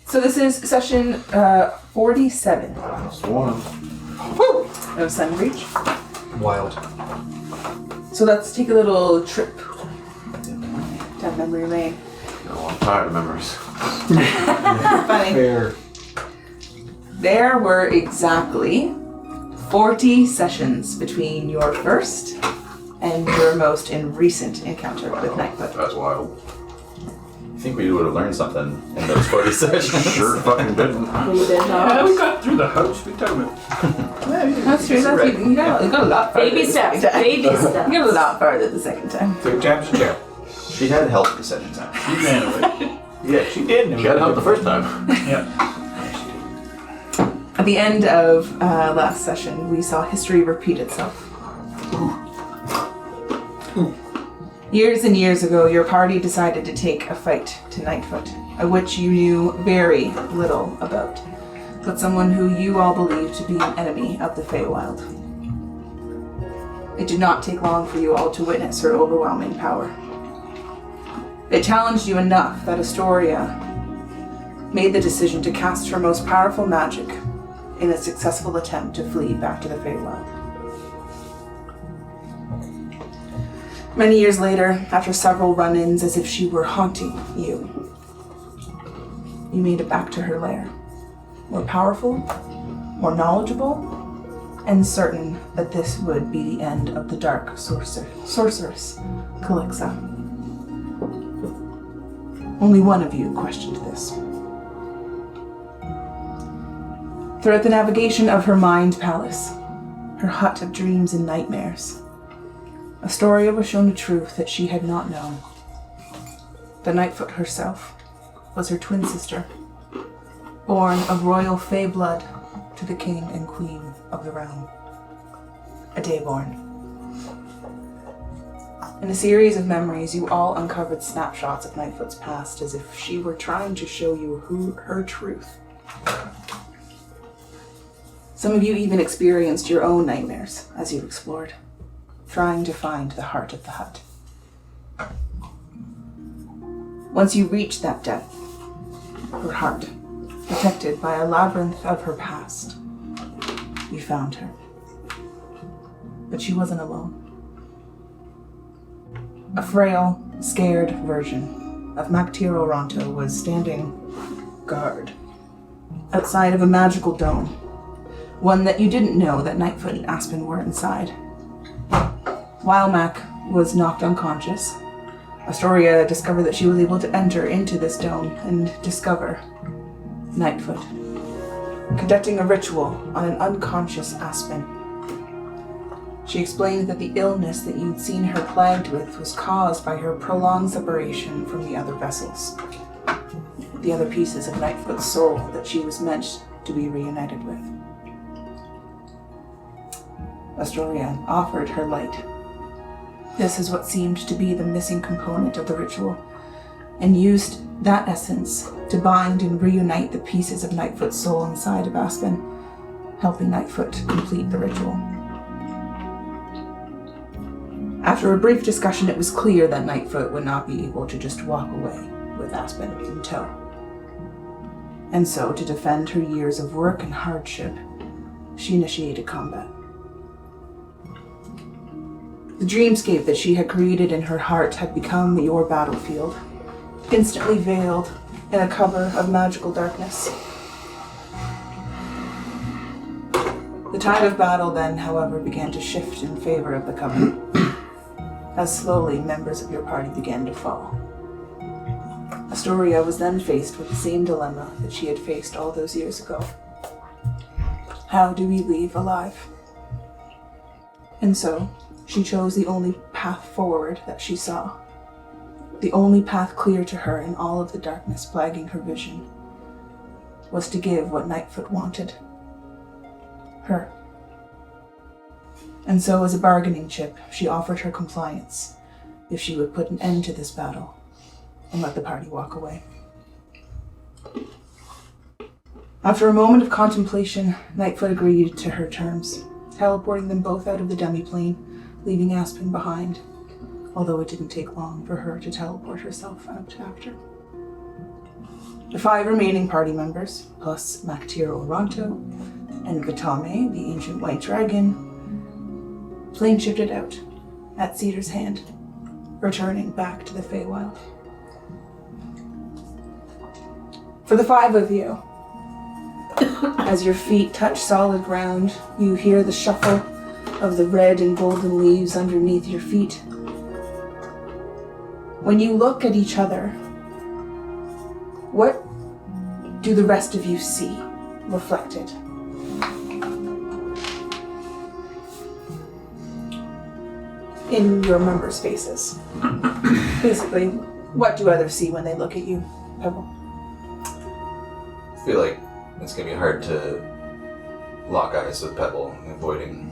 So this is session 47 One. of Sunbreach. Wild. So let's take a little trip down memory lane. No, I'm tired of memories. Funny. Fair. There were exactly 40 sessions between your first and your most recent encounter with Nightfoot. That's wild. I think we would have learned something in those 40 sessions. Sure fucking didn't. We did Yeah, we not. got through the house, we told it. That's true. You got a lot farther. Baby the steps. second time. Baby steps. You got a lot farther the second time. 3 times a jump. She had help the second time. She ran away. Yeah, she did. She had help the first time. Yeah. At the end of last session, we saw history repeat itself. Years and years ago, your party decided to take a fight to Nightfoot, of which you knew very little about, but someone who you all believed to be an enemy of the Feywild. It did not take long for you all to witness her overwhelming power. It challenged you enough that Aestoria made the decision to cast her most powerful magic in a successful attempt to flee back to the Feywild. Many years later, after several run-ins as if she were haunting you, you made it back to her lair. More powerful, more knowledgeable, and certain that this would be the end of the dark sorceress, Calixa. Only one of you questioned this. Throughout the navigation of her mind palace, her hut of dreams and nightmares, Aestoria was shown a truth that she had not known. The Nightfoot herself was her twin sister, born of royal Fey blood to the king and queen of the realm. A Dayborn. In a series of memories, you all uncovered snapshots of Nightfoot's past as if she were trying to show you her truth. Some of you even experienced your own nightmares as you explored, trying to find the heart of the hut. Once you reached that depth, her heart, protected by a labyrinth of her past, you found her. But she wasn't alone. A frail, scared version of Mactiro Ronto was standing guard outside of a magical dome, one that you didn't know that Nightfoot and Aspen were inside. While Mac was knocked unconscious, Aestoria discovered that she was able to enter into this dome and discover Nightfoot, conducting a ritual on an unconscious Aspen. She explained that the illness that you'd seen her plagued with was caused by her prolonged separation from the other vessels, the other pieces of Nightfoot's soul that she was meant to be reunited with. Aestoria offered her light. This is what seemed to be the missing component of the ritual, and used that essence to bind and reunite the pieces of Nightfoot's soul inside of Aspen, helping Nightfoot complete the ritual. After a brief discussion, it was clear that Nightfoot would not be able to just walk away with Aspen in tow. And so, to defend her years of work and hardship, she initiated combat. The dreamscape that she had created in her heart had become your battlefield, instantly veiled in a cover of magical darkness. The tide of battle then, however, began to shift in favor of the cover, as slowly members of your party began to fall. Aestoria was then faced with the same dilemma that she had faced all those years ago. How do we leave alive? And so, she chose the only path forward that she saw. The only path clear to her in all of the darkness plaguing her vision was to give what Nightfoot wanted. Her. And so, as a bargaining chip, she offered her compliance if she would put an end to this battle and let the party walk away. After a moment of contemplation, Nightfoot agreed to her terms, teleporting them both out of the demiplane, leaving Aspen behind, although it didn't take long for her to teleport herself out after. The 5 remaining party members, plus Mactiro Oronto and Vatame, the ancient white dragon, plane shifted out at Cedar's hand, returning back to the Feywild. For the 5 of you, as your feet touch solid ground, you hear the shuffle of the red and golden leaves underneath your feet. When you look at each other, what do the rest of you see reflected? In your members' faces. Basically, what do others see when they look at you, Pebble? I feel like it's gonna be hard to lock eyes with Pebble, avoiding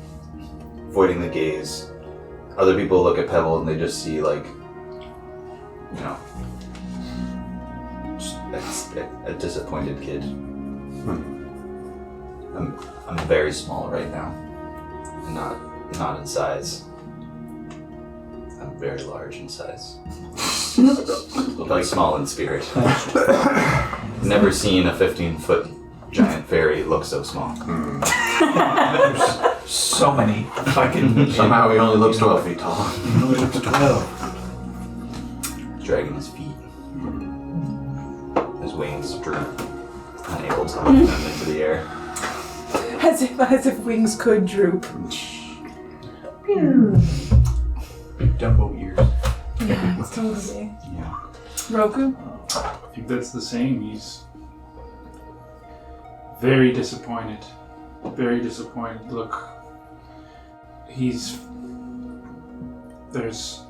the gaze. Other people look at Pebble and they just see just a disappointed kid. I'm very small right now, not in size. I'm very large in size. Like small in spirit. Never seen a 15-foot giant fairy look so small. There's so many fucking... Somehow he only looks 12 feet tall. He only looks 12. Dragging his feet. His wings droop, unable to lift them into the air. As if wings could droop. Big Dumbo ears. Yeah, totally. Yeah. Roku? I think that's the same. He's very disappointed. Very disappointed. Look, there's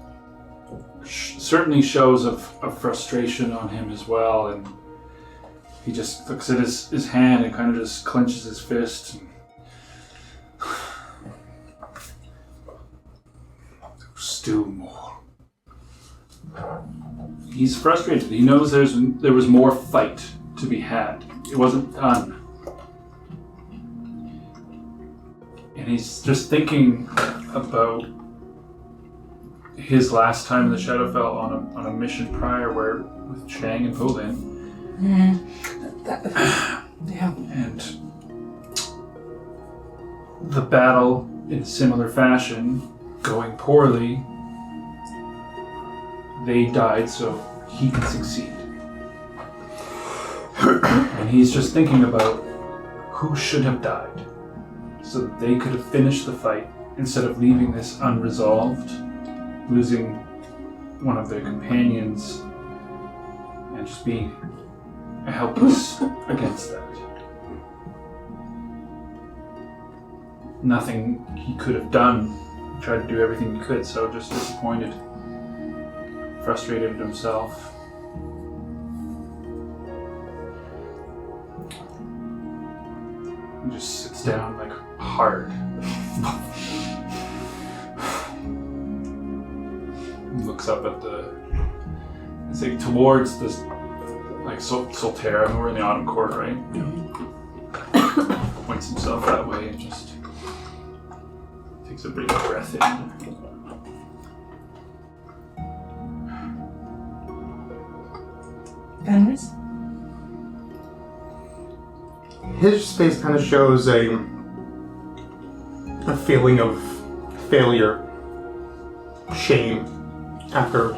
certainly shows of frustration on him as well, and he just looks at his hand and kind of just clenches his fist. And still more. He's frustrated. He knows there was more fight to be had. It wasn't done. And he's just thinking about his last time in the Shadowfell on a mission prior with Chang and Volin. Yeah. And the battle in similar fashion going poorly. They died so he could succeed. And he's just thinking about who should have died so that they could have finished the fight instead of leaving this unresolved, losing one of their companions and just being helpless against that. Nothing he could have done. He tried to do everything he could, so just disappointed. Frustrated at himself. He just sits down hard. Looks up at towards this, Solterra, and we're in the Autumn Court, right? Points himself that way and just takes a big breath in. Fenris? His face kind of shows a feeling of failure, shame, after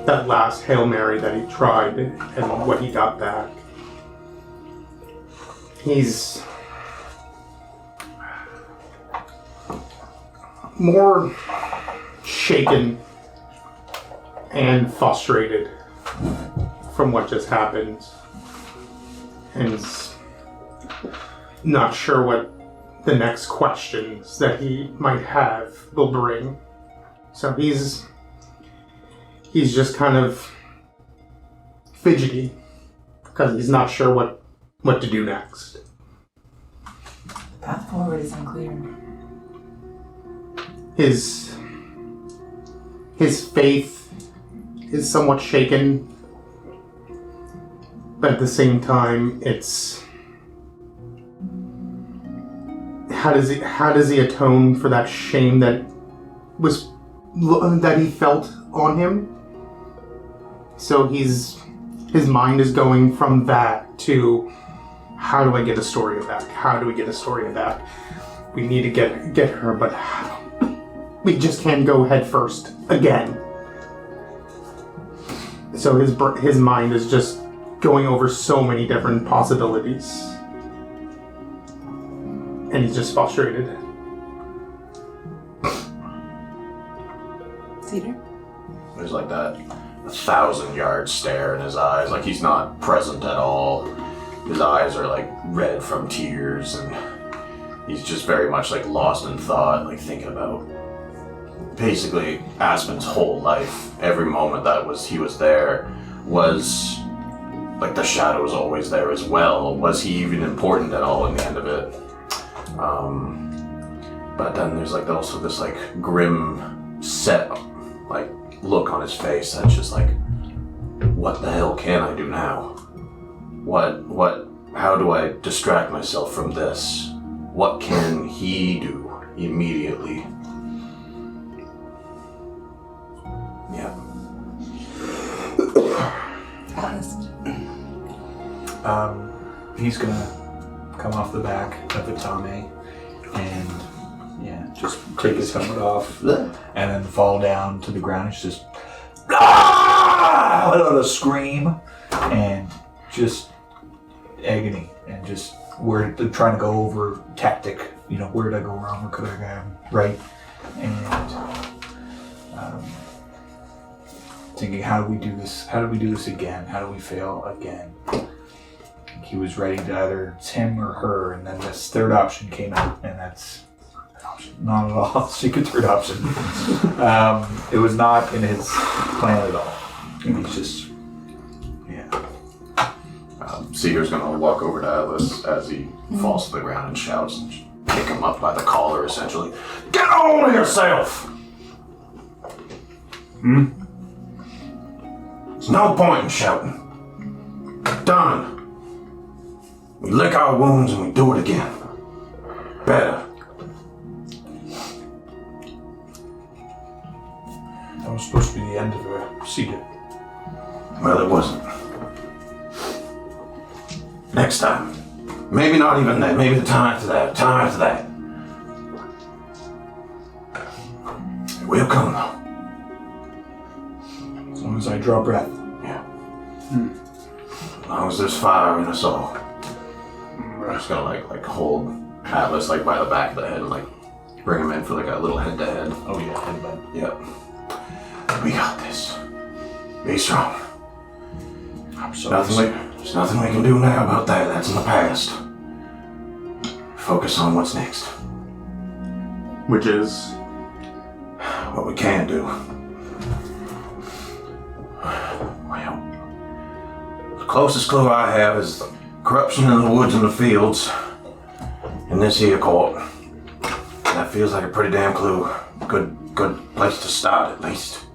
that last Hail Mary that he tried and what he got back. He's more shaken and frustrated from what just happened, and is not sure what the next questions that he might have will bring. So he's just kind of fidgety because he's not sure what to do next. The path forward is unclear. His faith is somewhat shaken, but at the same time, it's how does he atone for that shame that he felt on him? So he's His mind is going from that to, how do I get Aestoria back? How do we get Aestoria back? We need to get her, but how? We just can't go head first again. So his mind is just going over so many different possibilities. And he's just frustrated. Cedar? There's like that 1,000-yard stare in his eyes, like he's not present at all. His eyes are like red from tears, and he's just very much like lost in thought, like thinking about basically Aspen's whole life. Every moment he was there was like the shadow was always there as well. Was he even important at all in the end of it? But then there's like also this like grim set like look on his face that's just like, what the hell can I do now? How do I distract myself from this? What can he do immediately? Yeah. Alice. He's gonna come off the back of Itame and just take his helmet off and then fall down to the ground. It's just let out a scream and just agony and just where they're trying to go over tactic. Where did I go wrong? Where could I go right? And thinking, how do we do this? How do we do this again? How do we fail again? He was ready to either it's him or her, and then this third option came out, and that's not at all secret third option. It was not in his plan at all. And he's just, Seeger's gonna walk over to Atlas as he falls to the ground and shouts and pick him up by the collar, essentially. Get hold of yourself! There's no point in shouting. Done. We lick our wounds and we do it again. Better. that was supposed to be the end of a procedure. Well, it wasn't. Next time. Maybe not even that. Maybe the time after that. Time after that. It will come though. As long as I draw breath. Yeah. As long as there's fire in us all. I'm just gonna like hold Atlas like by the back of the head and like bring him in for like a little head to head. Oh yeah, headbutt. Yep. We got this. Be strong. I'm so There's nothing we can do now about that. That's in the past. Focus on what's next. Which is? What we can do. Well, the closest clue I have is the corruption in the woods and the fields in this here court. That feels like a pretty damn clue. Good place to start, at least.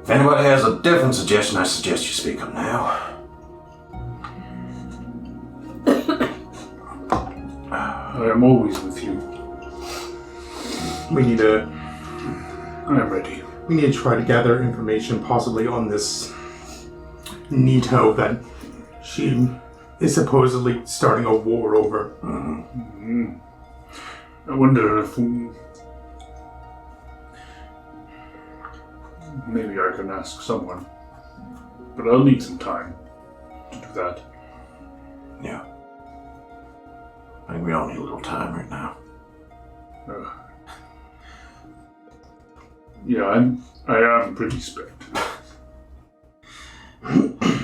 If anybody has a different suggestion, I suggest you speak up now. I am always with you. We need to I am ready. try to gather information possibly on this Nito that she is supposedly starting a war over. I wonder if maybe I can ask someone, but I'll need some time to do that. Yeah. I think we all need a little time right now. I am pretty spent.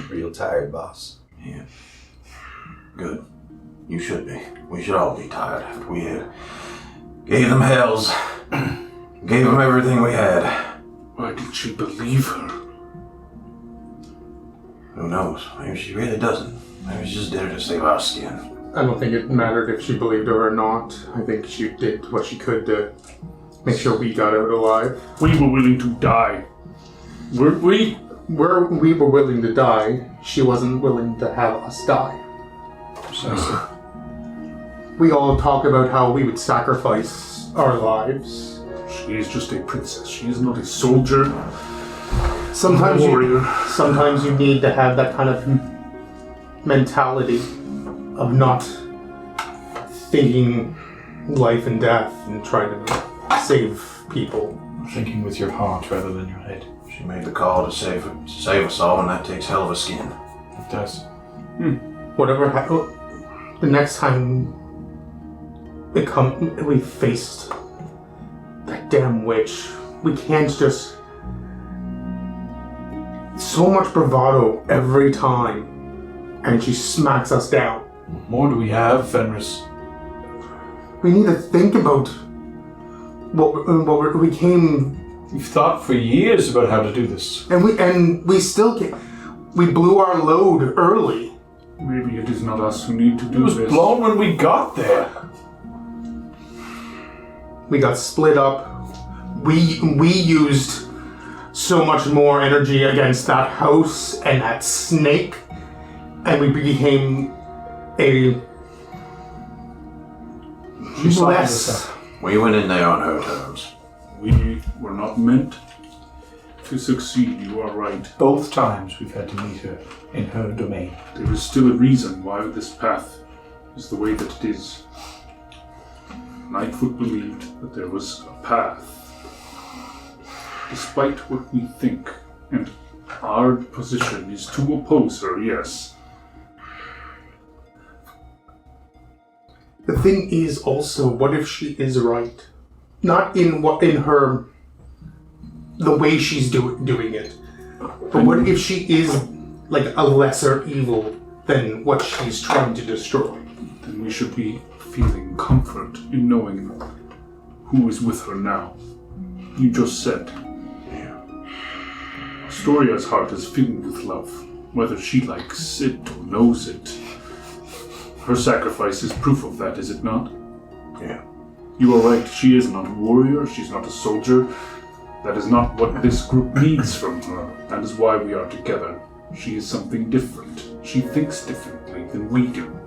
Real tired, boss. Yeah. Good. You should be. We should all be tired after we gave them hells. Gave them everything we had. Why did she believe her? Who knows? Maybe she really doesn't. Maybe she just did it to save our skin. I don't think it mattered if she believed her or not. I think she did what she could to make sure we got out alive. We were willing to die. Weren't we? We were willing to die. She wasn't willing to have us die. Precisely. We all talk about how we would sacrifice our lives. She is just a princess. She is not a soldier. Sometimes warrior. sometimes you need to have that kind of mentality of not thinking life and death and trying to save people. Thinking with your heart rather than your head. She made the call to save us all, and that takes hell of a skin. It does. Whatever happens, the next time we faced that damn witch, we can't just... So much bravado every time, and she smacks us down. What more do we have, Fenris? We need to think about we came, We've thought for years about how to do this. and we still can't. We blew our load early. Maybe it is not us who need to It do was this. blown when we got there. We got split up. We used so much more energy against that house and that snake, and we became a She softened less. us up. We went in there on her terms. We were not meant to succeed, you are right. Both times we've had to meet her in her domain. There is still a reason why this path is the way that it is. Nightfoot believed that there was a path. Despite what we think, and our position is to oppose her, yes. The thing is also, what if she is right? Not in her the way she's doing it, but what if she is like a lesser evil than what she's trying to destroy? Then we should be feeling comfort in knowing who is with her now. You just said. Astoria's heart is filled with love, whether she likes it or knows it. Her sacrifice is proof of that, is it not? Yeah. You are right, she is not a warrior, she's not a soldier. That is not what this group needs from her. That is why we are together. She is something different. She thinks differently than we do.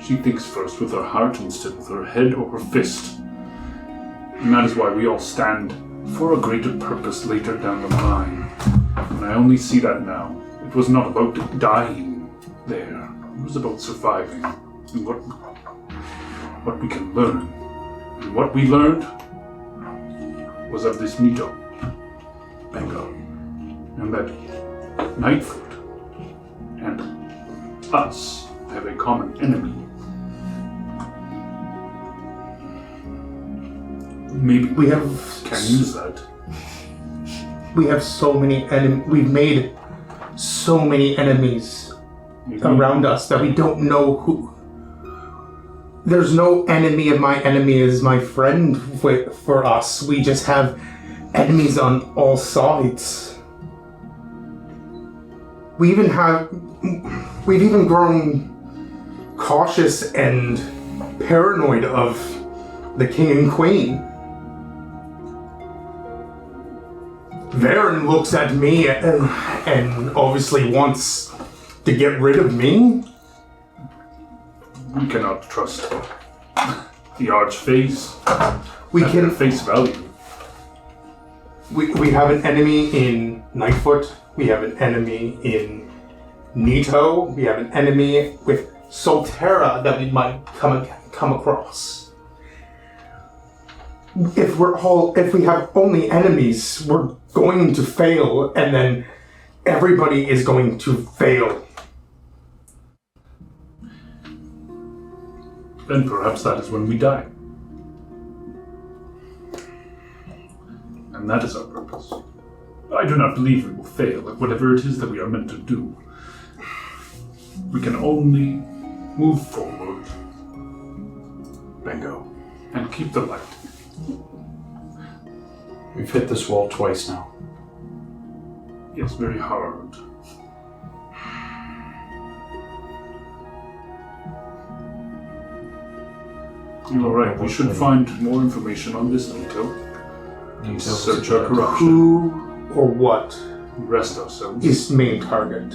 She thinks first with her heart instead with her head or her fist. And that is why we all stand for a greater purpose later down the line. And I only see that now. It was not about dying there. It was about surviving. And what we can learn. And what we learned was of this Nito. Bingo. And that Nightfoot and us have a common enemy. Maybe We have can use that. we have so many we've made so many enemies Maybe around us that we don't know who. There's no enemy of my enemy is my friend for us. We just have enemies on all sides. We've even grown cautious and paranoid of the king and queen. Varen looks at me and obviously wants to get rid of me. we cannot trust the archface We at their can. face value. We have an enemy in Nightfoot. We have an enemy in Nito. We have an enemy with Soltera that we might come across. If we have only enemies, we're going to fail, and then everybody is going to fail. Then perhaps that is when we die. And that is our purpose. I do not believe we will fail at whatever it is that we are meant to do. We can only move forward Bingo. and keep the light. We've hit this wall twice now. Yes, very hard. You are right. We should find more information on this detail. Search our corruption. Who or what Rest ourselves. is main target?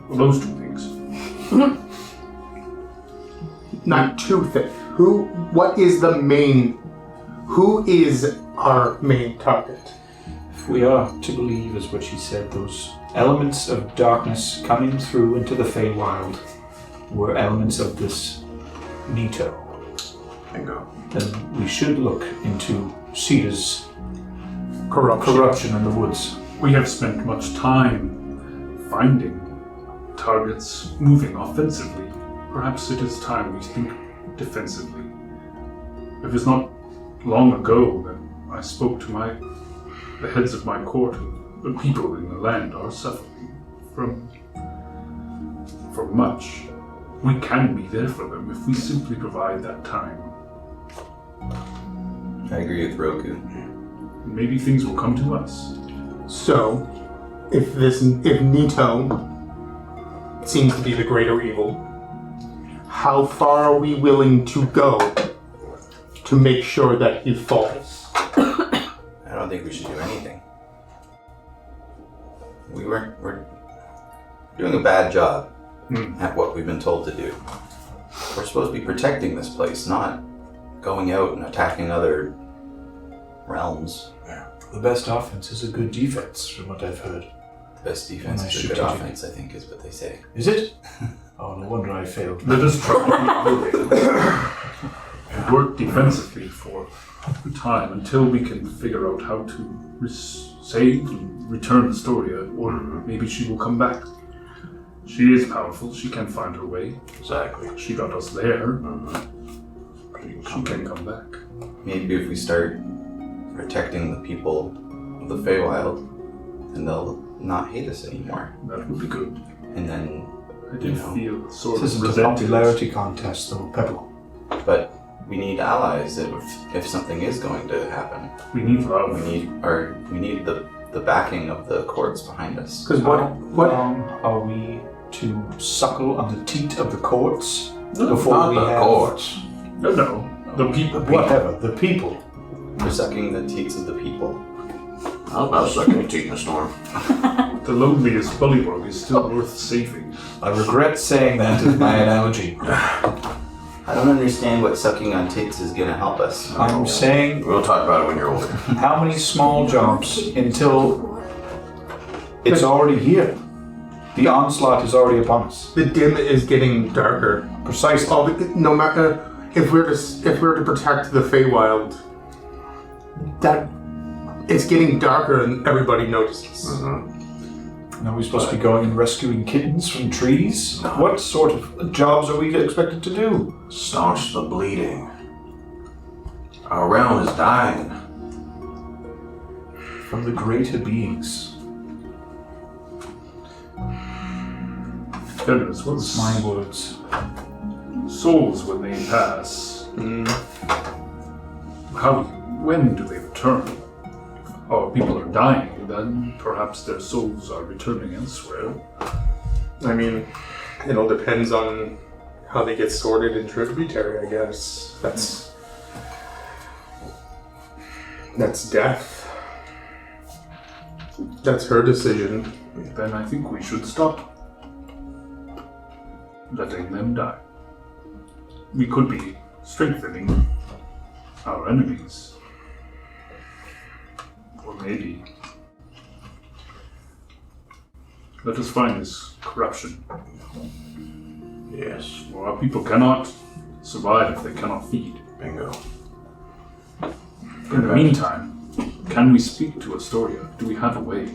Well, those two things. Not two things. What is the main? Who is our main target? If we are to believe, as what she said, those elements of darkness coming through into the Feywild were elements of this Nito, Bingo. then we should look into Cedar's Corruption. corruption in the woods. We have spent much time finding targets moving offensively. Perhaps it is time we think defensively. It was not long ago that I spoke to the heads of my court. The people in the land are suffering from much. We can be there for them if we simply provide that time. I agree with Roku. Maybe things will come to us. So, if Nito seems to be the greater evil, how far are we willing to go to make sure that he falls? I don't think we should do anything. We're doing a bad job at what we've been told to do. We're supposed to be protecting this place, not going out and attacking other realms. The best offense is a good defense, from what I've heard. The best defense Nice is a good strategic. offense, I think, is what they say. Is it? Oh, no wonder I failed. Let us try to work defensively for a time until we can figure out how to save and return Aestoria, or maybe she will come back. She is powerful. She can find her way. Exactly. She got us there. She can come back. Maybe if we start protecting the people of the Feywild, then they'll not hate us anymore. That would be good. And then, I did feel sort This of isn't a resented. popularity contest, though, Pebble. but we need allies if something is going to happen. We need love. We need the backing of the courts behind us. Because How long are we to suckle on the teat of the courts before Not we the have... courts. No. The people. Whatever, the people. We're sucking the teats of the people. How about sucking a teeth in a storm? The loneliest bullywug is still worth saving. I regret saying that as my analogy. I don't understand what sucking on tits is going to help us. I'm saying, We'll talk about it when you're older. how many small jumps until it's already here? The onslaught is already upon us. the dim is getting darker. Precisely. No matter if we're to protect the Feywild, that it's getting darker and everybody notices. Now we're supposed to be going and rescuing kittens from trees? What sort of jobs are we expected to do? Staunch the bleeding. Our realm is dying. From the greater beings. Goodness, what's My words. souls when they pass? When do they return? If our people are dying, then perhaps their souls are returning elsewhere. I mean, it all depends on how they get sorted in Tributary, I guess. That's death. That's her decision. Then I think we should stop letting them die. We could be strengthening our enemies. Or maybe let us find this corruption. Yes. Well, our people cannot survive if they cannot feed. Bingo. In the meantime, can we speak to Aestoria? Do we have a way?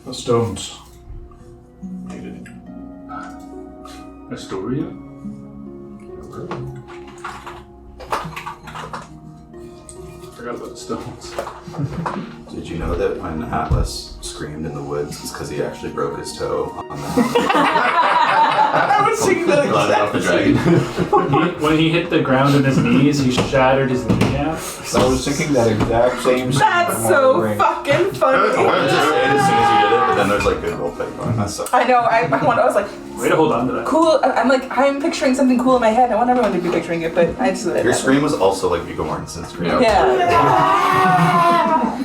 The stones. Aestoria? Forgot about the stones. Did you know that when Atlas screamed in the woods, it's because he actually broke his toe on the I was thinking that Glad off the dragon. When he hit the ground on his knees, he shattered his kneecap. So I was thinking that exact same thing. That's so fucking I wanted funny. to say it as soon as you did it, but then there's like good role play going on. So I know. I was like, Way to hold on to that. cool. I'm picturing something cool in my head. I want everyone to be picturing it, but I just. your scream was also like Viggo Mortensen's scream. Yeah.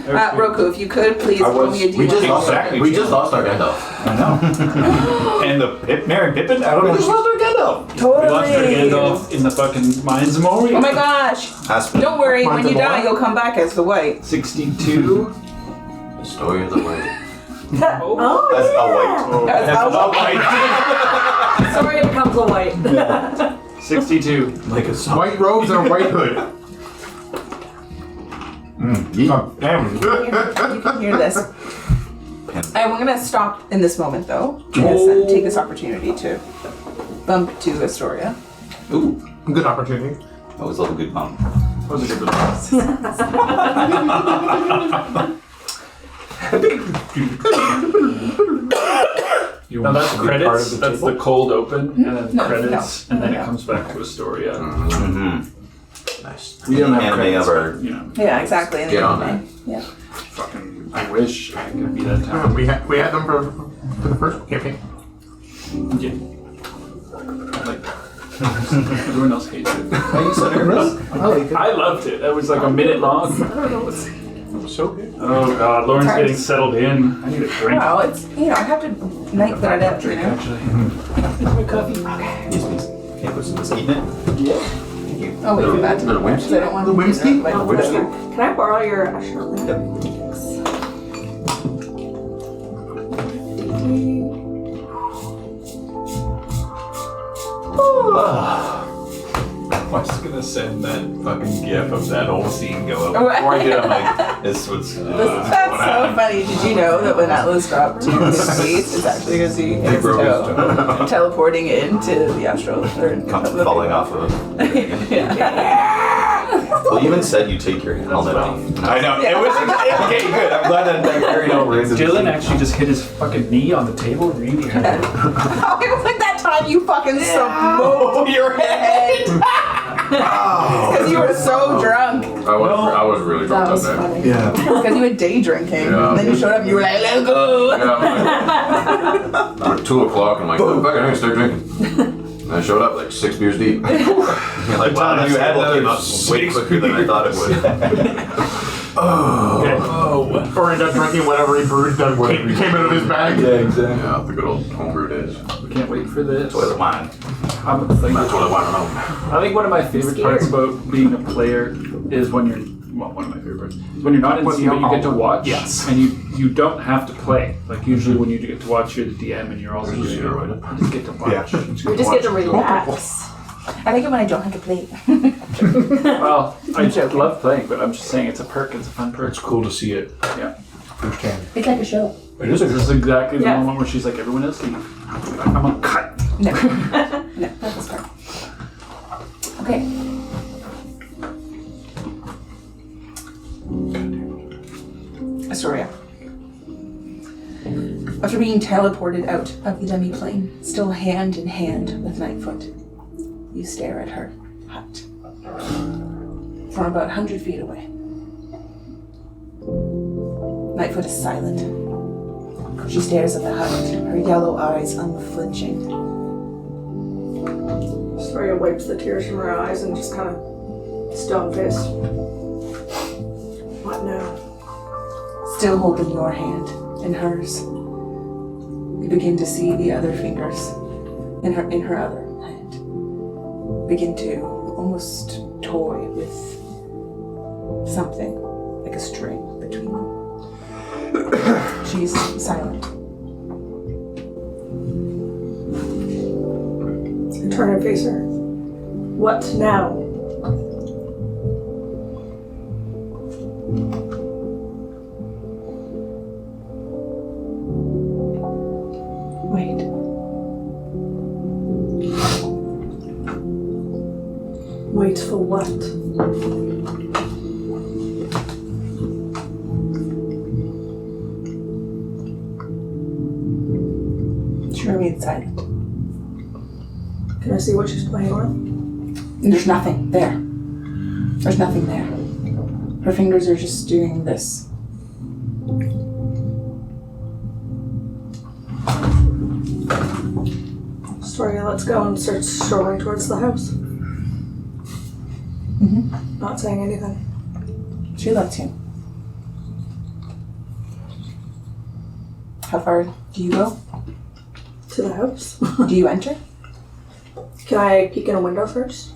Yeah. Roku, if you could please roll me a We just D100. lost Exactly. we just lost our Gandalf. I know. And the Mary Pippin? I don't know. We just lost our Gandalf. Totally. We lost our Gandalf in the fucking mines of Mora. Oh my gosh! Aspen. Don't worry. When you Montemora? die, you'll come back as the white. 62. Story of the White. Oh, That's a white. Sorry, it becomes a white. 62. Like a song. White robes and a white hood. God damn. You can hear this. And we're gonna stop in this moment though, because take this opportunity to bump to Aestoria. Ooh, Good opportunity. I always love a good bump. That was a good one. Now that's credits, that's the cold open, and then No, credits, no, and then no. it comes back to Astoria. Mm-hmm. Nice. We don't have Anime credits, of our- but, you know, Yeah, exactly. And Get then on anime. Yeah. fucking, I wish I could be that Yeah, talented. we had them for the first campaign. Yeah. Like, everyone else hates it. Are you serious? I like it. I loved it. That was like a minute long. So good. Oh god, Lauren's Sorry. getting settled in. I need a drink. Well, it's I have to Nightfoot it out, you know. Actually. Yes, please. Can I put some whiskey in it? Oh wait for that. Little whimsy. Because I don't want The whimsy? to Oh, whatever. Can I borrow your astronaut? I was gonna send that fucking gif of that old scene go up. What? Before I did, I'm like, This was. That's so funny. Did you know that when Atlas dropped to his space, it's actually because he hit his toe, teleporting into the astral or Comes falling off of. Yeah. Well, you even said you take your helmet off. I know. It was okay. Good. I'm glad that carried over into the Dylan scene. actually just hit his fucking knee on the table really hard. Oh, it was like that time you fucking smoked your head because you were so drunk. I was really drunk That was that day. funny. Yeah. Because you were day drinking, Yeah. and then you showed up and you were like, "Let's go." Yeah, I'm like, at 2 o'clock, I'm like, oh, fuck, I'm gonna start drinking. And I showed up like 6 beers deep. You're like, wow, that You had sample came those up way quicker than I thought it would. Or end up drinking whatever he brewed that came out of his bag. Yeah, exactly. Yeah, the good old homebrew days. We can't wait for this. Toilet wine. I'm like, That's what I want to know. I think one of my favorite parts about being a player is when you're one of my favorite parts is when you're not in What's scene, but you get to the- watch. Yes. And you don't have to play. Like usually when you get to watch, you're the DM and you're also just you just get to watch. Yeah. We just get to relax. I like it when I don't have to play. Well, I joking. love playing, but I'm just saying it's a perk. It's a fun perk. It's cool to see it Yeah. firsthand. It's like a show. It is a This is exactly the Yeah. moment where she's like, everyone else leave. I'm a cut. No, no, that's fine. Okay. Astoria. After being teleported out of the demi-plane, still hand in hand with Nightfoot, you stare at her hut from about 100 feet away. Nightfoot is silent. She stares at the hut, her yellow eyes unflinching. Astoria wipes the tears from her eyes and just kind of stone-faced. What now? Still holding your hand in hers, you begin to see the other fingers in her other hand begin to almost toy with something like a string between them. She's silent. I turn and face her. What now? Wait. Wait for what? She remains silent. Can I see what she's playing with? There's nothing there. There's nothing there. Her fingers are just doing this. Astoria, let's go and start strolling towards the house. Not saying anything. She lets you. How far do you go? To the house? Do you enter? Can I peek in a window first?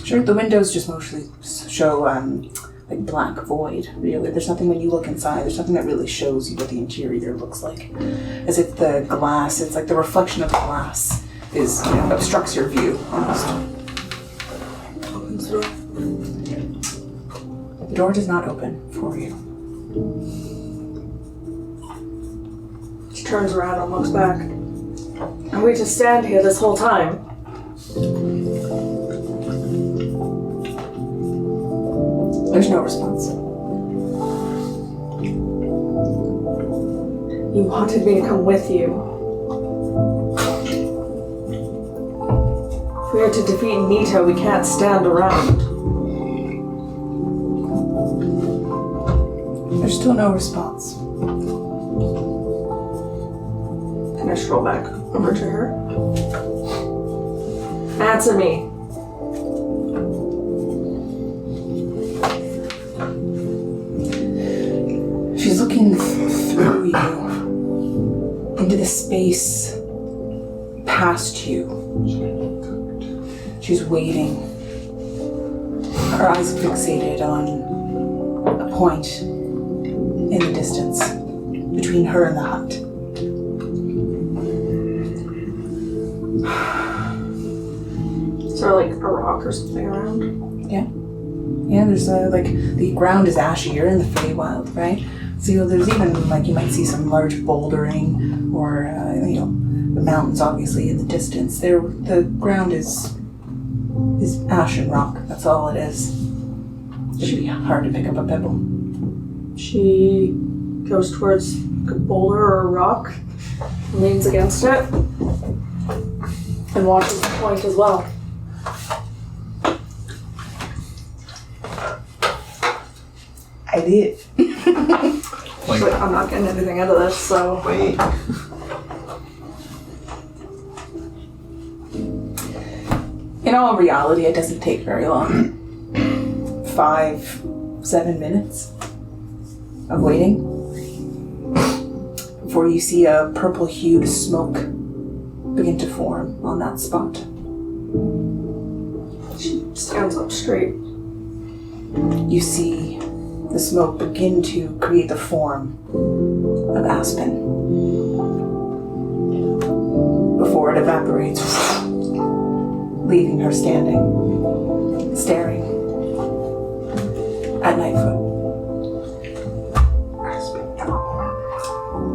Sure. The windows just mostly show like black void, really. There's nothing when you look inside, there's nothing that really shows you what the interior looks like. As if the glass, it's like the reflection of the glass is, obstructs your view, almost. Opens the door. The door does not open for you. She turns around and looks back. And we just stand here this whole time. There's no response. You wanted me to come with you. If we are to defeat Nita, we can't stand around. There's still no response. And I stroll back over to her. Answer me. She's looking through you into the space past you. She's waiting. Her eyes fixated on a point in the distance between her and the hut. Is there like a rock or something around? Yeah, there's the ground is ashy. You're in the Feywild, right? So there's even you might see some large bouldering or the mountains obviously in the distance. The ground is ash and rock. That's all it is. It'd be hard to pick up a pebble. She goes towards a boulder or a rock, leans against it, and watches the point as well. I did. She's like, I'm not getting anything out of this, so. Wait. In all reality, it doesn't take very long. 5-7 minutes of waiting before you see a purple-hued smoke begin to form on that spot. She stands up straight. You see the smoke begin to create the form of Aspen before it evaporates, leaving her standing, staring at Nightfoot.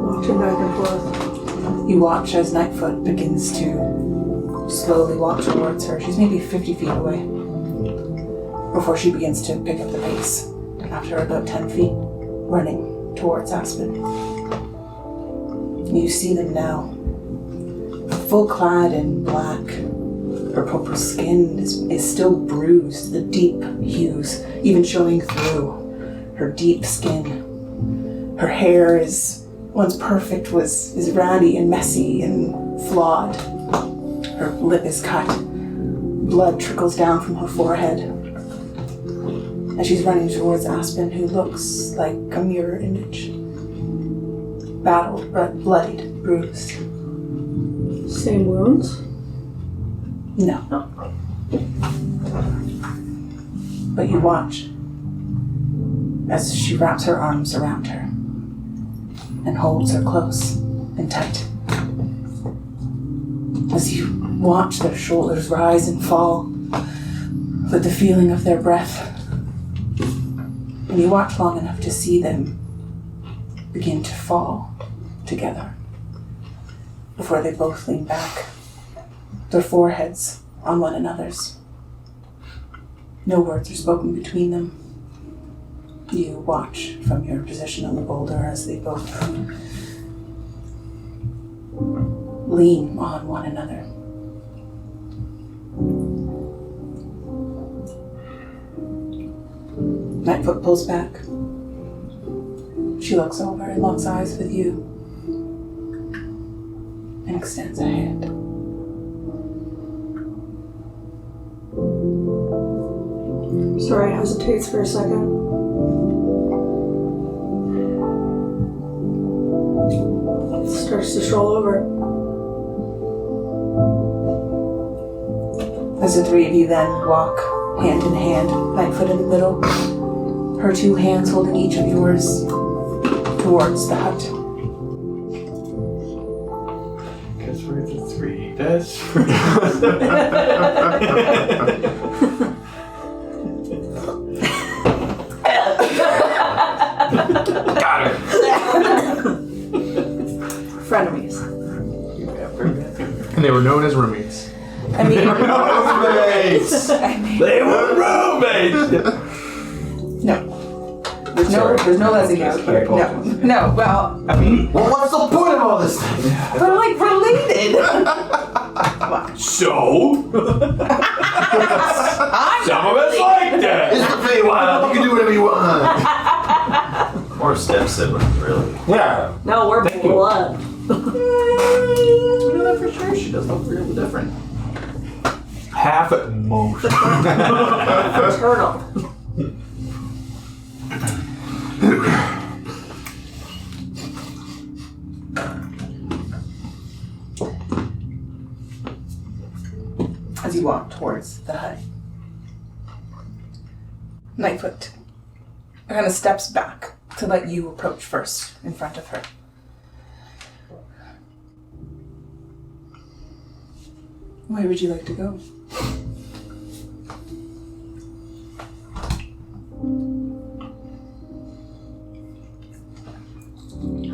Watching back and forth. You watch as Nightfoot begins to slowly walk towards her. She's maybe 50 feet away before she begins to pick up the pace. After about 10 feet, running towards Aspen. You see them now. Full clad in black. Her purple skin is still bruised, the deep hues even showing through her deep skin. Her hair is, once perfect, is ratty and messy and flawed. Her lip is cut. Blood trickles down from her forehead as she's running towards Aspen, who looks like a mirror image. Battled, bloodied, bruised. Same wounds? No. But you watch as she wraps her arms around her and holds her close and tight. As you watch their shoulders rise and fall with the feeling of their breath. And you watch long enough to see them begin to fall together before they both lean back, their foreheads on one another's. No words are spoken between them. You watch from your position on the boulder as they both lean on one another. Nightfoot pulls back. She looks over and locks eyes with you and extends a hand. Sorry, hesitates for a second. Starts to stroll over. As the three of you then walk hand in hand, Nightfoot in the middle, her two hands holding each of yours towards the hut. Because we're the three best Got her. Frenemies. And they were known as roommates. I mean, Roommates. They were roommates. no. There's no Leslie out here. No, well, I mean, well, what's the point of all this? they're like related. So? Some of us like that. It's the Feywild. You can do whatever you want. Or step siblings, really. Yeah. No, we're blood. You know that for sure. She does look really different. Half at most. Turtle. As you walk towards the hut, Nightfoot kind of steps back to let you approach first in front of her. Where would you like to go?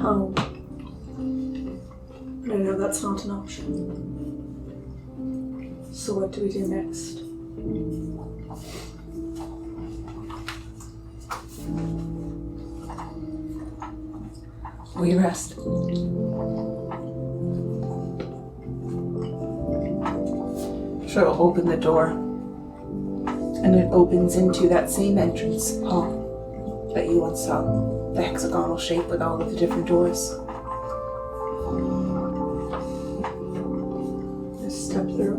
Home. I know that's not an option. So what do we do next? We rest. She'll open the door, and it opens into that same entrance hall that you once saw, the hexagonal shape with all of the different doors. Just step through.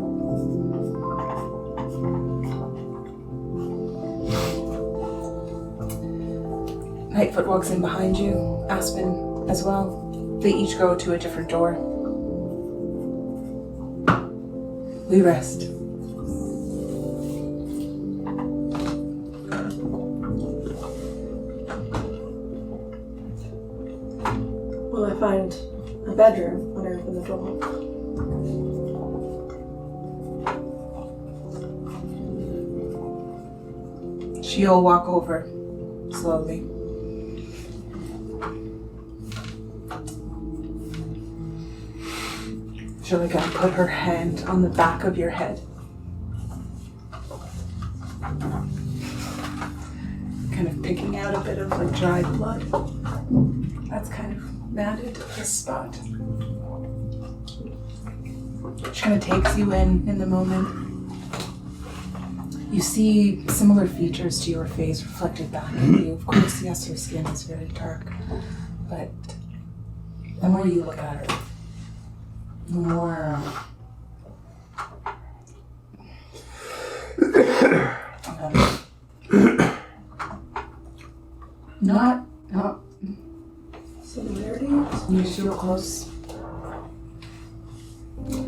Nightfoot walks in behind you, Aspen as well. They each go to a different door. We rest. Will I find a bedroom when I open the door? She'll walk over slowly. She'll again put her hand on the back of your head. Kind of picking out a bit of like dried blood. That's kind of matted to this spot. She kind of takes you in the moment. You see similar features to your face reflected back at you. Of course, yes, her skin is very dark, but the more you look at her, the more not Similarities? you feel close.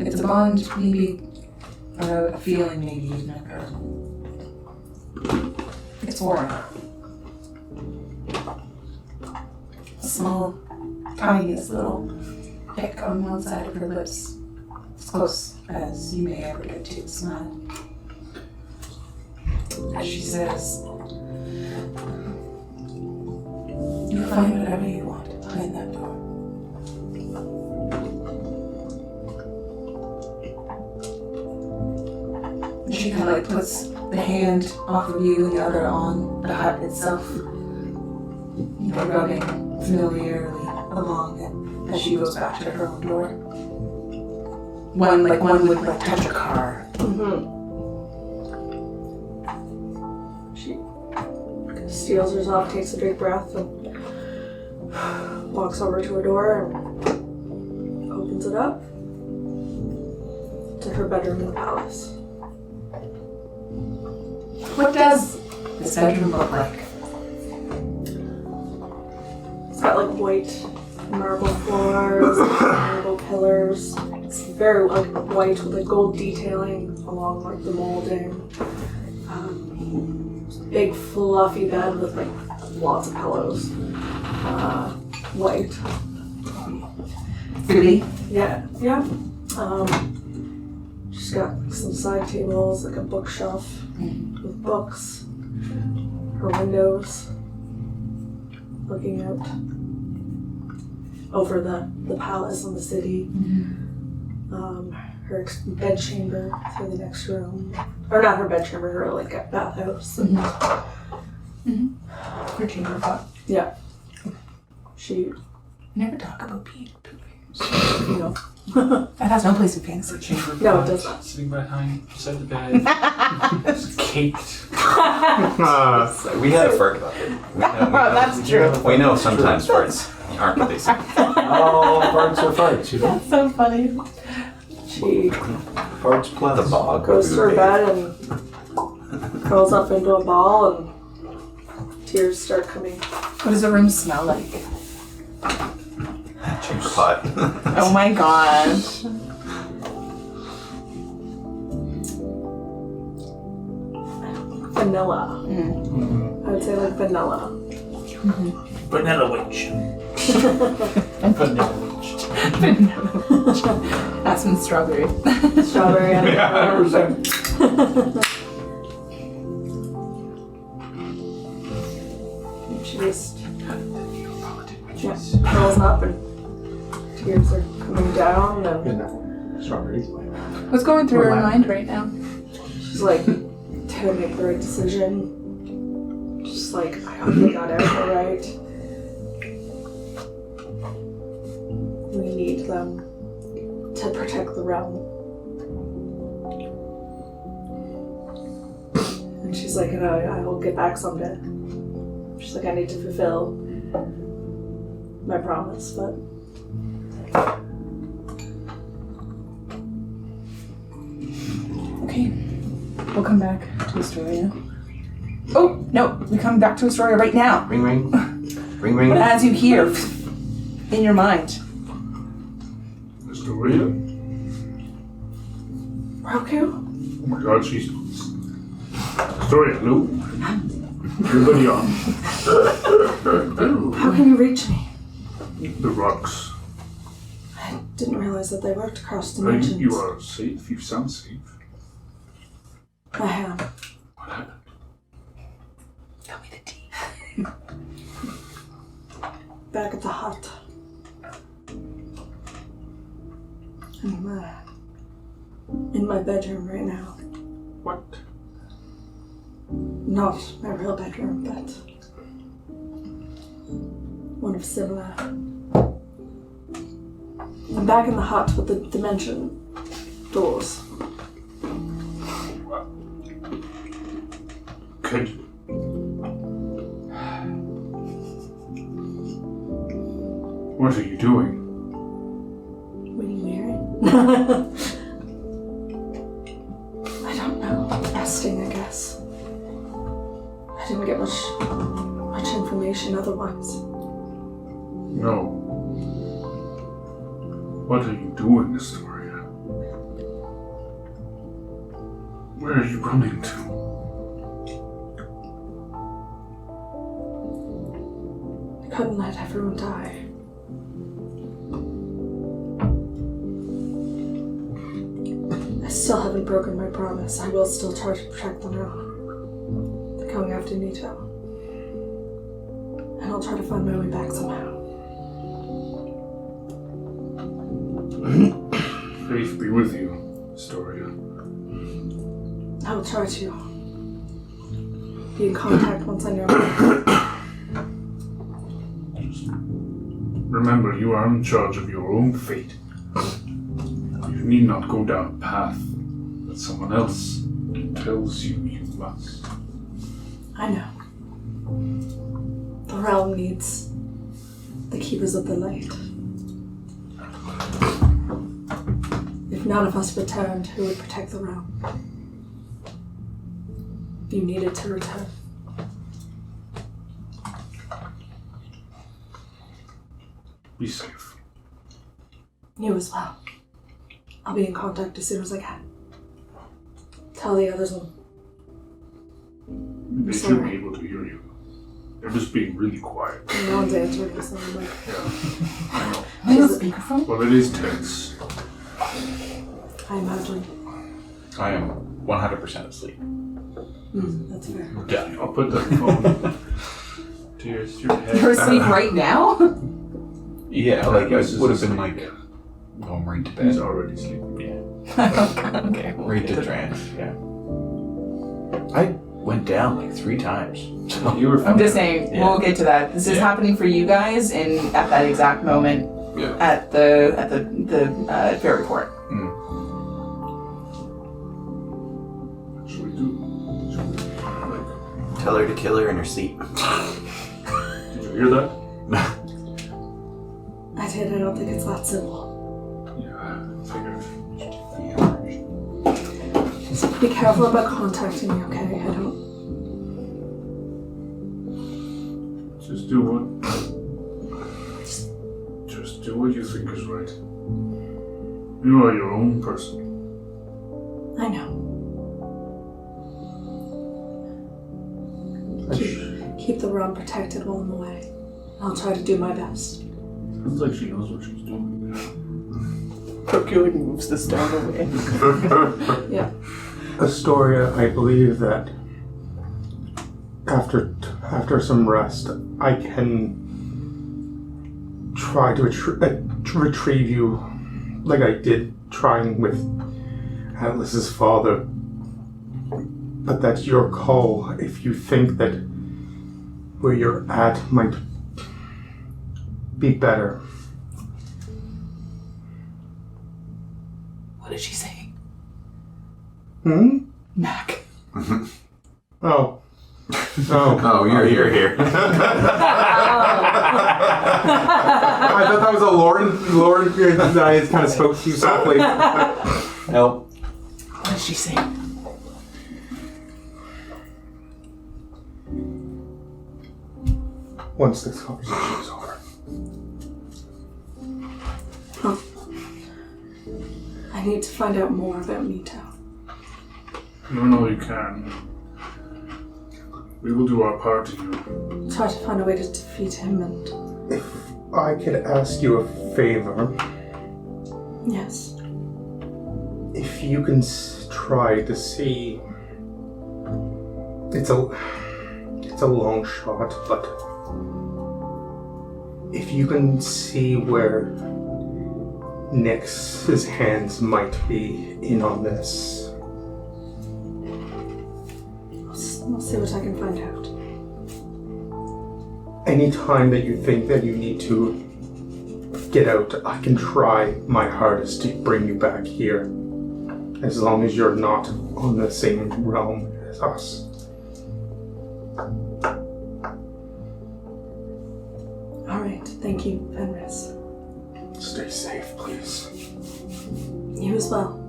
It's a bond, maybe, or a feeling, maybe even occur. It's Mora. Small, tiniest little pick on one side of her lips. As close as you may ever get to a smile. As she says, you'll find whatever you want behind that door. She kind of like puts the hand off of you and the other on the hut itself. You know, rubbing familiarly along it as she goes back to her own door. One would like touch a car. Mm-hmm. She steals herself, takes a big breath, and walks over to her door and opens it up to her bedroom in the palace. What does this bedroom look like? It's got like white marble floors, marble pillars. It's very like white with like gold detailing along like the molding. Big fluffy bed with like lots of pillows. White. Really? Yeah. She's got some side tables, like a bookshelf with books. Her windows looking out over the palace and the city. Her bedchamber through the next room. Or not her bedchamber, her like bathhouse. Her chamber pot. Yeah. She, Never talk about Pete. you know. That has no place in fantasy. Chamber No, it pot, does not. Sitting beside the bed. It's caked. We had a fart about it. We know, That's true. we know sometimes farts aren't what they say. Oh, farts are farts, you know? That's so funny. She Farts plus. The bog. goes to her bed and curls up into a ball and tears start coming. What does the room smell like? Chamber pot. Oh my gosh. Vanilla. I would say like vanilla. Vanilla witch. Vanilla witch. That's some strawberry. Strawberry and Yeah, vanilla. 100%. She just curls up and tears are coming down and Strawberries. What's going through her mind right now? she's like to make the right decision. Just like, I hope they got out all right. We need them to protect the realm. And she's like, and I will get back someday. She's like, I need to fulfill my promise, but Okay. We'll come back to Aestoria. Oh, no. We come back to Aestoria right now. Ring ring. Ring ring. As you hear in your mind. Aestoria? Roku? Oh my god, she's... Aestoria, hello? Everybody on. How can you reach me? The rocks. I didn't realize that they worked across Are dimensions. you are safe. You sound safe. I am. What happened? Tell me the tea. Back at the hut. I'm in my bedroom right now. What? Not my real bedroom, but one of similar. I'm back in the hut with the dimension doors. Could... What are you doing? What are you wearing? I don't know. Resting, I guess. I didn't get much information otherwise. No. What are you doing, Aestoria? Where are you running to? I couldn't let everyone die. I still haven't broken my promise. I will still try to protect the realm. They're coming after Nito. And I'll try to find my way back somehow. Faith be with you, Aestoria. I will try to be in contact once I know. Remember, you are in charge of your own fate. You need not go down a path that someone else tells you you must. I know. The realm needs the keepers of the light. If none of us returned, who would protect the realm? You needed to return. Be safe. You as well. I'll be in contact as soon as I can. Tell the others They should be able to hear you. They're just being really quiet. No one's answering us anyway. Yeah, I know. Where's the speakerphone? Well, it is tense. I imagine. I am 100% asleep. That's fair. Yeah. I'll put the phone to your head. You're asleep right now? Yeah, like I This is would have been asleep. like going right to He's bed. already sleeping. Yeah. Okay. Right to trance. Yeah. I went down like 3 times. So You were I'm just saying, Yeah. we'll get to that. This is Yeah. happening for you guys in at that exact moment Yeah. at the ferry port. What should we do? Should we, like, Tell her to kill her in her sleep. did you hear that? I did. I don't think it's that simple. Yeah, figured. Just be careful about contacting me, okay? I don't. Just do what you think is right. You are your own person. I know. Keep the realm protected while I'm away. I'll try to do my best. Sounds like she knows what she's doing. Procure moves the stone away. Yeah. Astoria, I believe that after some rest, I can try to retrieve you like I did trying with Atlas's father. But that's your call if you think that where you're at might be better. What did she say? Hmm? Mac. Oh. Oh. Oh, you're here. I thought that was a Lauren that I kind of spoke to you softly. Nope. What did she say? Once this conversation is over. I need to find out more about Mito. No, you can. We will do our part in you. Try to find a way to defeat him and... If I could ask you a favor, Yes. if you can try to see, it's a long shot, but if you can see where Nyx's hands might be in on this. I'll see what I can find out. Anytime that you think that you need to get out, I can try my hardest to bring you back here. As long as you're not on the same realm as us. Alright, thank you, Fenris. Stay safe, please. You as well.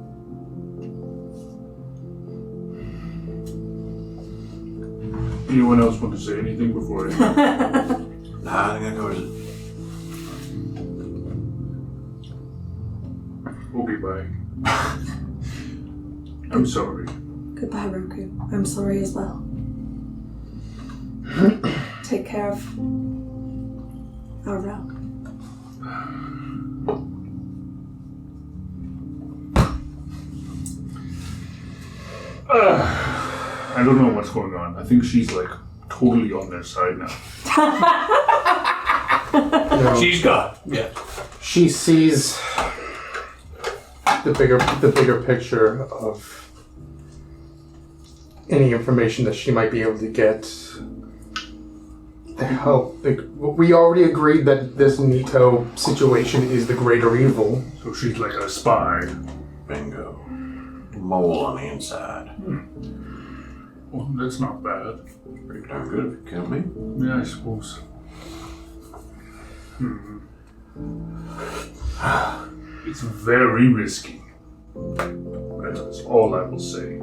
Anyone else want to say anything before I... Nah, I think that covers it. We'll be back. I'm sorry. Goodbye, Roku. I'm sorry as well. Take care of our realm. I don't know what's going on. I think she's like totally on their side now. She's gone. Yeah. She sees the bigger picture of any information that she might be able to get to help. We already agreed that this Nito situation is the greater evil. So she's like a spy. Bingo. Mole on the inside. Well, that's not bad. Pretty darn good if you count me. Yeah, I suppose. It's very risky. That's all I will say.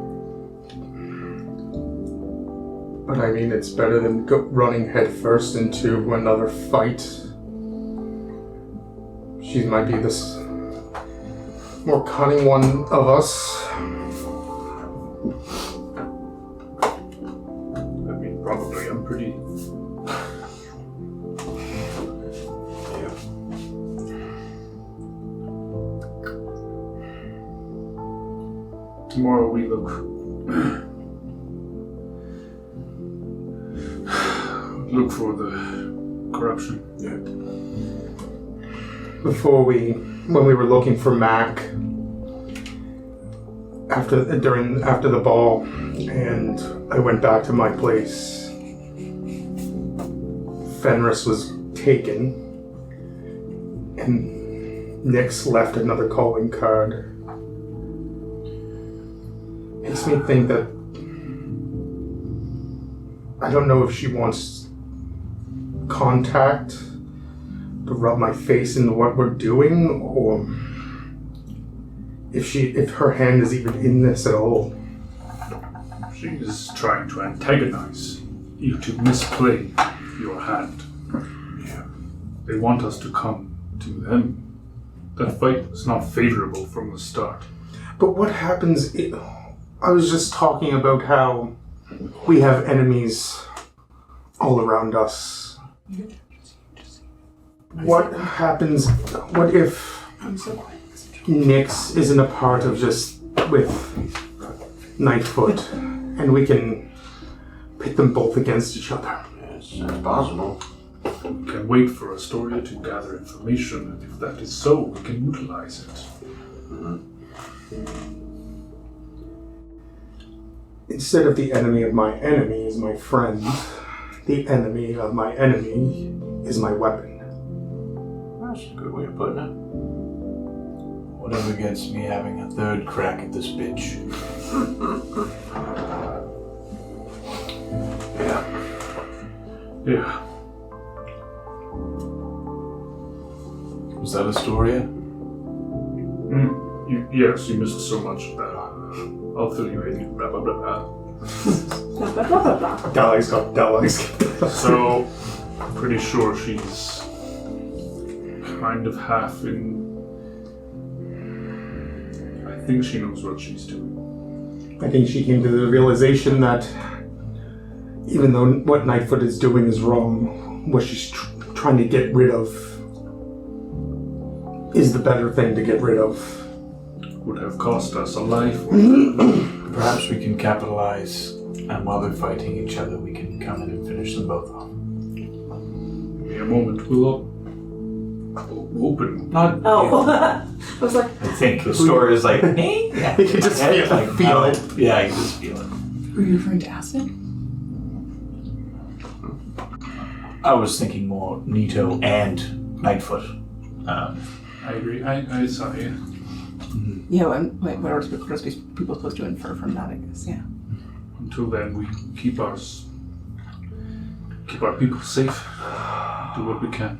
But I mean, it's better than running headfirst into another fight. She might be this more cunning one of us. I mean, probably I'm pretty tomorrow we look for the corruption. Yeah. When we were looking for Mac after the ball, and I went back to my place, Fenris was taken, and Nyx left another calling card. Makes me think that I don't know if she wants contact to rub my face into what we're doing, or if her hand is even in this at all. She is trying to antagonize you to misplay your hand. Yeah. They want us to come to them. That fight was not favorable from the start. But what happens I was just talking about how we have enemies all around us. What happens, what if Nyx isn't a part of just with Nightfoot, and we can pit them both against each other? It's possible. We can wait for Aestoria to gather information, and if that is so, we can utilize it. Instead of the enemy of my enemy is my friend, the enemy of my enemy is my weapon. That's a good way of putting it. Whatever gets me having a third crack at this bitch. Yeah. Yeah. Was that Aestoria? Yes, you missed so much of that. I'll fill you in. Blah, blah, blah, blah. Blah, blah, blah, blah, blah. Dally's got Dally's. So, pretty sure she's kind of half in... I think she knows what she's doing. I think she came to the realization that even though what Nightfoot is doing is wrong, what she's trying to get rid of is the better thing to get rid of. Would have cost us a life. Perhaps we can capitalize, and while they're fighting each other, we can come in and finish them both off. Give me a moment. We'll open. Not Oh, I was like, I think the story is like, me? Yeah. You can just feel it. Yeah, I can just feel it. Were you referring to acid? I was thinking more Nito and Nightfoot. I agree. I saw you. Yeah, what are people supposed to infer from that, I guess, yeah. Until then, we keep our people safe. Do what we can.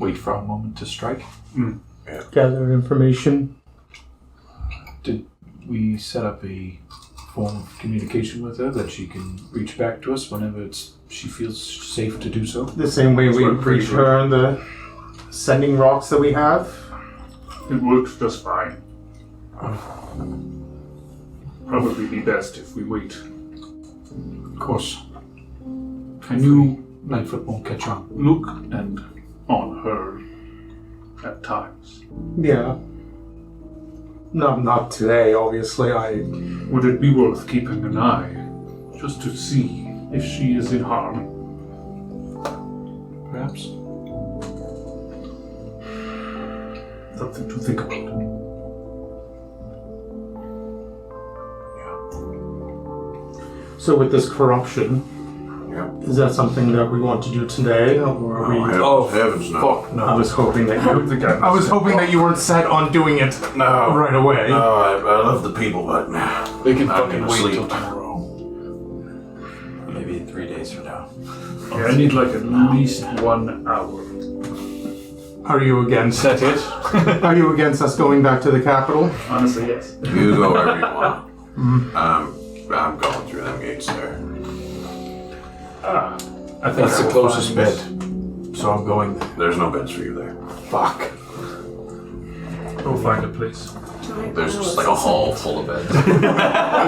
Wait for a moment to strike. Gather information. Did we set up a form of communication with her that she can reach back to us whenever she feels safe to do so? The same way we reach her on the sending rocks that we have. It worked just fine. Probably be best if we wait. Of course. Can you Nightfoot won't catch on. look and on her at times? Yeah. Not today, obviously. Would it be worth keeping an eye just to see if she is in harm? Perhaps. Something to think about. So with this corruption, is that something that we want to do today, or are we? Heavens no. Fuck no. I was hoping that you. The guy I was hoping that you weren't set on doing it No. right away. No, I love the people, but They can I'm fucking gonna wait sleep. till tomorrow. Maybe 3 days from now. Yeah, I need like at least 1 hour. Are you against Is that it? Are you against us going back to the capital? Honestly, yes. you go wherever you want. I'm going through them gates there. I think That's I the will closest find- bed. So I'm going there. There's no beds for you there. Fuck. We'll find a place. There's just like a hall full of beds.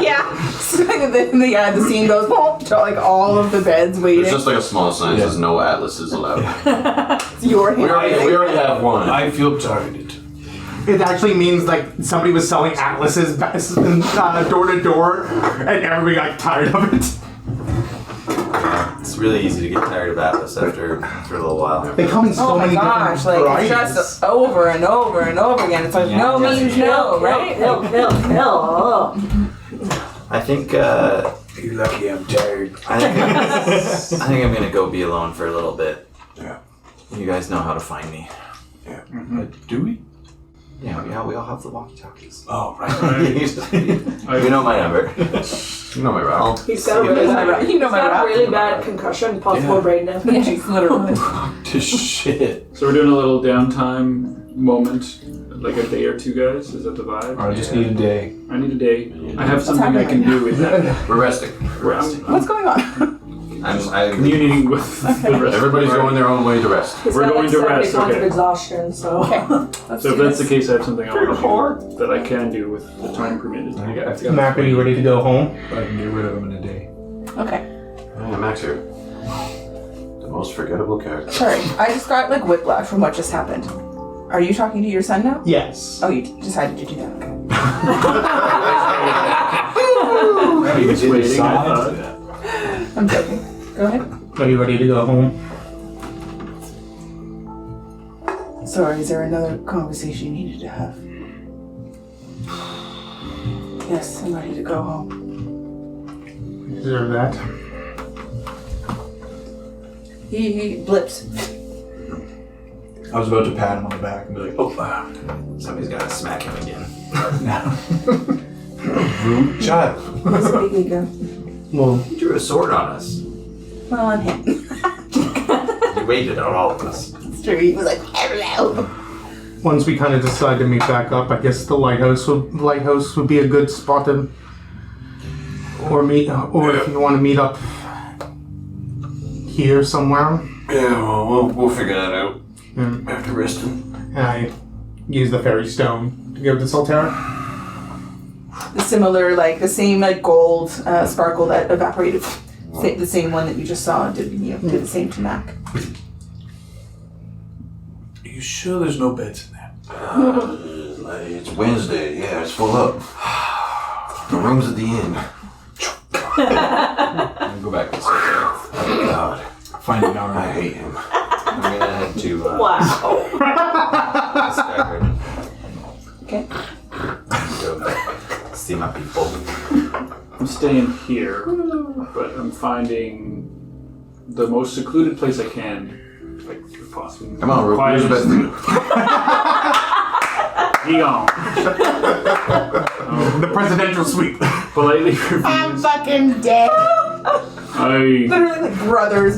Yeah. So the scene goes boom, to like all of the beds waiting. There's just like a small sign that says no atlases allowed. It's your We already have one. I feel targeted. It actually means like somebody was selling atlases door to door, and everybody got tired of it. It's really easy to get tired of Atlas after a little while. They come in so Oh my many gosh, different like it's varieties. just over and over and over again. It's like no means no, right? Kill. I think You're lucky I'm tired. I think I'm gonna go be alone for a little bit. Yeah. You guys know how to find me. Yeah. Do we? Yeah, we all have the walkie-talkies. Oh, right. You know my number. You know my route. He's got a You really know bad, my- you know he's my got a rap. really bad concussion, possible brain damage. Yeah, she's literally. Shit. So we're doing a little downtime moment, like a day or two, guys. Is that the vibe? I just need a day. I need a day. I have something I happening can do with that. We're resting. What's going on? I'm Communing with the rest. Everybody's of the going their own way to rest. He's We're got going like to 70 rest, pounds okay. of exhaustion, so. Let's So if do that's the this. case, I have something I want to do that I can do with the time permitted. Mac, are you ready to go home? I can get rid of him in a day. Okay. Yeah, Max here. The most forgettable character. Sorry, I just got like whiplash from what just happened. Are you talking to your son now? Yes. Oh, you decided to do that. Okay. He was did waiting. decide I thought. to that. I'm joking. Go ahead. Are you ready to go home? Sorry, is there another conversation you needed to have? Yes, I'm ready to go home. Deserve that. He blips. I was about to pat him on the back and be like, oh, Somebody's gotta smack him again. rude child. He's a big ego. Well, You drew a sword on us. Well, on him. You waited on all of us. It's true. He was like, hello. once we kind of decide to meet back up, I guess the lighthouse would be a good spot to, or if you want to meet up here somewhere. Yeah, well, we'll figure that out And after resting. I use the fairy stone to give to Solterra. The similar, like the same like gold sparkle that evaporated. The same one that you just saw did the same to Mac. Are you sure there's no beds in there? It's Wednesday. Yeah, it's full up. The room's at the inn. I'm gonna go back to Soothea. Oh, God. Find an I hour. hate him. I'm gonna head to Wow. Skyward. Okay. Go see my people. I'm staying here, but I'm finding the most secluded place I can, like if possible. Come on, Rook. Where's the best thing? Be gone. The presidential suite. Politely refuse. fucking dead. I Literally like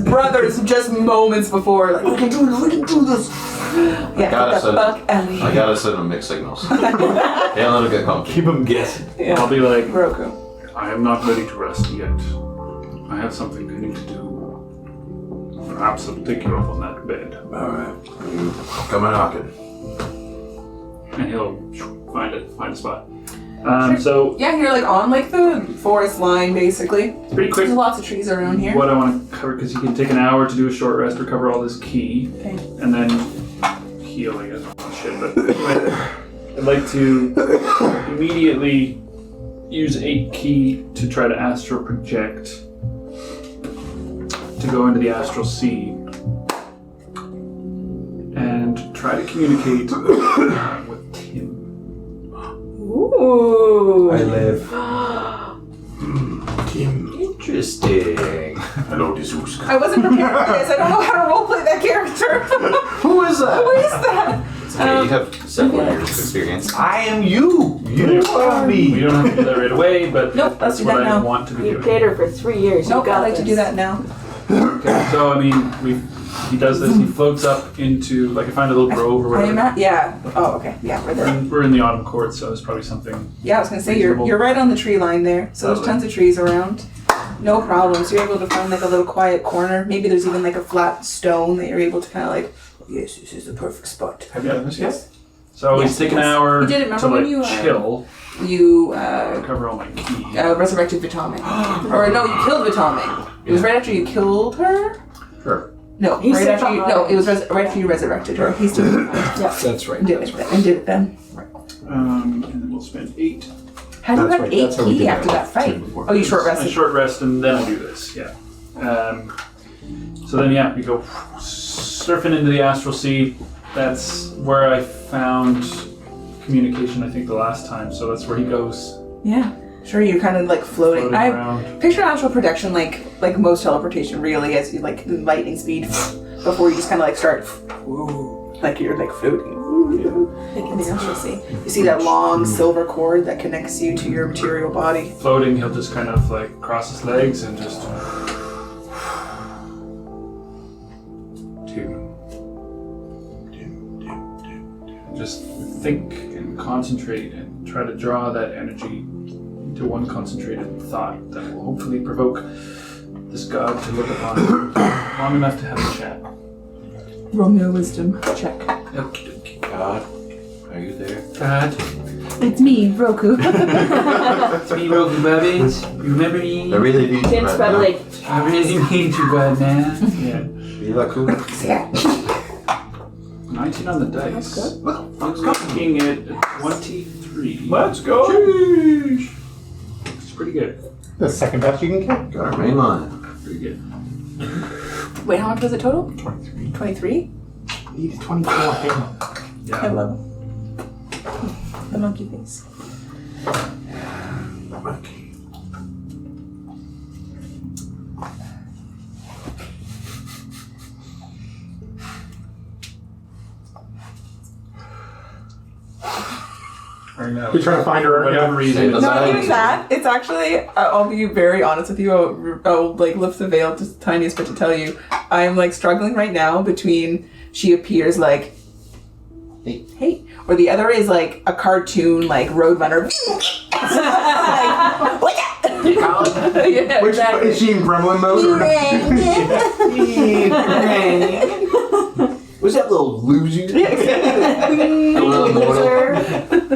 brothers just moments before, like, we can do this. Yeah, Gotta get the send- fuck out of I here. gotta send him mixed signals. Can't let him get comfy. Keep them guessing. I'll be like, Roku. I am not ready to rest yet. I have something I need to do. Perhaps I'll take you up on that bed. Alright. You come a knocking. And he'll find a spot. So Yeah, you're like on like the forest line basically. it's pretty quick. There's lots of trees around here. What I want to cover, because you can take an hour to do a short rest, recover all this key, Okay. and then heal, I guess. Oh, shit, but anyway, I'd like to immediately use 8 key to try to astral project to go into the astral sea and try to communicate with Tim. Ooh. I live. Tim. Interesting. Hello, Jesus. I wasn't prepared for this. I don't know how to roleplay that character. Who is that? Who is that? It's okay, you have several years of experience. I am you. You are We me. don't have to do that right away, but Nope, let's that's do what that I now. want to be You doing. paid her for 3 years. Nope, you got I like to do this. that now. Okay, so I mean, he does this. He floats up into like I find a little grove or I am whatever. at, yeah. Oh, okay. Yeah, we're there. We're in the autumn court, so it's probably something. Yeah, I was gonna say Reasonable. you're right on the tree line there. So there's Lovely. tons of trees around. No problems. You're able to find like a little quiet corner. Maybe there's even like a flat stone that you're able to kind of like. Yes, this is the perfect spot. Have you done this yet? Yes. So Yes, it's taken yes. an hour You did it, remember to when like you, chill, You recover all my key. resurrected Vitame, or no, you killed Vitame. It was right after you killed her. Sure. No, He's right still after you. behind. No, it was right after you resurrected her. He's still behind. That's right. And did it then. And then we'll spend 8. How do you That's have right, 8 that's how we key did after that that fight? turn before. Oh, you short A rested. short rest and then I do this, yeah. So then, yeah, we go surfing into the astral sea. That's where I found communication, I think, the last time. So that's where he goes Yeah. Sure, you're kind of like floating. floating I around. picture astral projection like most teleportation, really, as you like lightning speed before you just kind of like start, like you're like floating, like in the astral sea. You see that long silver cord that connects you to your material body. Floating, he'll just kind of like cross his legs and just just think and concentrate and try to draw that energy into one concentrated thought that will hopefully provoke this god to look upon him long enough to have a chat. Roll me a wisdom check. Okay. God, are you there? God, It's me, Roku. it's me, Roku Babbage. You remember me? I really need you Vince right now. Bentley. I really need you, God, man. Yeah. You look cool. 19 on the dice. That's good. Well, I'm looking at 23. let's go. It's pretty good. The second best you can get. Got our main line. Pretty good. Wait, how much was it total? 23. 23? He's 24. Hey. I Yeah. love him. The monkey face. Monkey. Or no. You're trying to find her. For whatever Yeah. reason. That's Not right. even that. It's actually, I'll be very honest with you. I'll like lift the veil just the tiniest bit to tell you. I'm like struggling right now between she appears like, hey, or the other is like a cartoon like Roadrunner. Yeah, Which exactly. is she in gremlin mode? Or? What's that little loser? Loser.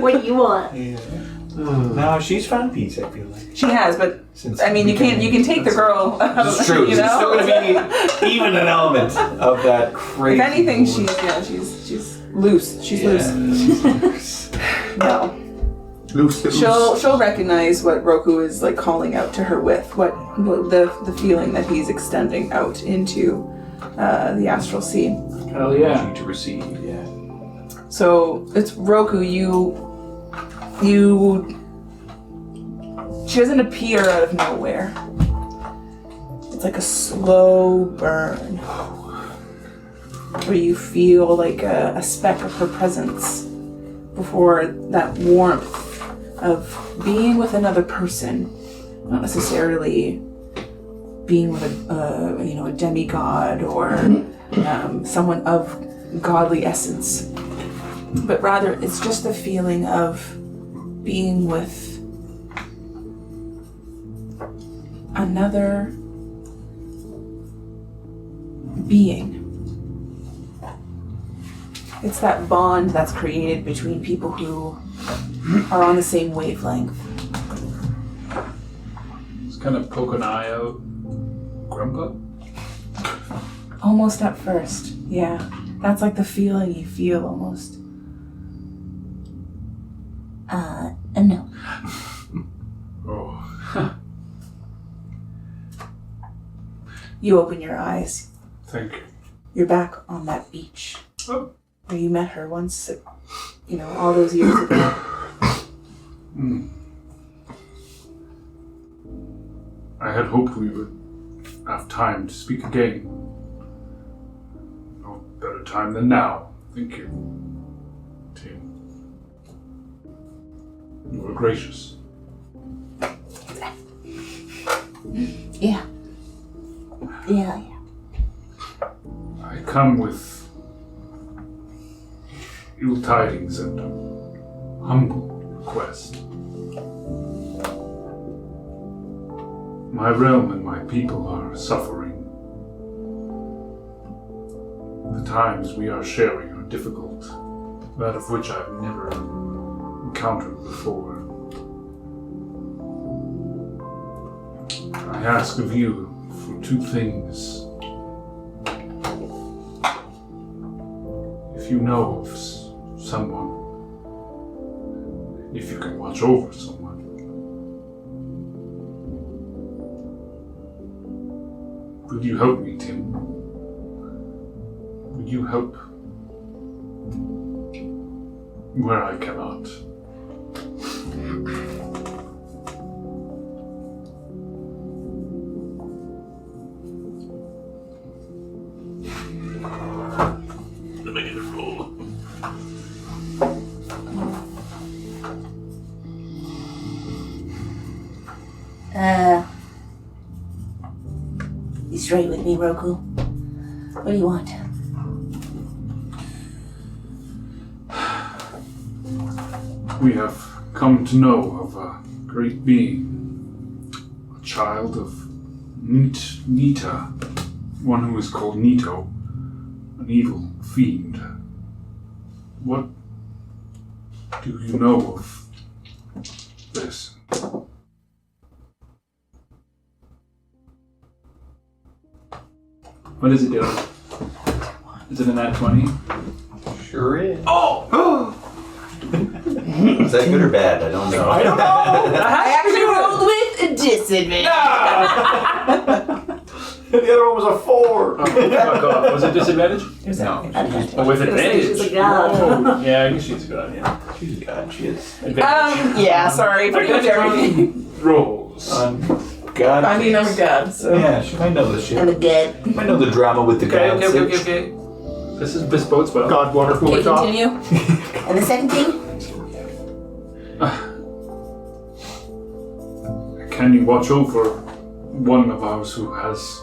What do you want? No, she's found peace, I feel like. She has, but Since I mean, you can take the girl. It's true. You She's know? still going to be even an element of that crazy. If anything, she's loose. She's loose. No. Loose. She'll recognize what Roku is like calling out to her with, what the feeling that he's extending out into the astral sea. Hell yeah. To receive, yeah. So it's Roku. She doesn't appear out of nowhere. It's like a slow burn, where you feel like a speck of her presence before that warmth of being with another person, not necessarily being with a demigod or someone of godly essence, but rather it's just the feeling of being with another being. It's that bond that's created between people who are on the same wavelength. Just kind of poke an eye out. Grumpa? Almost at first, yeah. That's like the feeling you feel almost. No. Oh. You open your eyes. Thank you. You're back on that beach Oh. where you met her once, all those years ago. I had hoped we would have time to speak again. No better time than now. Thank you, Tim. You were gracious. Yeah. I come with ill tidings and humble request. My realm and my people are suffering. The times we are sharing are difficult, that of which I've never encountered before. I ask of you for two things. if you know of someone, if you can watch over someone, will you help me, Tim? Will you help where I cannot? Let me get a roll. You straight with me, Roku? What do you want? We have come to know of a great being, a child of Nita, one who is called Nito, an evil fiend. What do you know of this? What is it, Dylan? Is it a nat 20? Sure is. Oh! Is that good or bad? I don't know. I don't know! I actually rolled with a disadvantage. The other one was a 4. Oh, fuck off. Was it disadvantage? No, Oh, with advantage. She's a god. Oh, yeah, I guess she's a god, yeah. she's a god. She is. Advantage. Yeah, sorry. Pretty much everything. Rolls. God. I mean, I'm a god, so. Yeah, she might know this shit. I'm a good. I know the drama with the Okay, gods. okay. This is bespoke spell. God, water, Okay, fluid, top. continue. And the second thing? Can you watch over one of ours who has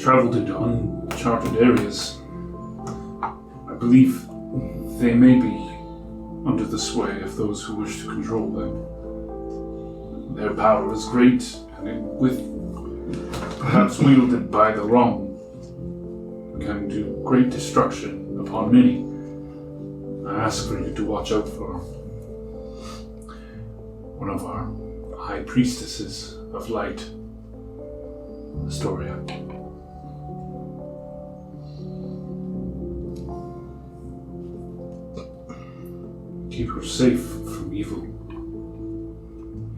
traveled into uncharted areas? I believe they may be under the sway of those who wish to control them. Their power is great, and with perhaps wielded by the wrong, can do great destruction upon many. I ask for you to watch out for one of our high priestesses of light, Aestoria. Keep her safe from evil,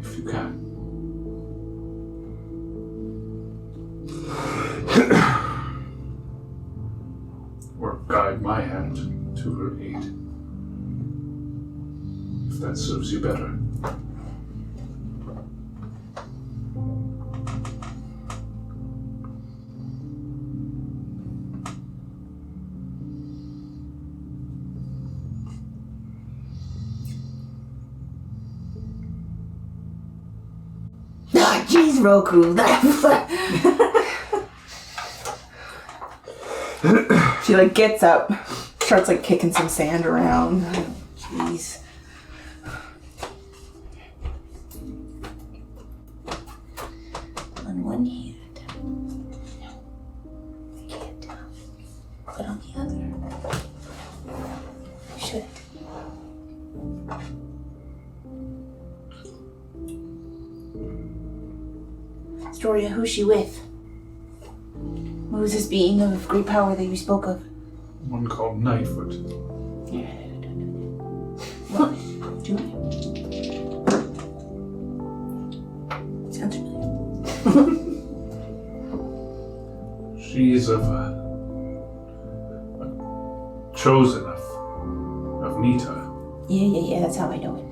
if you can. Or guide my hand to her aid, if that serves you better. Ah, jeez, Roku. She like gets up, starts like kicking some sand around. Jeez. On one hand, I can't. But on the other, I should. Aestoria, who's she with? Who is this being of great power that you spoke of? One called Nightfoot. What? Julie? Sounds familiar. She is of chosen of Nita. Yeah, that's how I know it.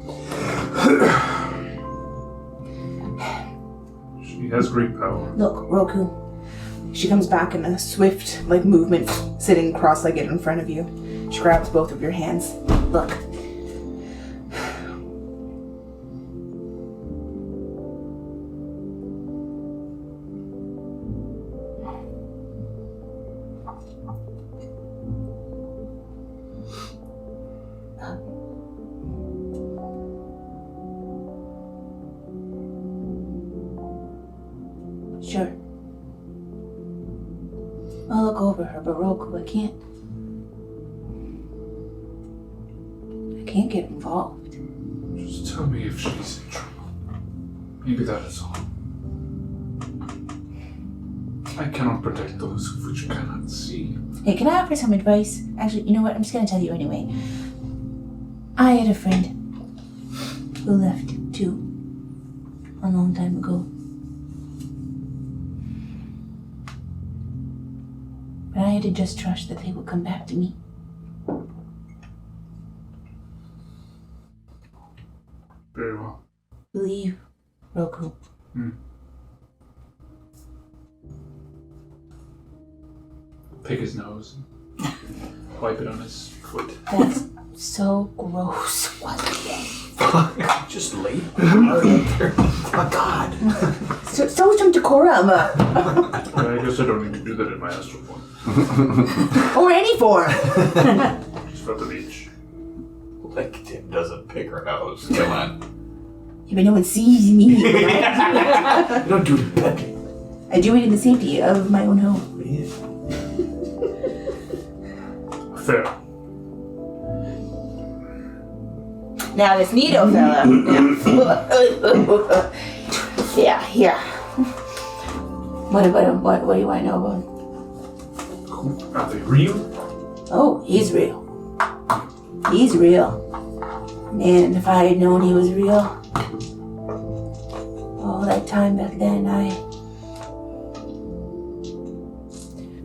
She has great power. Look, Roku. She comes back in a swift like movement, sitting cross-legged in front of you. She grabs both of your hands. Look. Sure. I'll look over her, but Roku, I can't get involved. Just tell me if she's in trouble. Maybe that is all. I cannot protect those which cannot see. Hey, can I offer some advice? Actually, you know what? I'm just gonna tell you anyway. I had a friend who left too a long time ago. But I had to just trust that they would come back to me. Very well. Believe, Roku. Pick his nose and wipe it on his foot. That's so gross. What the Just lay oh God. So some decorum. I guess I don't need to do that in my astral form. Or any form. Just for the beach. Like Tim doesn't pick her nose. Come on. Yeah, but no one sees me. Don't do that. I do it in the safety of my own home. Fair. Now this Nito fella. Yeah. What do you want to know about him? Are they real? Oh, he's real. He's real. Man, if I had known he was real, all that time back then,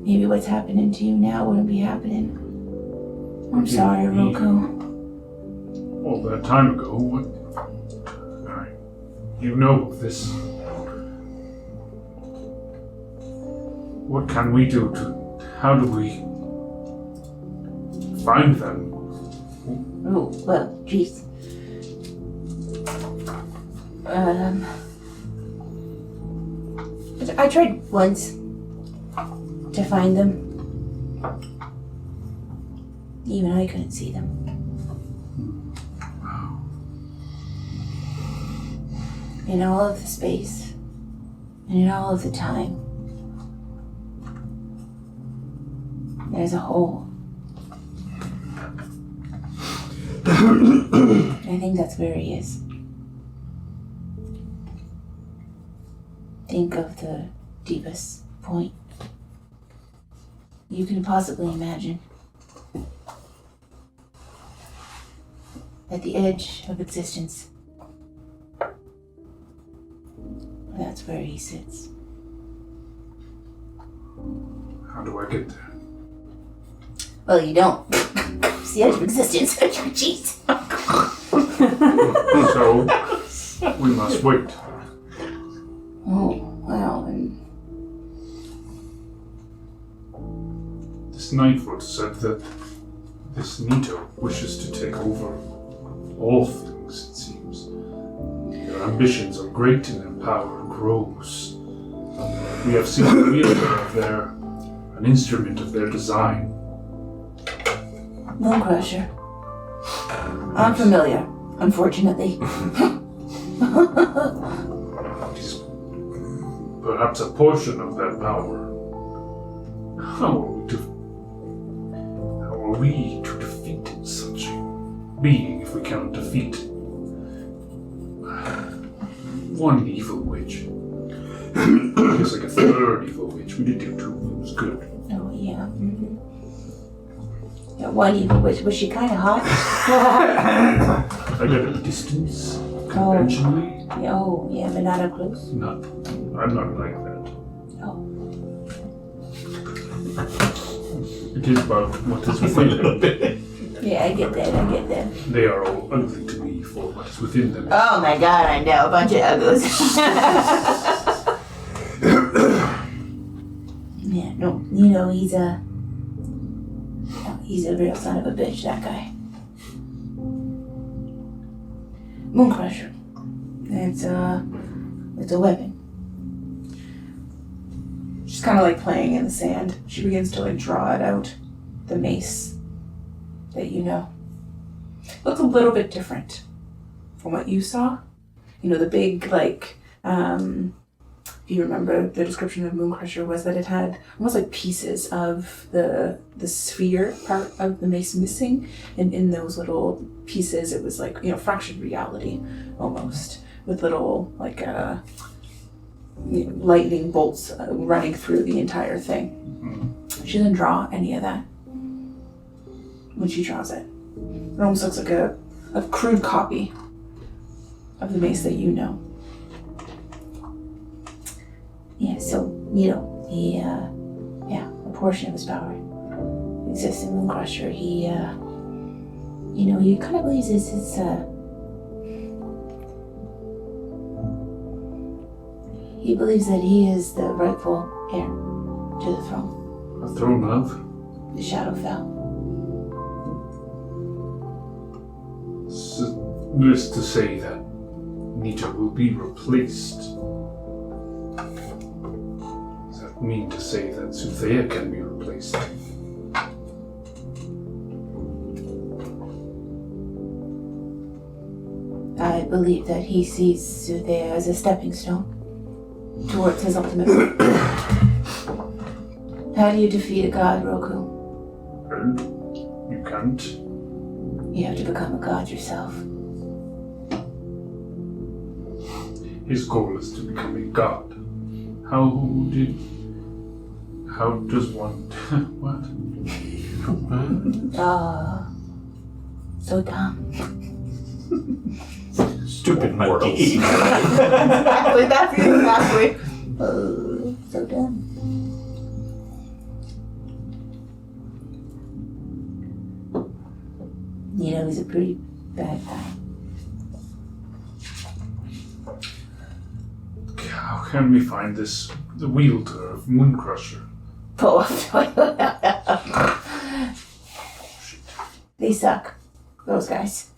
maybe what's happening to you now wouldn't be happening. I'm sorry, Roku. All that time ago, what? You know this. What can we do how do we find them? Oh, well, jeez. I tried once to find them. Even I couldn't see them. In all of the space, and in all of the time, there's a hole. I think that's where he is. Think of the deepest point you can possibly imagine. At the edge of existence. That's where he sits. How do I get there? Well, you don't. It's the edge of existence. Jeez. So, we must wait. Oh, well, and This Nightfoot said that this Nito wishes to take over all things, it seems. Their ambitions are great and their power grows. We have seen the wheelbarrow of an instrument of their design. Mooncrusher. I'm familiar, unfortunately. It is perhaps a portion of that power. How are we to defeat such a being if we cannot defeat one evil witch? I guess like a third evil witch. We did do two. It was good. Oh, yeah. Mm-hmm. Yeah, one evil witch. Was she kind of hot? I got a distance, conventionally. Oh, yeah, but not up close. I'm not like that. Oh. It is about what is within them. Yeah, I get that. They are all ugly to me for what is within them. Oh my god, I know. A bunch of uggos. Yeah, no, he's a real son of a bitch, that guy. Mooncrusher. It's a weapon. She's kind of like playing in the sand. She begins to like draw it out. The mace that you know. Looks a little bit different from what you saw. You know, the big like, if you remember, the description of Mooncrusher was that it had almost like pieces of the sphere part of the mace missing, and in those little pieces it was like, fractured reality almost, with little like lightning bolts running through the entire thing. She doesn't draw any of that when she draws it. It almost looks like a crude copy of the mace that you know. Yeah, so, a portion of his power exists in Mooncrusher. He kind of believes this is, he believes that he is the rightful heir to the throne. A throne of? The Shadowfell. So, this to say that Nita will be replaced. Does that mean to say that Soothea can be replaced? I believe that he sees Soothea as a stepping stone towards his ultimate goal. How do you defeat a god, Roku? Well, you can't. You have to become a god yourself. His goal is to become a god. How does one... what? So dumb. Stupid monkey. Exactly, that's exactly. So dumb. He's a pretty bad guy. How can we find the wielder of Mooncrusher? They suck. Those guys.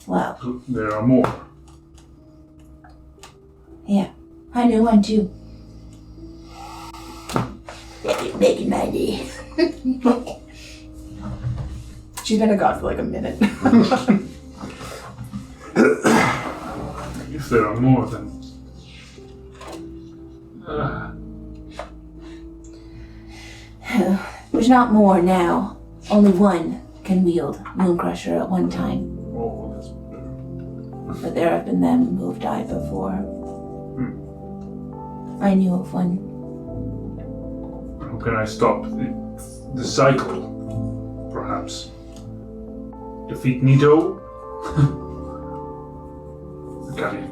Well, There are more. yeah. I knew one too. Yeah, you're making my day. She's been a god for like a minute. If there are more, then... There's not more now. Only one can wield Mooncrusher at one time. Oh, that's... But there have been them who have died before. I knew of one. How can I stop the cycle? Perhaps. Defeat Nito? I can't even...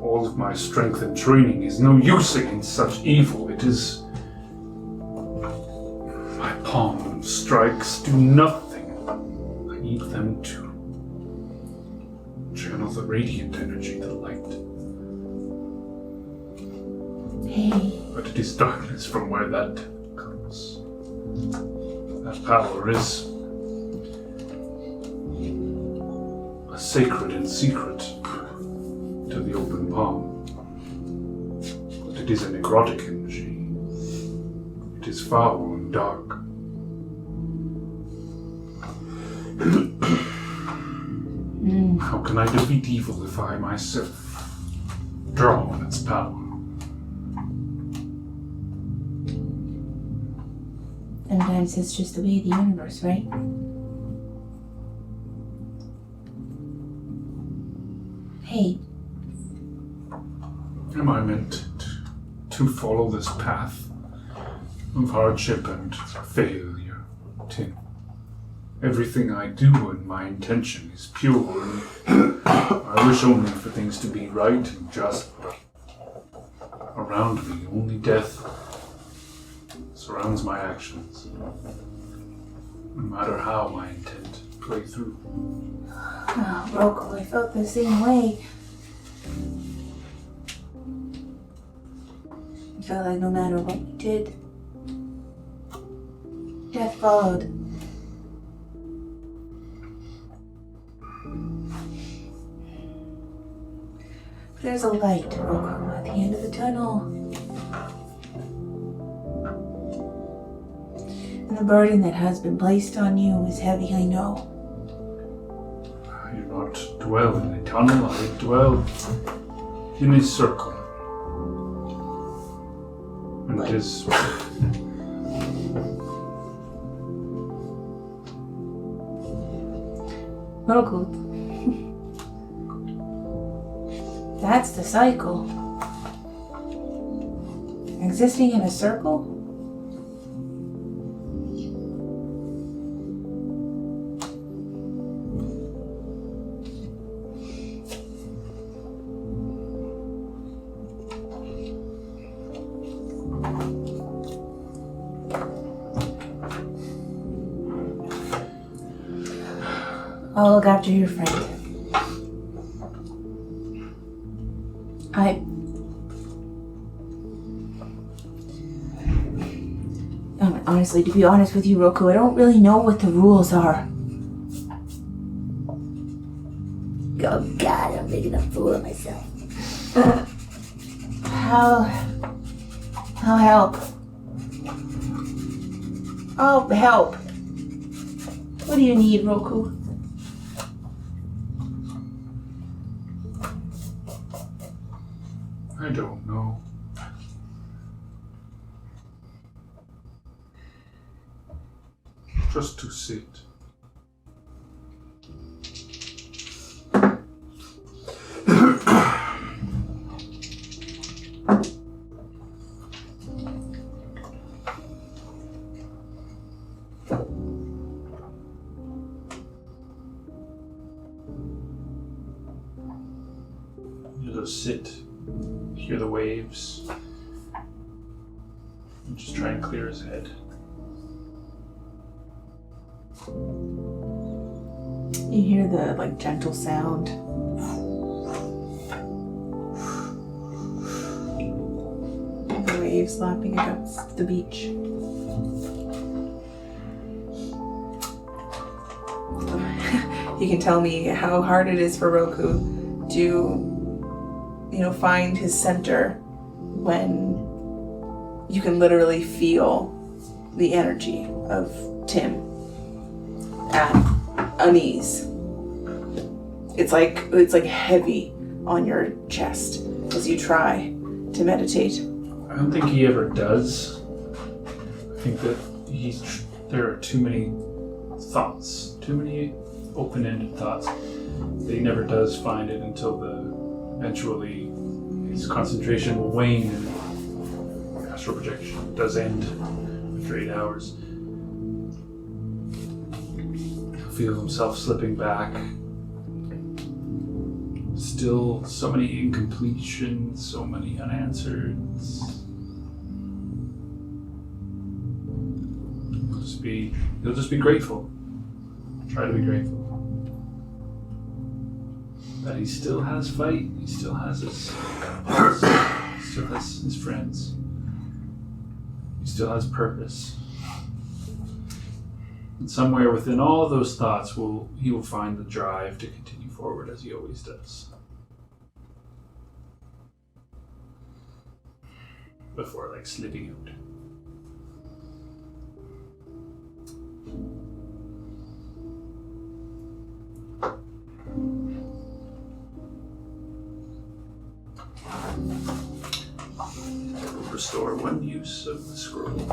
All of my strength and training is no use against such evil. It is... My palm strikes do nothing. I need them to channel the radiant energy, the light. Hey, But it is darkness from where that comes. That power is a sacred and secret to the open palm. But it is a necrotic energy. It is foul and dark. How can I defeat evil if I myself draw on its power? sometimes it's just the way of the universe, right? Hey, Am I meant to follow this path of hardship and failure, Tim? Everything I do and my intention is pure, and I wish only for things to be right and just, but around me only death surrounds my actions, no matter how my intent play through. oh, Roku, I felt the same way. I felt like no matter what we did, death followed. But there's a light, Roku, at the end of the tunnel. And the burden that has been placed on you is heavy, I know. I do not dwell in a tunnel, I dwell in a circle. And it is... Roku, That's the cycle. Existing in a circle? I'll look after your friend. Honestly, to be honest with you, Roku, I don't really know what the rules are. Oh God, I'm making a fool of myself. I'll help. I'll help. What do you need, Roku? I don't know. Just to sit. You just sit, hear the waves, and just try and clear his head. You hear the gentle sound. The waves lapping against the beach. You can tell me how hard it is for Roku to, find his center when you can literally feel the energy of Tim at unease. It's like heavy on your chest as you try to meditate. I don't think he ever does. I think that there are too many thoughts, too many open-ended thoughts. That he never does find it until eventually his concentration will wane and astral projection does end after 8 hours. He'll feel himself slipping back. Still so many incompletions, so many unanswereds. He'll just be grateful. Try to be grateful. That he still has fight, he still has his friends. He still has purpose. And somewhere within all of those thoughts he will find the drive to continue forward as he always does. Before slipping out. Restore one use of the scroll.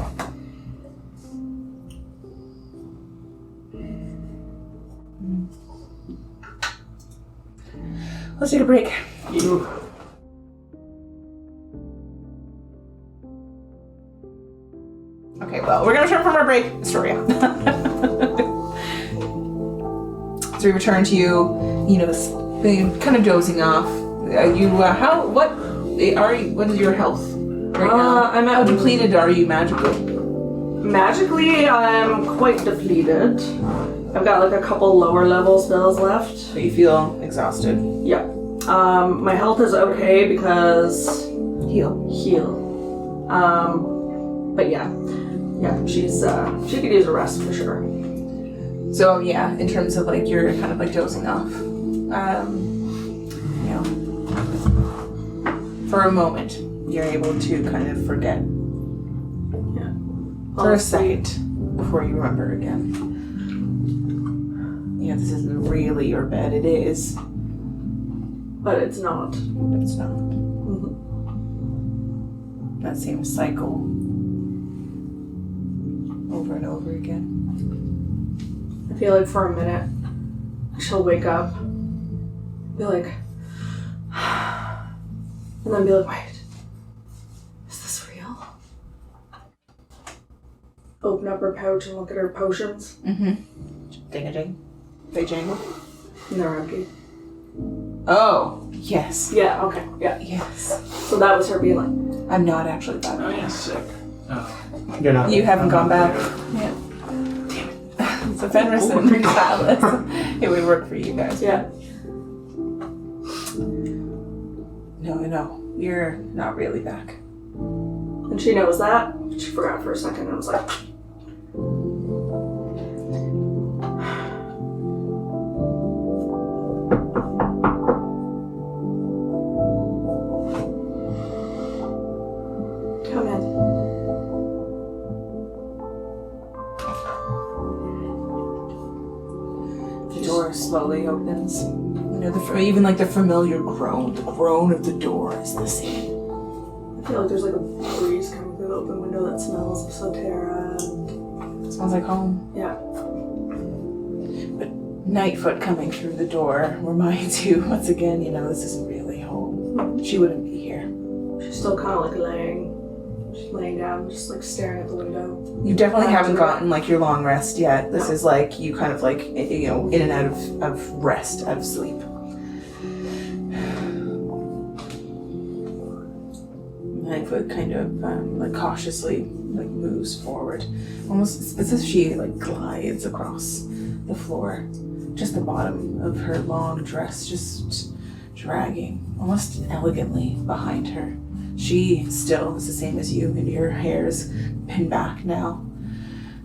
Let's take a break. Okay, well, we're gonna return from our break, Aestoria. So we return to you, kind of dozing off. What is your health right now? How depleted are you magically? Magically, I'm quite depleted. I've got a couple lower level spells left. So you feel exhausted. Yeah. My health is okay because heal. But yeah, she could use a rest for sure. So yeah, in terms of you're kind of dozing off, for a moment, you're able to kind of forget. Yeah. For a second before you remember again. Yeah, this isn't really your bed. It is. But it's not. But it's not. Mm-hmm. That same cycle. Over and over again. I feel like for a minute, she'll wake up, be like, And then be like, wait, is this real? Open up her pouch and look at her potions. Ding-a-ding. They jangle. And they're empty. Oh, yes. Yeah, okay, yeah. Yes. So that was her being like, I'm not actually back. Oh yeah, sick. Oh. You're not. You haven't gone back. there. Yeah. Damn it. So Fenris and Alice. It would work for you guys. yeah. No. You're not really back. And she knows that. She forgot for a second and was like, come in. The door slowly opens. You know, even like the familiar groan. The groan of the door is the same. I feel like there's like a breeze coming through the open window that smells of Soothea. It smells like home. Yeah. But Nightfoot coming through the door reminds you once again, you know, this isn't really home. She wouldn't be here. She's still kind of like laying. She's laying down, just like staring at the window. You definitely haven't gotten like your long rest yet. This is like you kind of like, you know, in and out of rest, out of sleep. Nightfoot kind of like cautiously like moves forward. Almost it's as if she like glides across the floor. Just the bottom of her long dress just dragging almost elegantly behind her. She still is the same as you, and your hair's pinned back now.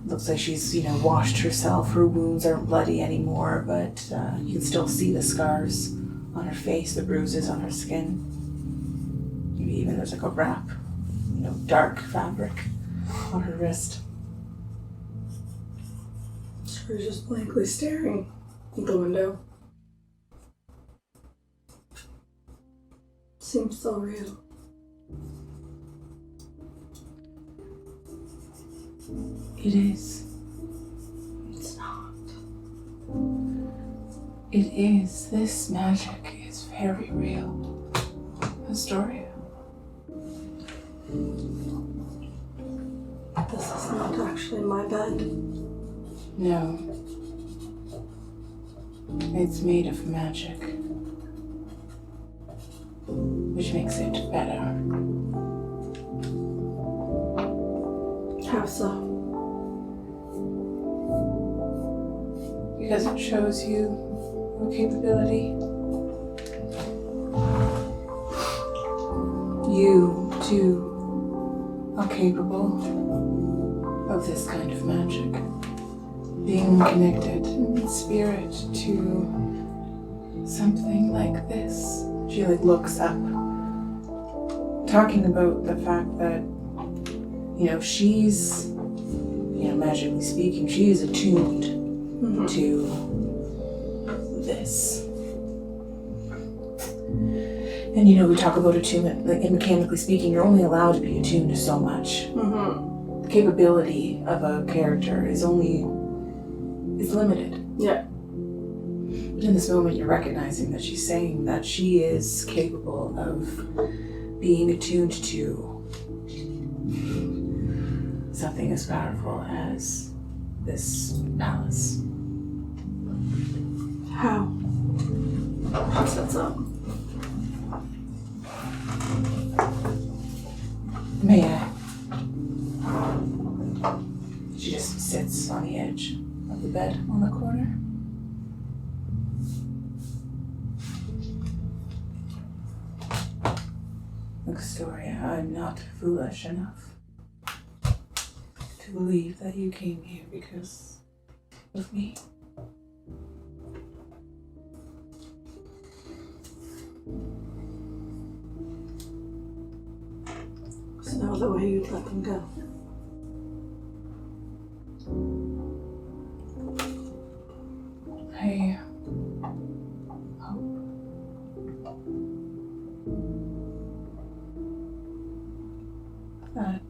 Looks like she's, you know, washed herself. Her wounds aren't bloody anymore, but you can still see the scars on her face, the bruises on her skin. Maybe even there's like a wrap, you know, dark fabric on her wrist. She's just blankly staring at the window. Seems so real. It is. It's not. It is. This magic is very real. Aestoria. This is not actually my bed. No. It's made of magic. Which makes it better. How so? Because it shows you your capability. You, too, are capable of this kind of magic. Being connected in spirit to something like this. She like looks up, talking about the fact that, you know, she's, you know, magically speaking, she is attuned to this. And you know, we talk about attunement, like, and mechanically speaking, you're only allowed to be attuned to so much. The capability of a character is limited. Yeah. But in this moment, you're recognizing that she's saying that she is capable of being attuned to something as powerful as this palace. How? She sets up. May I? She just sits on the edge of the bed on the corner. Aestoria, I'm not foolish enough to believe that you came here because of me. So that was the way you'd let them go. I hope. That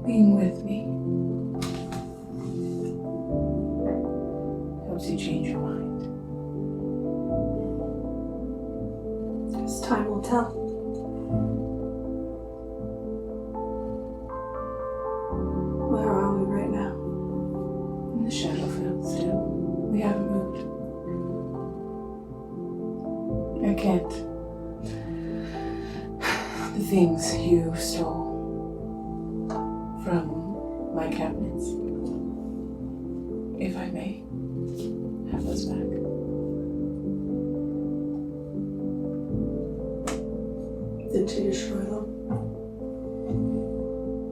being with me helps you change your mind. things you stole from my cabinets. If I may have those back. Did you destroy them?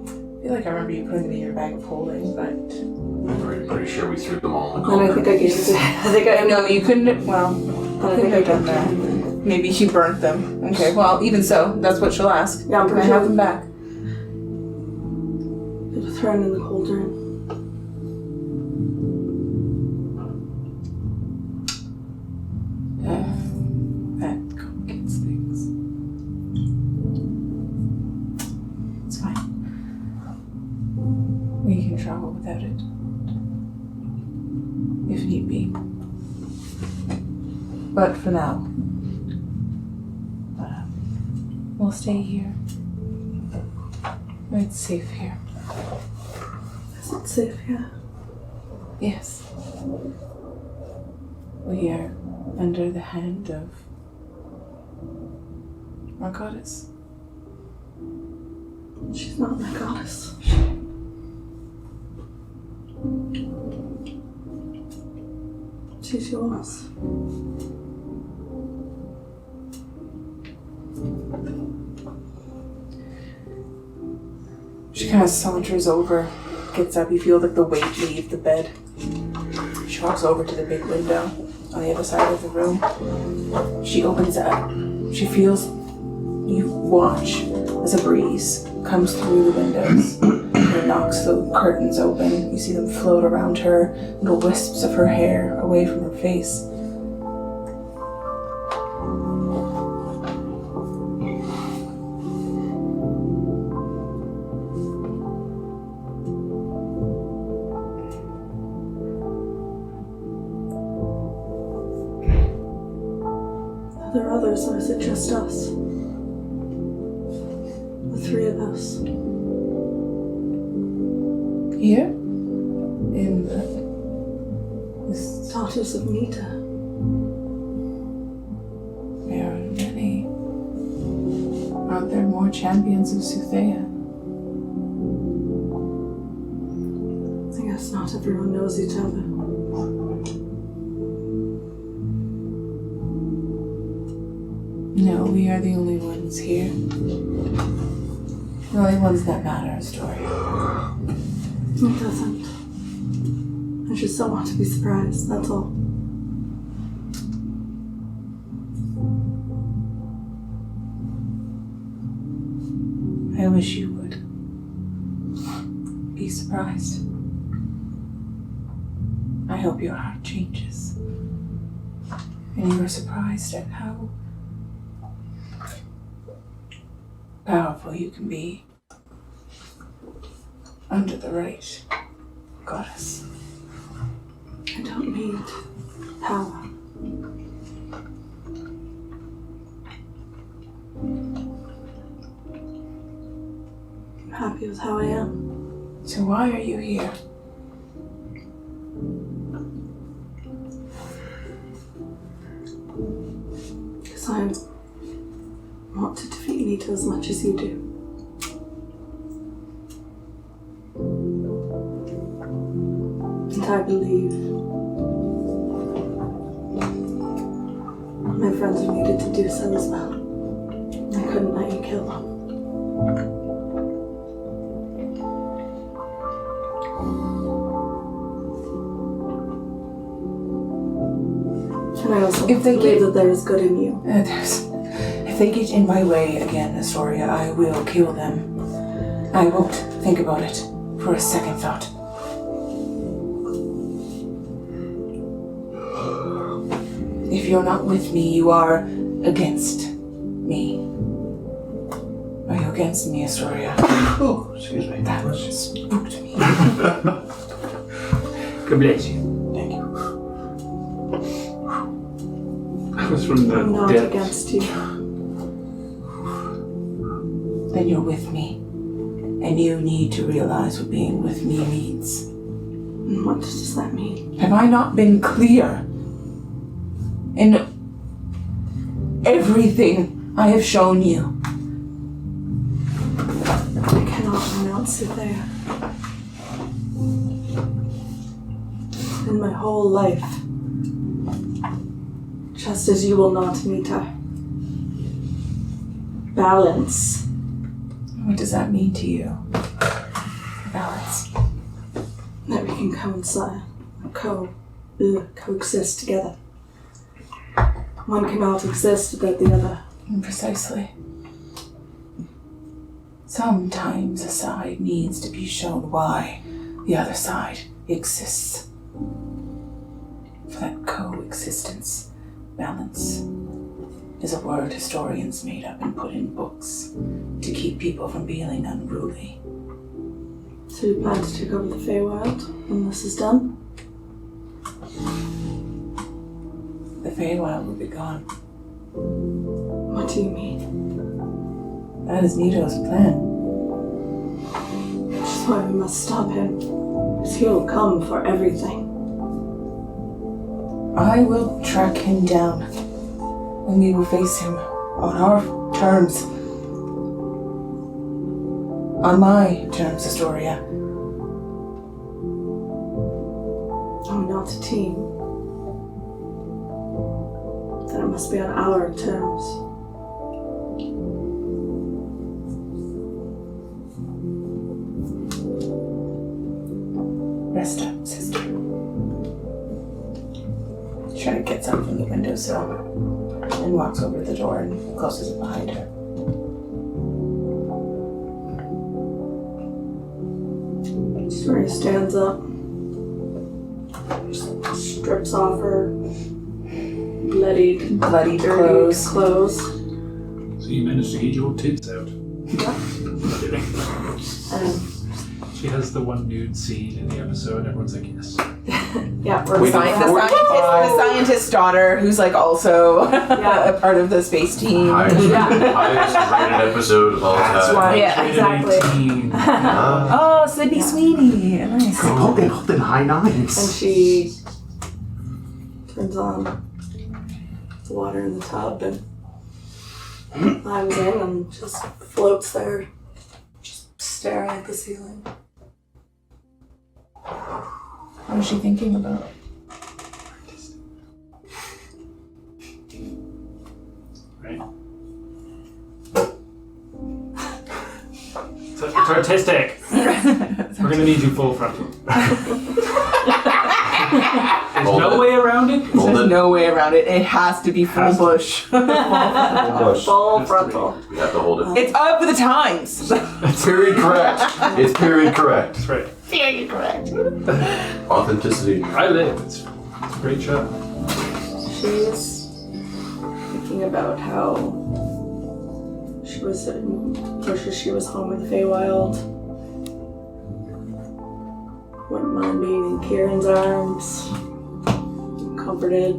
I feel like I remember you putting them in your bag of holding, but I'm pretty sure we threw them all in the And I cauldron. think I gave it to I think I no, you couldn't. Well, I I think think I I've done gave that. it to him. Maybe she burnt them. Okay, well, even so, that's what she'll ask. Yeah, I'm Can I pretty have sure. them back? It was thrown in the cauldron. That complicates things. It's fine. We can travel without it. If need be. But for now, we'll stay here. It's safe here. Is it safe here? Yes. We are under the hand of our goddess. She's not my goddess. She's yours. She kind of saunters over, gets up. You feel like the weight leave the bed. She walks over to the big window on the other side of the room. She opens it up. She feels, you watch as a breeze comes through the windows and knocks the curtains open. You see them float around her, little wisps of her hair away from her face. Are there others, or is it just us? The three of us. Here? In this, Daughters of Nita. there are many. Aren't there more champions of Soothea? I guess not everyone knows each other. No, we are the only ones here. The only ones that matter, Aestoria. It doesn't. I just don't want to be surprised, that's all. I wish you would. Be surprised. I hope your heart changes. And you are surprised at how powerful you can be under the right goddess. I don't need power. I'm happy with how I am. So why are you here? Because I want to defeat Nita as much as you do. And I believe my friends are needed to do so as well. I couldn't let you kill them. And I also If they believe get- that there is good in you. If they get in my way again, Aestoria, I will kill them. I won't think about it for a second thought. If you're not with me, you are against me. Are you against me, Aestoria? Oh, excuse me. That spooked me. God bless you. Thank you. That was from the I'm not dead. against you. Then you're with me. And you need to realize what being with me means. And what does that mean? Have I not been clear in everything I have shown you? pronounce Soothea. In my whole life, just as you will not meet her. Balance. What does that mean to you? Balance. That we can coexist together. One cannot exist without the other. Precisely. Sometimes a side needs to be shown why the other side exists. For that coexistence, balance, is a word historians made up and put in books to keep people from feeling unruly. So you plan to take over the Feywild when this is done? The Feywild will be gone. What do you mean? That is Nito's plan. Which is why we must stop him. Because he will come for everything. I will track him down, and we will face him on our terms. On my terms, Aestoria. Are we not a team? Then it must be on our terms. Rest up, sister. Shrek gets up from the windowsill and walks over to the door and closes it behind her. Aestoria stands up, strips off her bloodied Bloody dirty clothes. So you managed to get your tits out. Yeah. And She has the one nude scene in the episode. Everyone's like, yes. yeah, We we're did The scientist's daughter, who's like also a part of the space team. Highest rated episode of all That's time. why Yeah, I exactly. exactly. Oh, Sydney Sweeney. Nice. Golden high and nines. she turns on the water in the tub and climbs in and just floats there, just staring at the ceiling. What is she thinking about? Right? It's artistic. We're gonna need you full frontal. There's Hold no it. way around it. Hold There's it. no way around it. It has to be full Has to. bush. Full Has to frontal. We have to hold it. It's up for the times. Period correct. It's period correct. That's right. Very correct. Authenticity. I live. It's a great show. She's thinking about how she was home in the Feywild. Wouldn't mind being in Kieran's arms, comforted.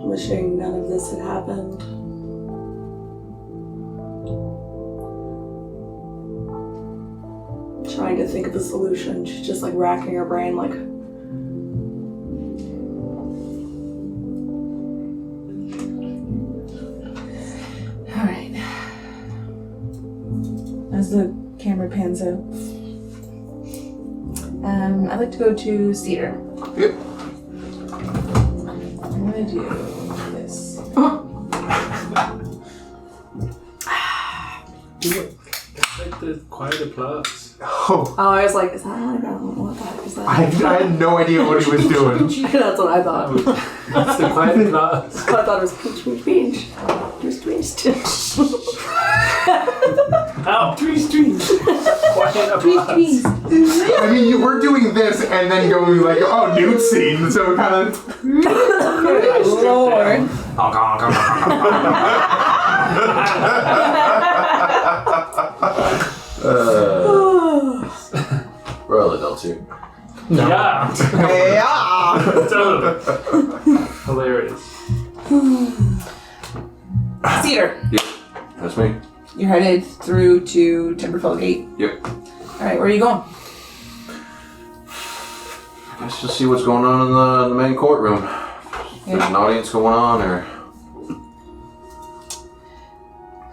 Wishing none of this had happened. Trying to think of a solution. She's just like racking her brain like, Alright. As the camera pans out, I'd like to go to Cedar. Yep. I'm gonna do this. It's like the quiet applause. Oh, oh, I was like, is that, I don't know what the heck is that? I had no idea what he was doing. That's what I thought. That's the quiet applause. I thought it was pinch, pinch, pinch. Just twist. Oh, trees. Quiet applause. I mean, you were doing this and then going like, oh, nude scene, so kind of. Lord. We're all adults here. No. Yeah. Yeah. Totally. Hilarious. Cedar, That's me. you're headed through to Timberfell Gate. Yep. Alright, where are you going? Let's just see what's going on in the main courtroom. If there's an audience going on, or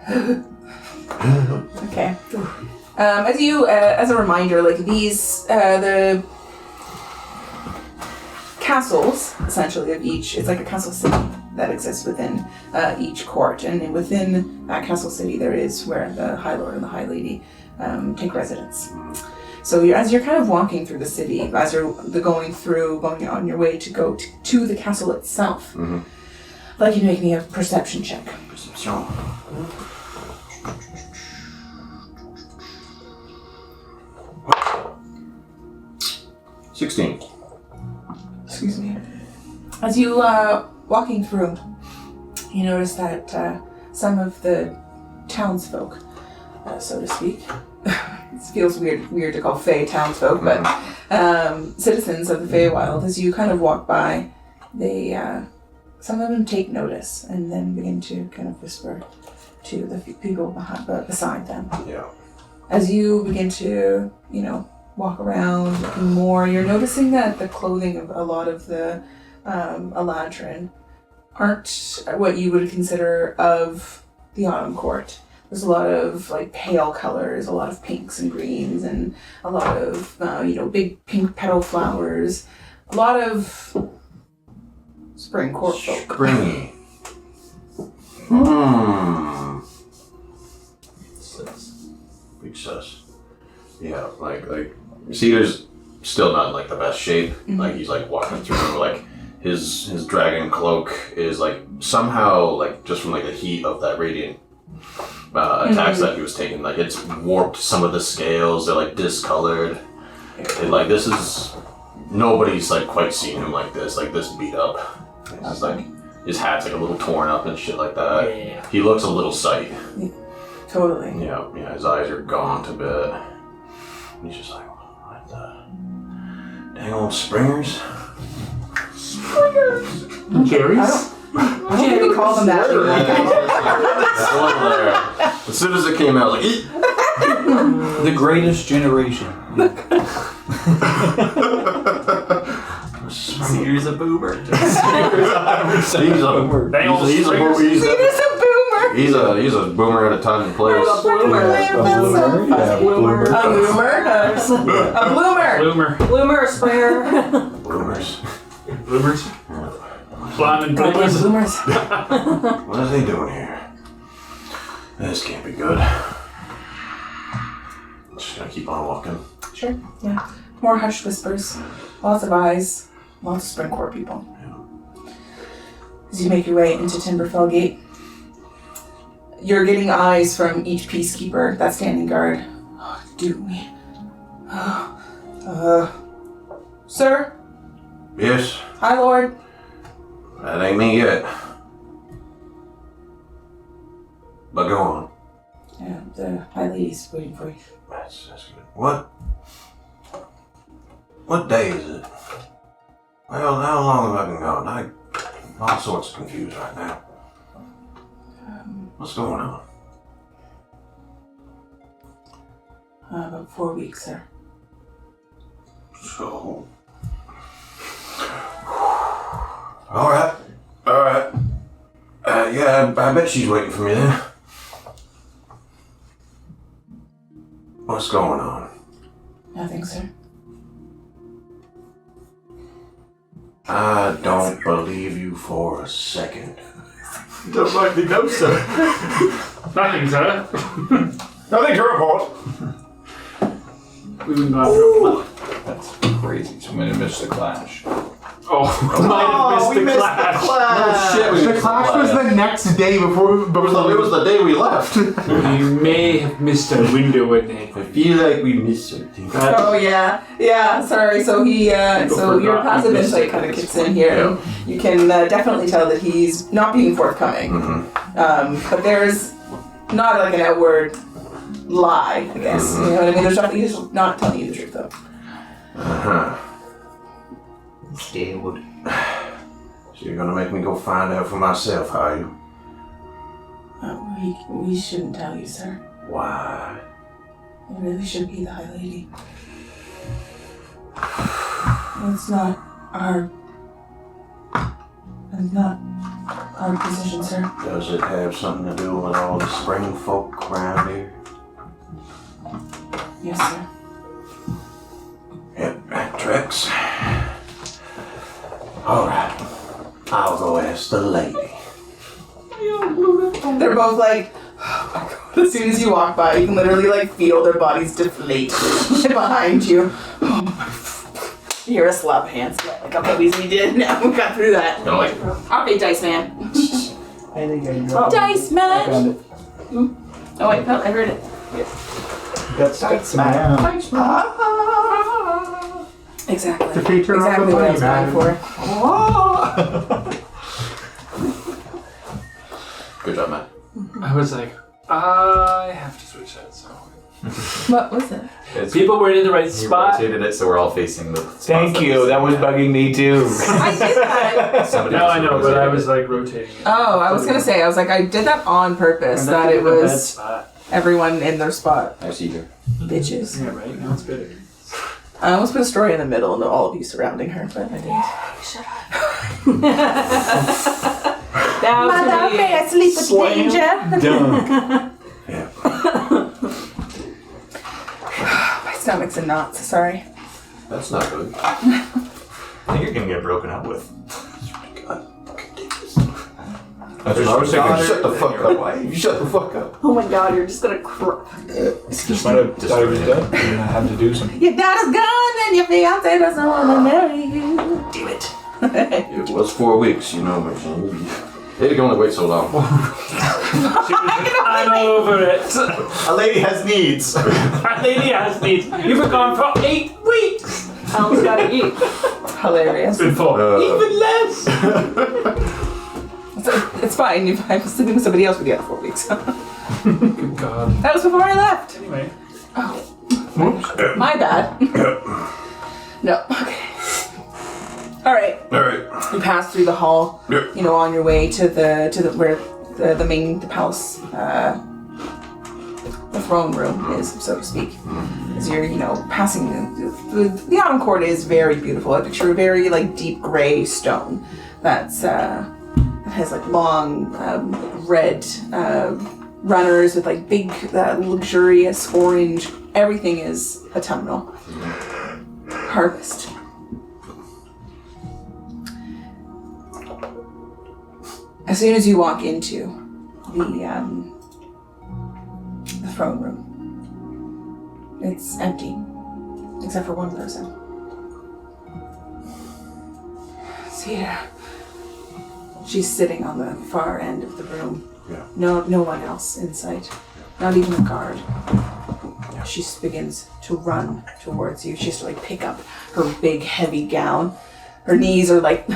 Okay. As a reminder, like these, the castles, essentially, of each, it's like a castle city that exists within each court, and within that castle city there is where the High Lord and the High Lady take residence. So as you're kind of walking through the city, as you're going on your way to go to the castle itself, I'd like you to make me a perception check. Perception. 16. Excuse me. As you walking through, you notice that some of the townsfolk, so to speak, it feels weird to call Fey townsfolk, but citizens of the Feywild, as you kind of walk by, they some of them take notice and then begin to kind of whisper to the people beside them. Yeah. As you begin to, walk around looking more, you're noticing that the clothing of a lot of the Eladrin aren't what you would consider of the Autumn Court. There's a lot of pale colors, a lot of pinks and greens, and a lot of big pink petal flowers. A lot of spring court folk. Springy. Big sus. Yeah, like Cedar's still not in the best shape. Like he's walking through his dragon cloak is somehow just from the heat of that radiant attacks that he was taking, it's warped some of the scales. They're discolored. And this is nobody's quite seen him like this beat up. It's just his hat's a little torn up and shit like that. Yeah. He looks a little sight. Totally. Yeah, his eyes are gaunt a bit. And he's just what the dang old springers? Cherries? I don't think we call them that. As soon as it came out, eat! The greatest generation. Cedar's a boomer. He's a boomer at a time and place. A bloomer. Bloomer, springer. Bloomers. Bloomers? Climbing bloomers. Bloomers. What are they doing here? This can't be good. Just gonna keep on walking. Sure, yeah. More hushed whispers, lots of eyes, lots of spring court people. Yeah. As you make your way into Timberfell Gate, you're getting eyes from each peacekeeper that's standing guard. Oh, do we? Sir? Yes, Hi, Lord. that ain't me yet. But go on. Yeah, the High Lady's waiting for you. That's good. What day is it? Well, how long have I been gone? I'm all sorts of confused right now. What's going on? About 4 weeks, sir. So... Alright. Yeah, I bet she's waiting for me then. What's going on? Nothing, sir. I don't believe you for a second. Don't like the ghost, sir. Nothing, sir. Nothing to report. We've been gone. That's crazy. So I'm gonna miss the clash. Oh, might have missed the clash. Oh shit, The clash was the next day before it was the day we left. We may have missed a window in there. I feel like we missed something. Oh yeah. Sorry. So your passive insight kind of kicks in here, and you can definitely tell that he's not being forthcoming. But there's not an outward lie, I guess. You know what I mean? There's nothing. He's not telling you the truth, though. Scared. So you're gonna make me go find out for myself, are you? We shouldn't tell you, sir. Why? It really should be the High Lady. It's not Guard position, sir. Does it have something to do with all the spring folk around here? Yes, sir. Yep, that tracks. Alright. I'll go ask the lady. They're both like, oh my God. As soon as you walk by, you can literally like feel their bodies deflate behind you. You hear a slap hands, like I'm we did. Now we got through that. Kinda like, Okay, Dice Man. I think I dropped Dice I Man! found it. Oh wait, no, I heard it. That's man. Exactly. The feature of Exactly the what I money, was man. going for. good job, Matt. I was like, I have to switch that. So What was it? people were in the right You spot. rotated it so we're all facing the spots Thank you. That was bugging me too. I did that. Somebody No, else I know, but rotated I it. was like rotating it. Oh, I was gonna say, I was like, I did that on purpose, I'm not that it in a bad was spot. everyone in their spot. I see you. Bitches. Yeah, right. Now it's better. I almost put a story in the middle and all of you surrounding her, but I didn't. Shut up. Now Mother, may I sleep with danger? Dunk. My stomach's in knots, sorry. That's not good. I think you're gonna get broken up with. God, fucking do this. That's I was thinking, shut the fuck up. Why? You shut the fuck up. Oh my God, you're just gonna cry. Just might have thought he was dead. You're gonna have to do something. Your dad is gone and your fiance doesn't want to marry you. Damn it. It was 4 weeks, you know, but they can only wait so long. I'm over it. A lady has needs. Our lady has needs. You've been gone for 8 weeks. Al's gotta eat. Hilarious. It's been 4. Even less. It's fine. I was sleeping with somebody else for the other 4 weeks. Good God. That was before I left. Anyway. Oh. My bad. No. Okay. Alright. Alright. You pass through the hall, Yep. you know, on your way to the where the main palace, the throne room is, so to speak. As you're, you know, passing the autumn court is very beautiful. I picture a very like deep gray stone that's that has like long red runners with like big luxurious orange. Everything is autumnal. Harvest. As soon as you walk into the throne room, it's empty, except for one person. Soothea. She's sitting on the far end of the room. Yeah. No one else in sight, not even a guard. She begins to run towards you. She has to like pick up her big heavy gown. Her knees are like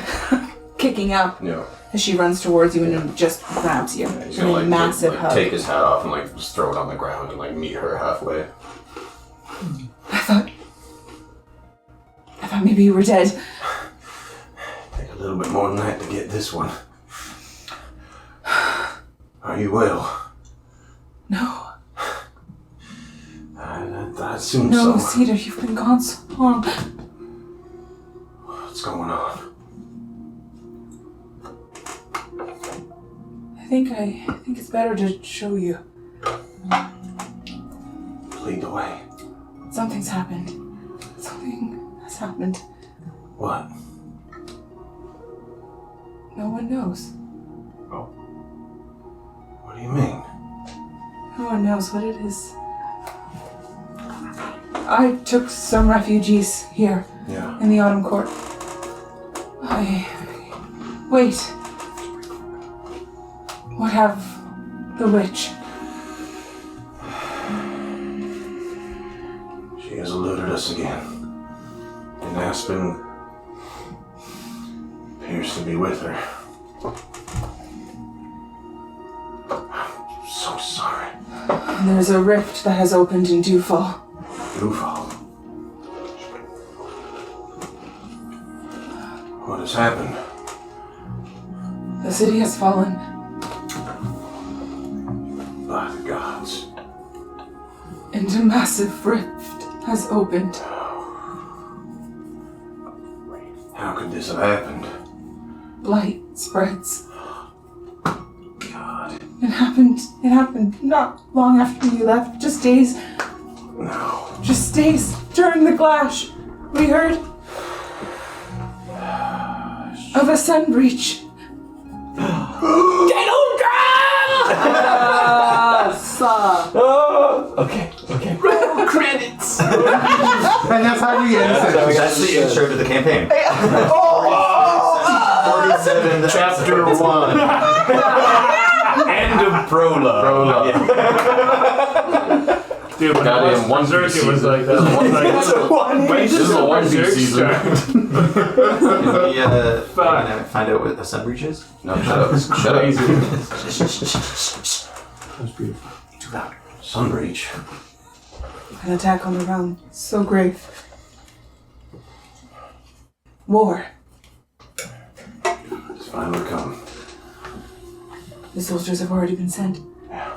kicking up. Yeah. As she runs towards you and just grabs you He's in gonna a like, massive hug. take his hat off and like just throw it on the ground and like meet her halfway. I thought maybe you were dead. Take a little bit more than that to get this one. Are you well? No, I assume no, so. Cedar, you've been gone so long. What's going on? I think it's better to show you. Lead the way. Something's happened. Something has happened. What? No one knows. Oh. What do you mean? No one knows what it is. I took some refugees here Yeah. in the autumn court. Wait. What have the witch? She has eluded us again. And Aspen appears to be with her. I'm so sorry. And there's a rift that has opened in Dewfall. Dewfall. What has happened? The city has fallen. By the gods. And a massive rift has opened. How could this have happened? Blight spreads. happened. It happened not long after you left. Just days. No. Just days during the clash. We heard of a Sunbreach. Get old girl! Okay. Roll credits! And that's how you get into That's the intro to the campaign. 47. Chapter 1. End of prologue. Yeah. Dude, when Got I was in one Berserk, it season. was like that. This is a one season. Can we find out what the Sunbreach is? No, shut up. Shut up. That's beautiful. Too loud. Sunbreach. An attack on the realm. So grave. War. It's finally come. The soldiers have already been sent. Yeah.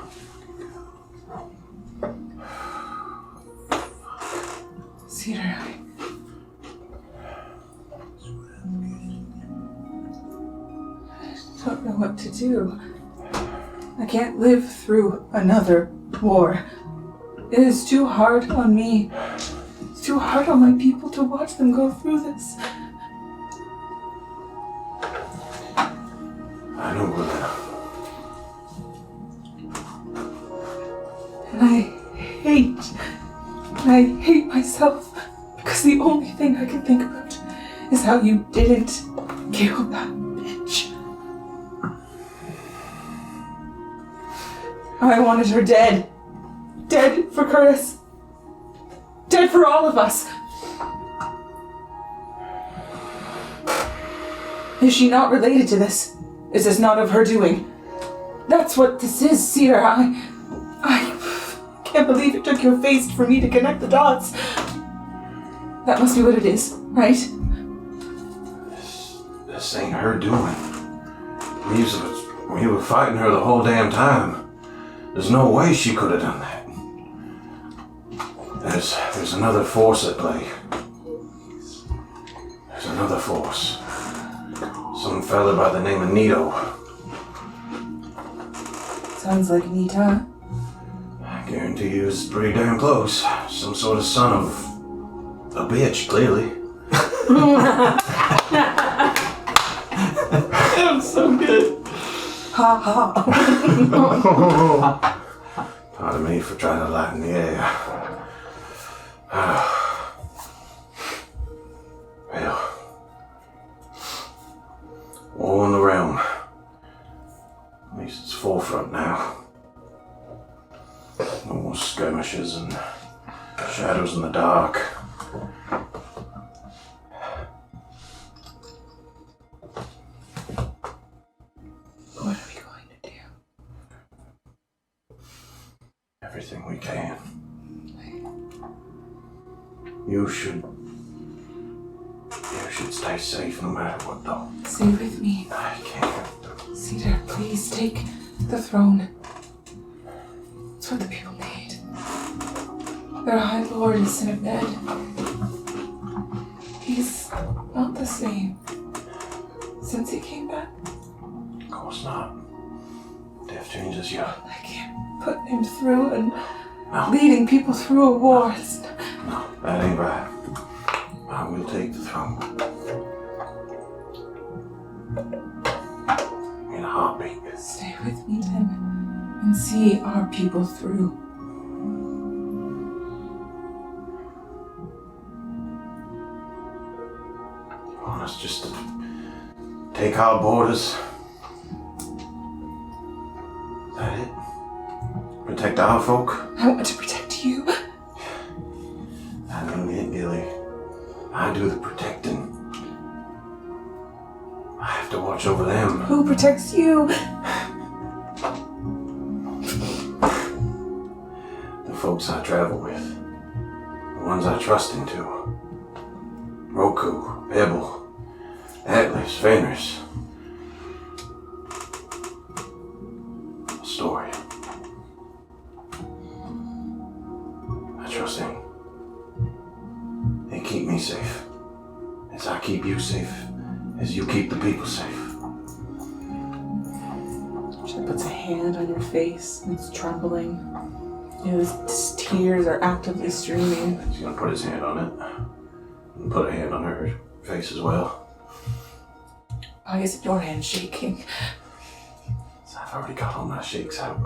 Cedar, I don't know what to do. I can't live through another war. It is too hard on me. It's too hard on my people to watch them go through this. I know we're And I hate myself because the only thing I can think about is how you didn't kill that bitch. I wanted her dead. Dead for Curtis. Dead for all of us. Is she not related to this? Is this not of her doing? That's what this is, Cedar. I can't believe it took your face for me to connect the dots. That must be what it is, right? This ain't her doing. We were fighting her the whole damn time. There's no way she could have done that. There's another force at play. There's another force. Some fella by the name of Nito. Sounds like Nita. I guarantee you it's pretty damn close. Some sort of son of a bitch, clearly. That was so good. Ha ha. Pardon me for trying to lighten the air. Well, war in the realm. At least it's forefront now. No more skirmishes and shadows in the dark. What are we going to do? Everything we can. You should stay safe no matter what, though. Stay with me. I can't. Cedar, please take the throne. It's what the people need. Their High Lord is Sin of Dead. He's not the same since he came back. Of course not. Death changes you. I can't put him through and No. leading people through a war. No, that ain't right. I will take the throne. In a heartbeat. Stay with me then and see our people through. You want us just to take our borders? Is that it? Protect our folk? I want to protect you. I mean it, Gilly. I do the protecting. I have to watch over them. Who protects you? The folks I travel with. The ones I trust into. Roku, Pebble, Atlas, Fenris. Aestoria. I trust them. They keep me safe. As I keep you safe. As you keep the people safe. She puts a hand hand on your face. It's trembling. You know, his tears are actively streaming. He's gonna put his hand on it. And put a hand on her face as well. Why isn't your hand shaking? So I've already got all my shakes out.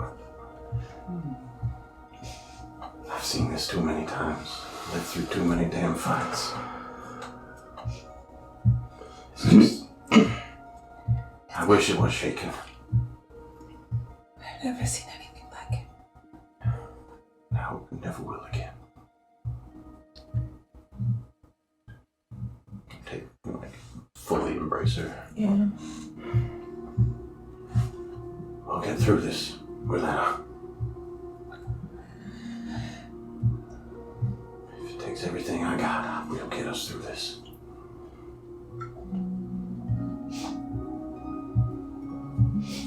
I've seen this too many times. Lived through too many damn fights. It's just... I wish it was shaking. I've never seen anything like it. I hope it never will again. Fully embrace her. Yeah. We'll get through this, Willana. If it takes everything I got, we'll get us through this.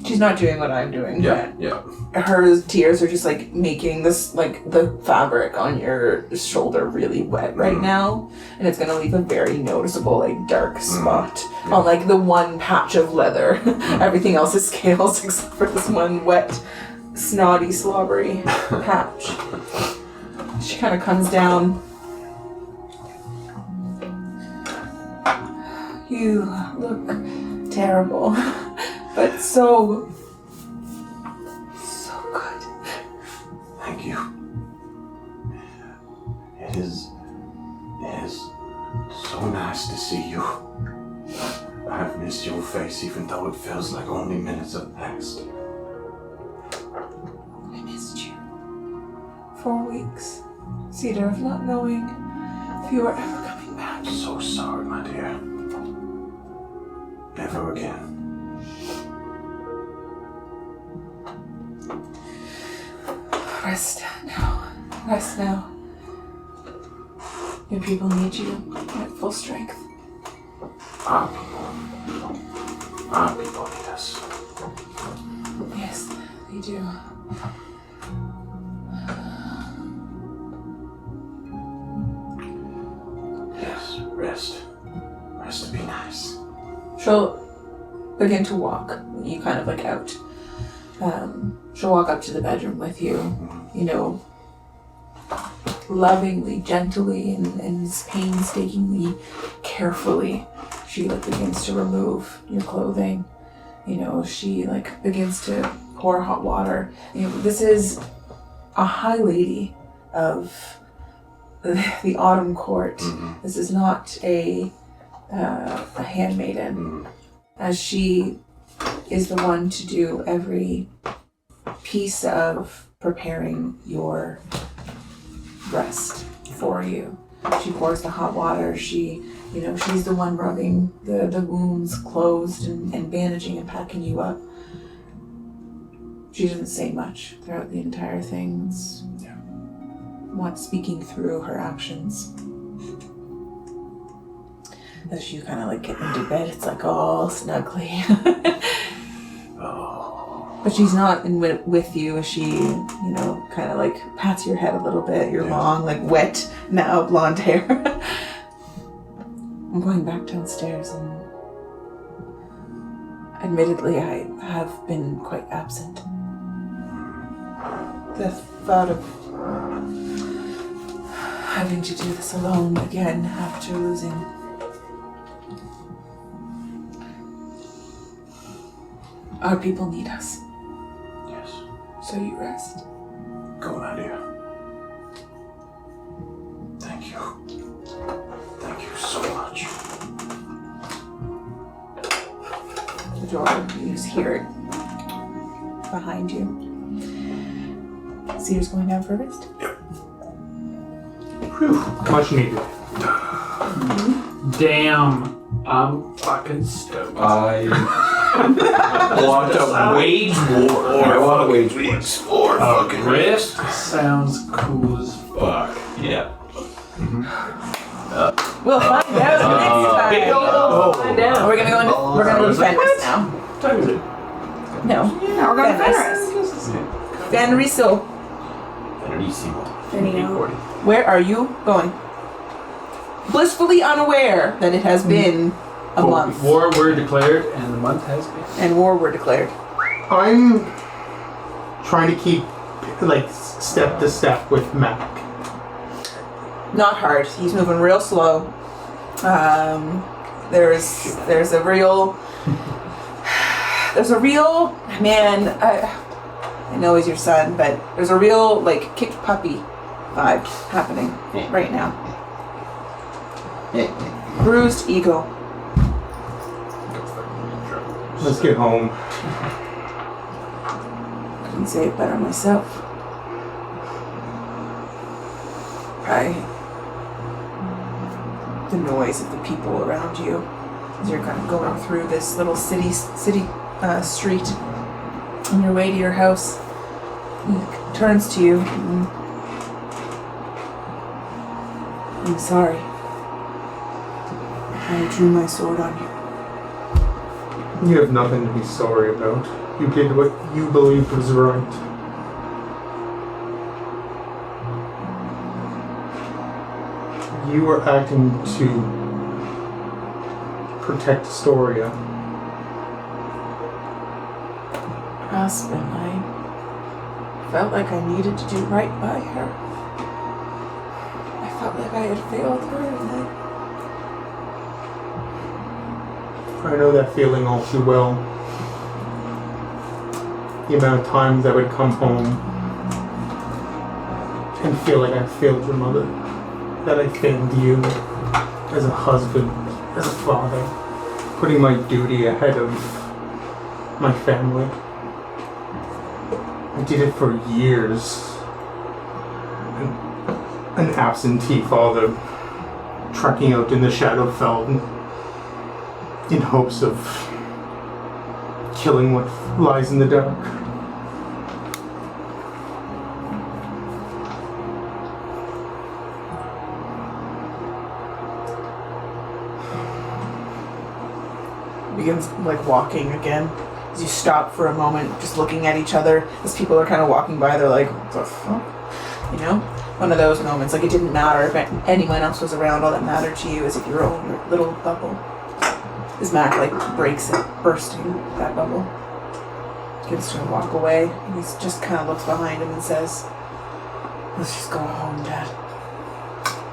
She's not doing what I'm doing. Yeah. But her tears are just like making this, like the fabric on your shoulder really wet right now. And it's going to leave a very noticeable, like dark spot on like the one patch of leather. Everything else is scales except for this one wet, snotty, slobbery patch. She kind of comes down. You look terrible, but so good. Thank you. It is so nice to see you. I've missed your face even though it feels like only minutes have passed. I missed you. 4 weeks. Cedar of not knowing if you were ever coming back. I'm so sorry, my dear. Never again. Rest now. Rest now. Your people need you at full strength. Our people need us. Yes, they do. Yes, rest. Rest to be nice. She'll begin to walk. You kind of like out. She'll walk up to the bedroom with you, you know, lovingly, gently, and painstakingly, carefully. She like begins to remove your clothing. You know, she like begins to pour hot water. You know, this is a high lady of the autumn court. This is not a handmaiden, as she is the one to do every piece of preparing your rest for you. She pours the hot water. She's the one rubbing the wounds closed and bandaging and packing you up. She doesn't say much throughout the entire thing. Not speaking through her actions. As you kind of like get into bed, it's like all snuggly. But she's not with you. She, kind of like pats your head a little bit. Your long, like wet, now blonde hair. I'm going back downstairs, and admittedly, I have been quite absent. The thought of having to do this alone again after losing our people need us. Yes. So you rest. Go, my dear. Thank you. Thank you so much. The door, you just hear it behind you. Cedar's going down for a rest. Much needed. Damn, I'm fucking stoked. I want to wage war. I want to wage war. Fucking Rest sounds cool as fuck. Yeah. We'll find out next time. Oh. Find out. We're gonna go to Fenris now. What time is it? No. Now we're going to Fenris. Fenriso. Where are you going? Blissfully unaware that it has been a month. War were declared and the month has been. And war were declared. I'm trying to keep like step to step with Mac. Not hard. He's moving real slow. There's a real man. I know he's your son, but there's a real like kicked puppy vibe happening right now. Bruised ego. Let's get home. Couldn't say it better myself. The noise of the people around you as you're kind of going through this little city street on your way to your house. He turns to you. I'm sorry. I drew my sword on you. You have nothing to be sorry about. You did what you believed was right. You were acting to protect Aestoria. Aspen, I felt like I needed to do right by her. I felt like I had failed her, and I know that feeling all too well. The amount of times I would come home and feel like I failed your mother. That I failed you as a husband, as a father, putting my duty ahead of my family. I did it for years. An absentee father, trekking out in the Shadowfell in hopes of killing what lies in the dark. begins like walking again. As you stop for a moment, just looking at each other. As people are kind of walking by, they're like, what the fuck? You know? One of those moments. Like, it didn't matter if anyone else was around. All that mattered to you is if your own little bubble. As Mac, like, breaks it, bursting that bubble. Begins to walk away. And he just kind of looks behind him and says, let's just go home, Dad.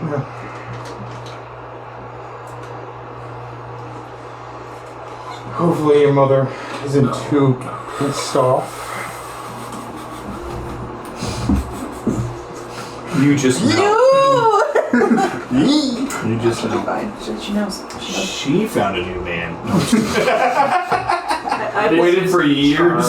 Yeah. Hopefully your mother isn't too pissed off. You just know. You just know. Fine. She knows. She found a new man. I Waited for years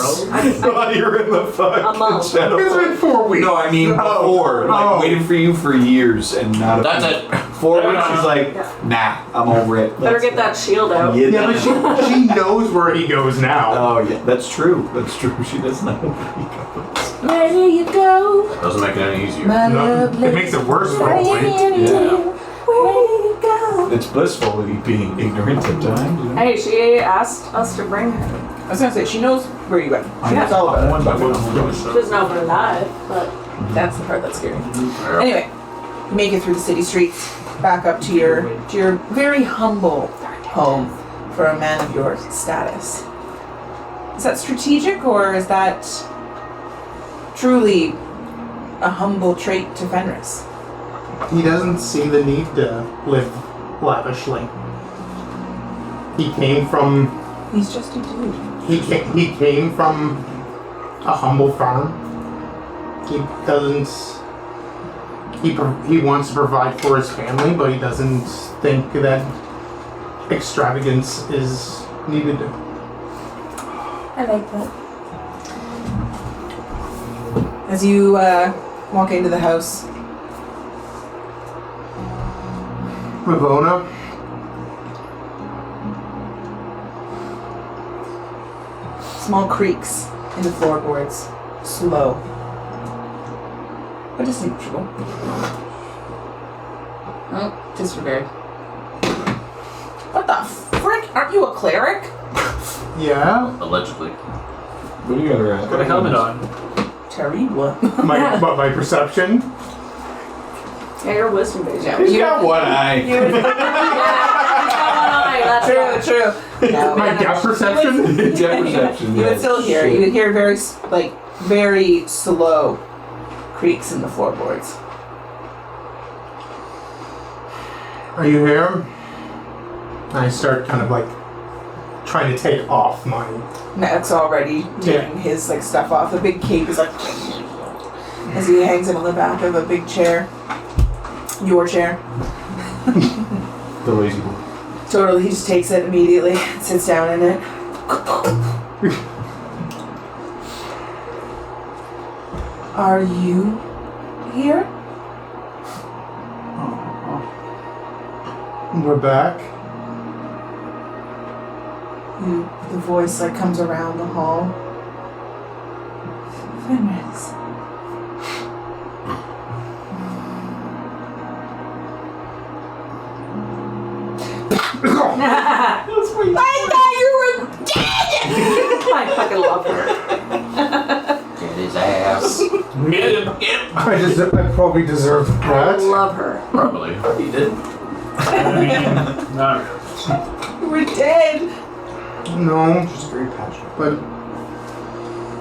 while you're in the fucking month. shadow. It's been 4 weeks. No, I mean before. Like, waited for you for years and not. That's it. 4 weeks. She's like, nah, I'm over it. Better get that shield out. Yeah, but she knows where he goes now. Oh yeah, that's true. That's true. She does know where he goes. Where do you go? Doesn't make it any easier. My No, lovely it makes it worse for Where all. do you go? Where do you go? It's blissful with you being ignorant at times. You know? Hey, she asked us to bring her. I was gonna say, she knows where you went. She knows all about it. She doesn't know if we're alive, but That's the part that's scary. Anyway, you make it through the city streets, back up to your very humble home for a man of your status. Is that strategic, or is that truly a humble trait to Fenris? He doesn't see the need to live lavishly. He came from He's just a dude. he came from a humble farm. He doesn't. He wants to provide for his family, but he doesn't think that extravagance is needed. I like that. As you walk into the house, Ravona, small creaks in the floorboards, slow, but distinguishable. Oh, disregard. What the frick? Aren't you a cleric? yeah, Allegedly. What do you got her at? Got a helmet on. Terrible. my perception. yeah, you're wisdom based. Yeah, He's you- got one eye. Yeah, he's got one eye, that's why. True. No, My depth perception. Depth perception. you would still hear. You would hear very very slow creaks in the floorboards. Are you here? I start kind of like trying to take off my. Matt's already taking his like stuff off. The big cape is like as he hangs it on the back of a big chair. Your chair. The lazy boy. Totally, he just takes it immediately and sits down in it. Are you here? We're back. The voice like comes around the hall. Fenris. I thought you were dead! I fucking love her. Get his ass. Get him! I probably deserve I that. love her. Probably. You did. Not really. You were dead! No, She's very passionate. but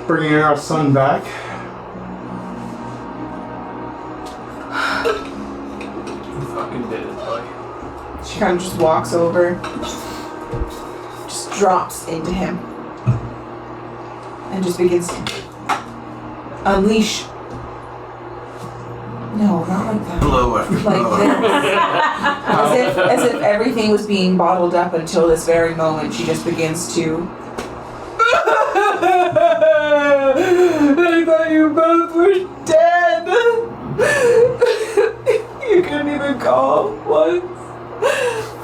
bringing our son back. You fucking did it, boy. She kind of just walks over, just drops into him, and just begins to unleash. No, not like that. Blow it. Like this. As if everything was being bottled up until this very moment. She just begins to. I thought you both were dead. You couldn't even call once.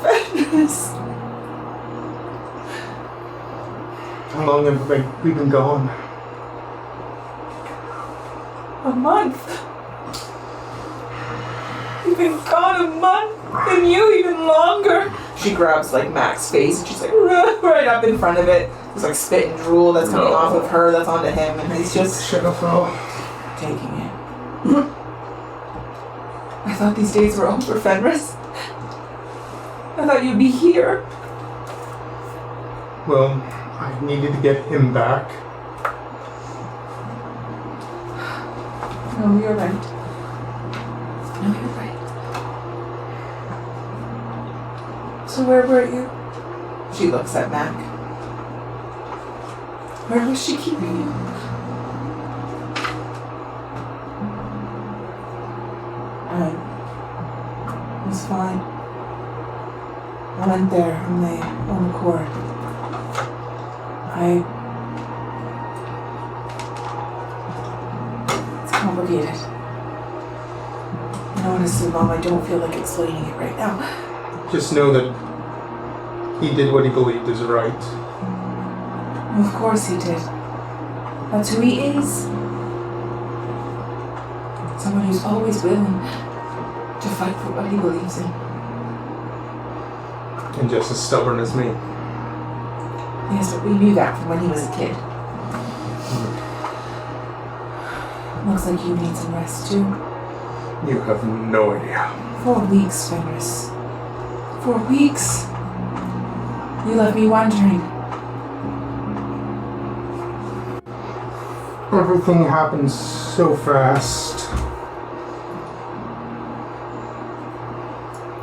Fenris. How long have we been gone? A month. You've been gone a month, and you even longer. She grabs like Mac's face and she's like right up in front of it. There's like spit and drool that's coming off of her that's onto him, and he's just Shadowfell. taking it. I thought these days were over, Fenris. I thought you'd be here. Well, I needed to get him back. No, you're right. No, you're right. So where were you? She looks at Mac. Where was she keeping you? I was fine. I went there on my own accord. It's complicated. And honestly, Mom, I don't feel like explaining it right now. Just know that he did what he believed is right. Of course he did. That's who he is. Someone who's always willing to fight for what he believes in. And just as stubborn as me. Yes, but we knew that from when he was a kid. Looks like you need some rest too. You have no idea. 4 weeks, Fenris. 4 weeks. You left me wondering. Everything happens so fast.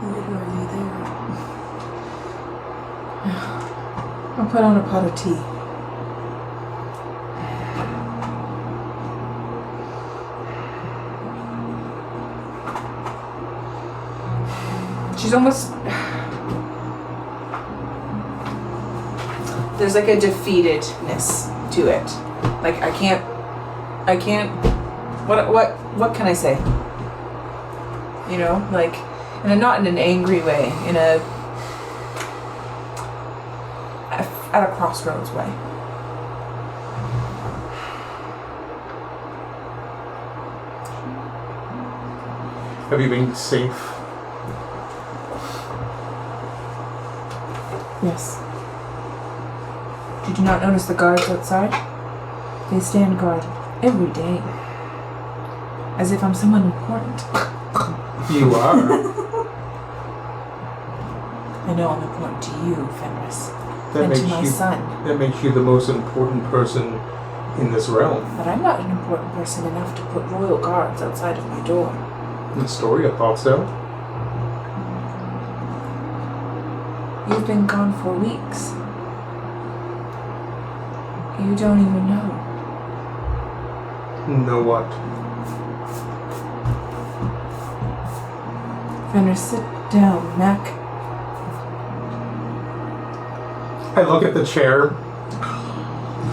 Literally there. I'll put on a pot of tea. She's almost... There's like a defeatedness to it. Like I can't... What can I say? You know, like, and not in an angry way, in a... at a crossroads way. Have you been safe? Yes. Did you not notice the guards outside? They stand guard every day. As if I'm someone important. You are. I know I'm important to you, Fenris. That And makes to my you. son. That makes you the most important person in this realm. But I'm not an important person enough to put royal guards outside of my door. Aestoria thought so. You've been gone for weeks. You don't even know. Know what? Fenris, sit down, Mac. I look at the chair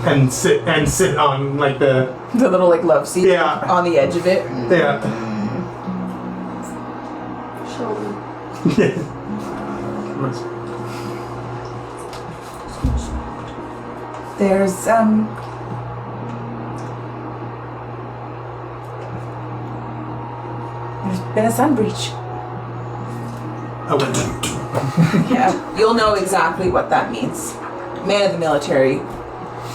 and sit on like the little like love seat on the edge of it. yeah. Shoulder. There's been a Sunbreach. I went. Yeah, you'll know exactly what that means. Man of the military.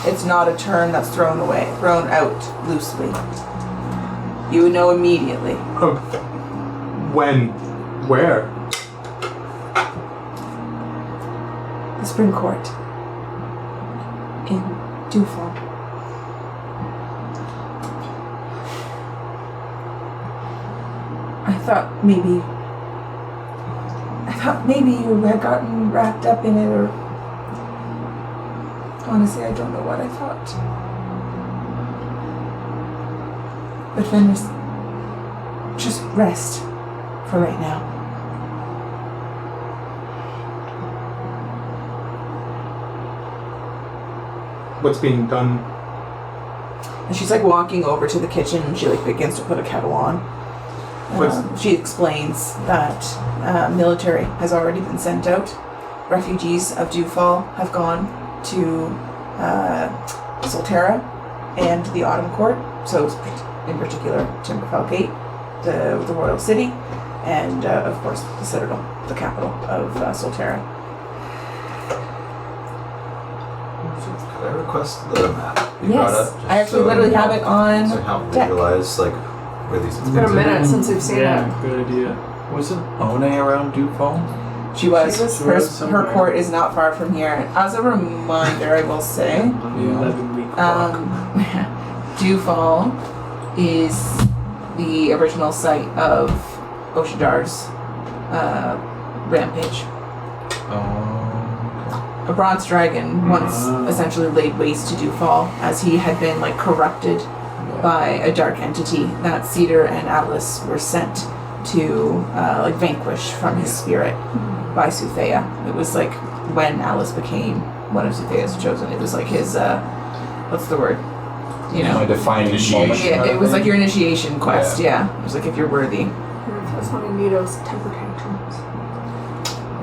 It's not a term that's thrown out loosely. You would know immediately. Oh, when? Where? The Spring Court. In Dewfall. I thought maybe you had gotten wrapped up in it, or honestly, I don't know what I thought. But Fenris, just rest for right now. What's being done? And she's like walking over to the kitchen and she like begins to put a kettle on. She explains that military has already been sent out. Refugees of Dewfall have gone to Soothea and the Autumn Court, so in particular Timberfell Gate, the royal city, and of course the Citadel, the capital of Soothea. Could I request the map you brought Yes, up? Just I actually literally have it on So I help deck. visualize like where these It's been a minute since we've seen Yeah, it. good idea. Wasn't One around Dewfall? She was. She Her, was somewhere. her court is not far from here. As a reminder, I will say, On the 11-week clock. Dewfall is the original site of Oshidar's rampage. A bronze dragon once essentially laid waste to Dewfall as he had been like corrupted by a dark entity that Cedar and Atlas were sent to like vanquish from his spirit by Soothea. It was like when Atlas became one of Soothea's chosen. It was like his what's the word? You know, My defining Initiation. moment. yeah, it was like your initiation quest. Yeah, it was like if you're worthy. That's how Nito's temper tantrums.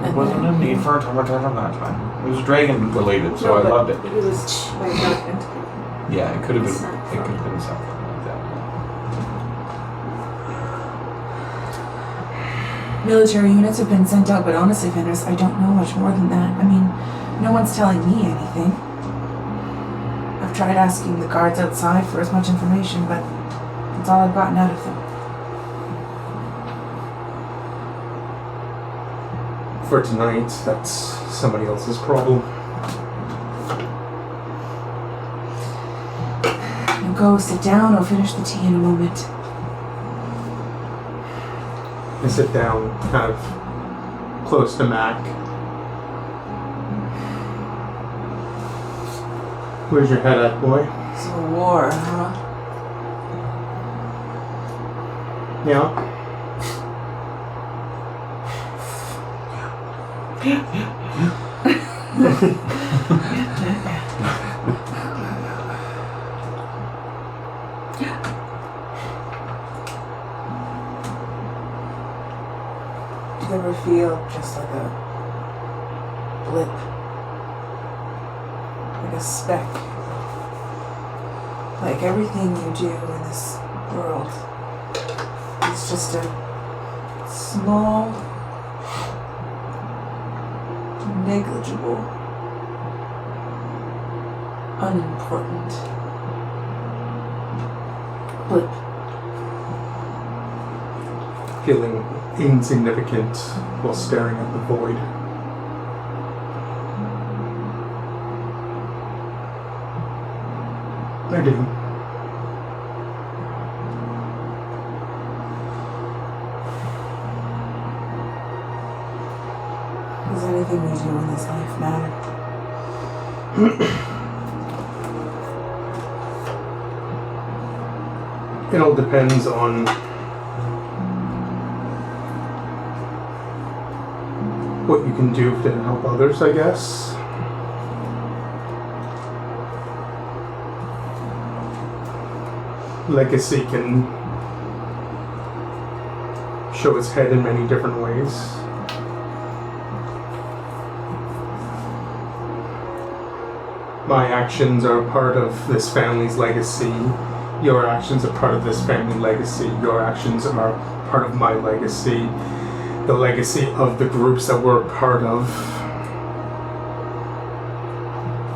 There wasn't a need for a temper tantrum that time. It was dragon related, so No, I but loved it. It was by a dark entity. Yeah, it could have been. It's not It could have been something like that. Military units have been sent out, but honestly, Fenris, I don't know much more than that. I mean, no one's telling me anything. I've tried asking the guards outside for as much information, but that's all I've gotten out of them. For tonight, that's somebody else's problem. Now go sit down. I'll finish the tea in a moment. I sit down, kind of close to Mac. Where's your head at, boy? It's a war, huh? Yeah? Do you ever feel just like a blip? Like a speck? Like everything you do in this world is just a small, negligible, unimportant blip. Feeling insignificant while staring at the void. I do. Does anything we do in this life matter? It all depends on what you can do to help others, I guess. Legacy can show its head in many different ways. My actions are part of this family's legacy. Your actions are part of this family legacy. Your actions are part of my legacy. The legacy of the groups that we're part of.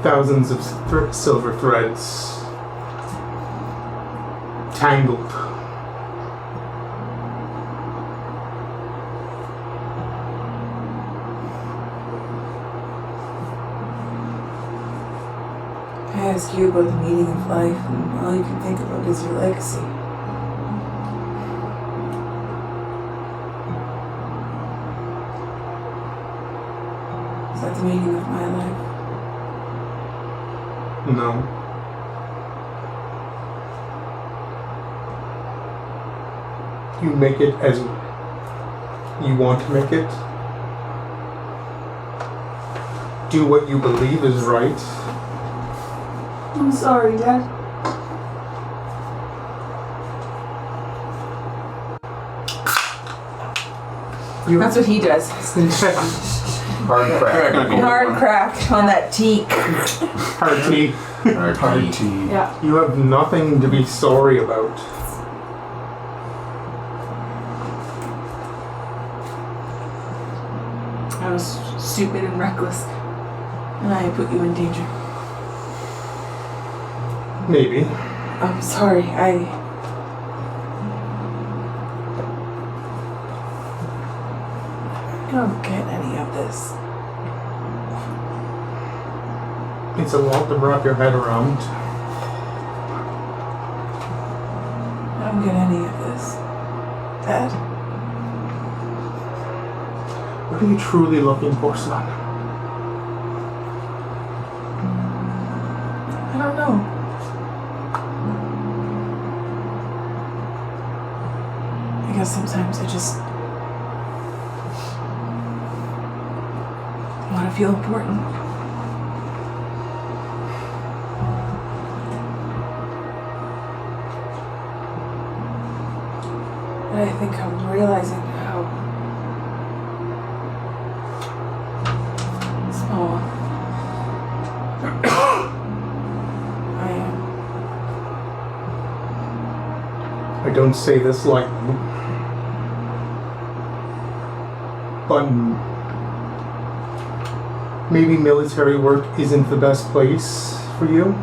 Thousands of silver threads tangled. I ask you about the meaning of life, and all you can think about is your legacy. Is that the meaning of my life? No. You make it as you want to make it. Do what you believe is right. I'm sorry, Dad. That's what he does. Hard crack. Hard crack on that teak. Hard tea. Hard tea. Yeah. You have nothing to be sorry about. I was stupid and reckless, and I put you in danger. Maybe. I'm sorry, I don't get any of this. It's a lot to wrap your head around. I don't get any of this. Dad? What are you truly looking for, son? I don't know. I guess sometimes I just want to feel important. And I think I'm realizing how small I am. I don't say this lightly. But maybe military work isn't the best place for you.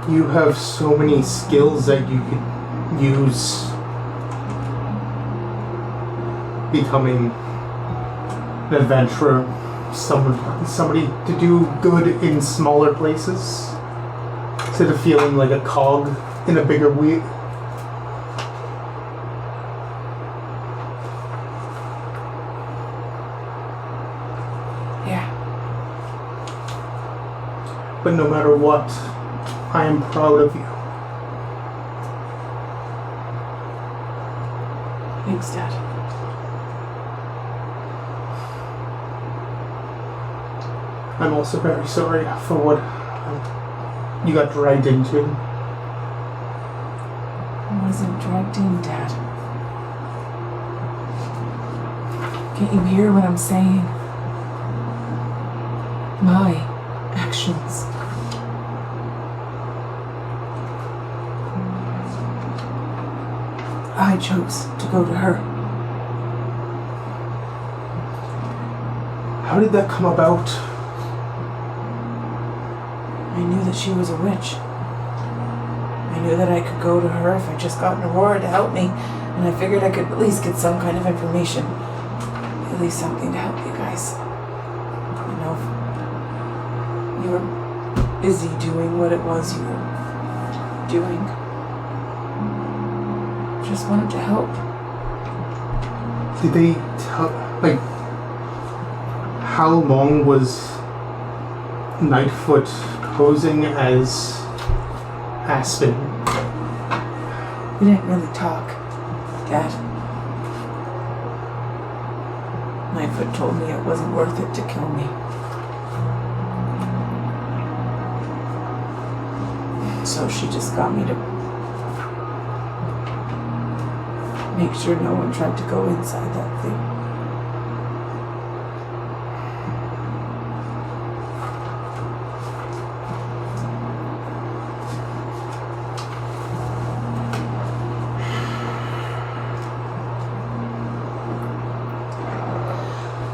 You have so many skills that you could use becoming an adventurer, somebody to do good in smaller places, instead of feeling like a cog in a bigger wheel. Yeah. But no matter what, I am proud of you. Thanks, Dad. I'm also very sorry for what you got dragged into. I wasn't dragged in, Dad. Can't you hear what I'm saying? My actions. I chose to go to her. How did that come about? I knew that she was a witch. I knew that I could go to her if I just got an Aurora to help me, and I figured I could at least get some kind of information. At least something to help you guys. You were busy doing what it was you were doing. Just wanted to help. Did they tell, like, how long was Nightfoot posing as Aspen? We didn't really talk, Dad. Nightfoot told me it wasn't worth it to kill me. So she just got me to make sure no one tried to go inside that thing.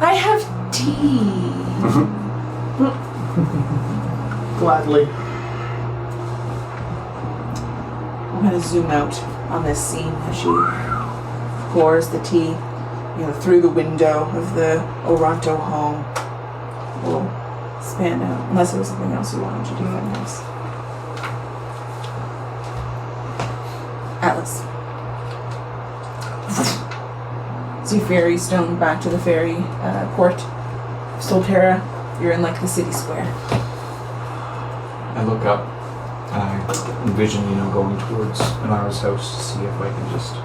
I have tea. Gladly. I'm gonna zoom out on this scene as she pours the tea, through the window of the Oronto home. We'll span out, unless there was something else you wanted to do in this. Atlas. So you ferry stone back to the ferry port of Soltera. You're in like the city square. I look up and I envision, going towards Inara's house to see if I can just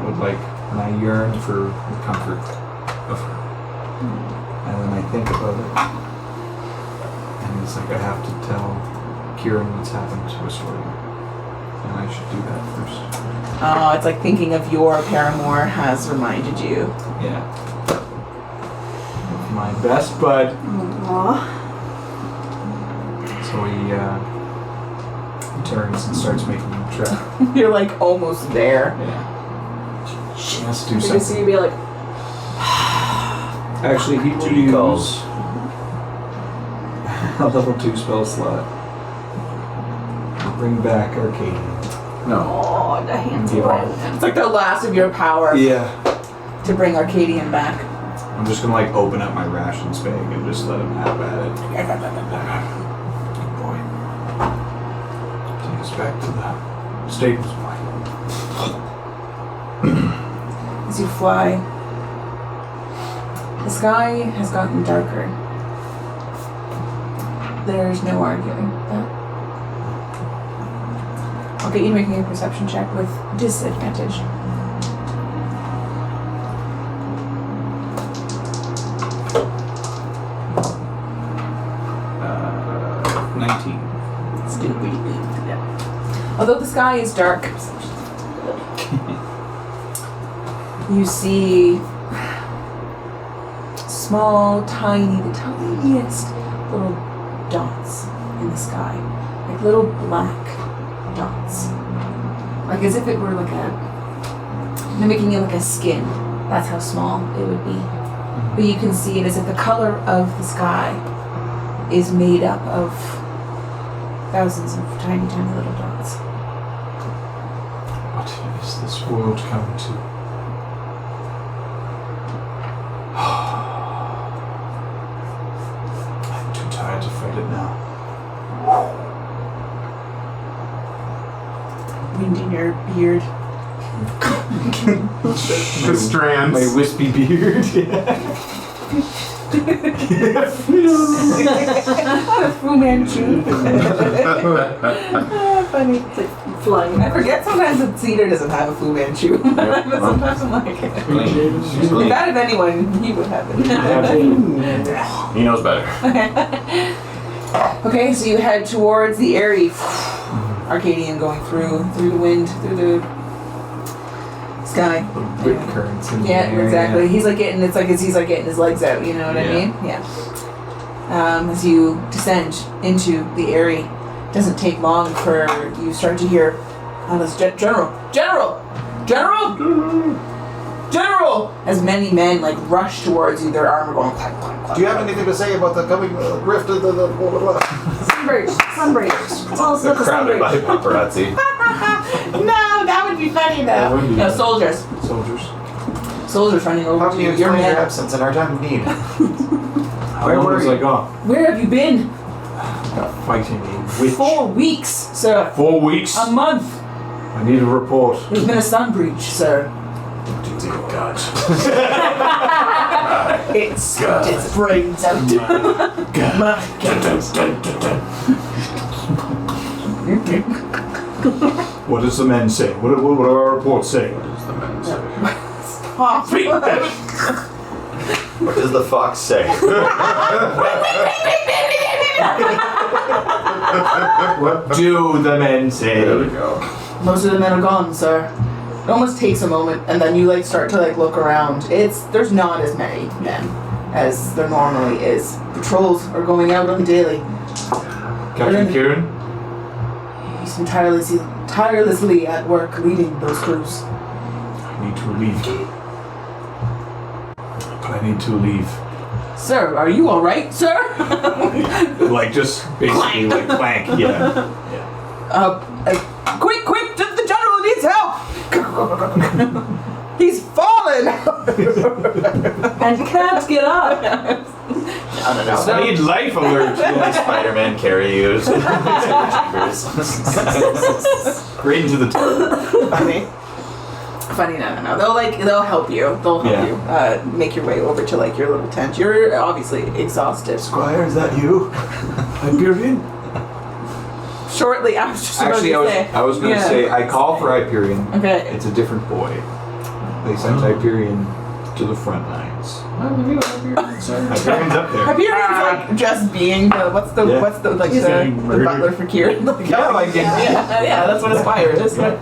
and I yearn for the comfort of her. And then I think about it. And it's like I have to tell Kieran what's happened to Aestoria. And I should do that first. Oh, it's like thinking of your paramour has reminded you. Yeah. My best bud. Aww. So he turns and starts making the trap. You're like almost there. Yeah. He has to do You can see something. you be like, Actually, he will Booty calls. use a level 2 spell slot. Bring back Arcadian. No. oh, the hands Give away. him- It's like the last of your power Yeah. to bring Arcadian back. I'm just gonna open up my rations bag and just let him have at it. Good boy. Take us back to the stables, boy. As you fly, the sky has gotten darker. There's no arguing that. I'll get you making a perception check with disadvantage. 19. Still pretty good. Yeah. Although the sky is dark, you see small, tiny, the tiniest little dots in the sky. Like little black dots. Like as if it were mimicking it like a skin. That's how small it would be. But you can see it as if the color of the sky is made up of thousands of tiny, tiny little dots. What is this world coming to? I'm too tired to fight it now. Wind in your beard. The strands. My wispy beard. Fu Manchu. Funny. It's like flying. I forget sometimes that Cedar doesn't have a Fu Manchu. But sometimes I'm like, if that if anyone, he would have it. He knows better. Okay, so you head towards the airy Arcadian going through the wind, through the sky. Rip currents in the Yeah, air, exactly. yeah. He's like getting he's like getting his legs out, you know what I Yeah. mean? Yeah. As you descend into the airy, doesn't take long for you start to hear this General! As many men rush towards you, their armor going clack, clack, clack. Do you have anything to say about the coming rift of the blah, blah, blah? Sunbreach. Tell us about the Crowded by Sunbreach. paparazzi. No, that would be funny That though. would be No, funny. soldiers. Soldiers. Running over How to can you you. You're explain your mad. absence in our time of need? How long was I gone? Where have you been? Fighting a witch. 4 weeks, sir. 4 weeks? A month. I need a report. There's been a Sunbreach, sir. Dear God. It's God. its brains out. God. What does the men say? What do our reports say? What does the man say? What does the fox say? What do the men say? There we go. Most of the men are gone, sir. It almost takes a moment, and then you like start to like look around. There's not as many men as there normally is. Patrols are going out on the daily. Captain Kieran? He's tirelessly at work leading those crews. I need to leave. But I need to leave. Sir, are you all right, sir? Like, just basically like clank, yeah. Quick, the general needs help. He's fallen. And can't get up. No. I need life alert. Spider-Man carry you to chambers. Right into the Funny, no. They'll help you. They'll help you make your way over to like your little tent. You're obviously exhausted. Squire, is that you? Hyperion? Shortly, I was just about Actually, to say. I was going to say, I call for Hyperion. Okay. It's a different boy. They sent Hyperion to the front lines. Hyperion's up there. Hyperion's like just being the what's the butler for Kieran. Yeah, that's what Aspire is. But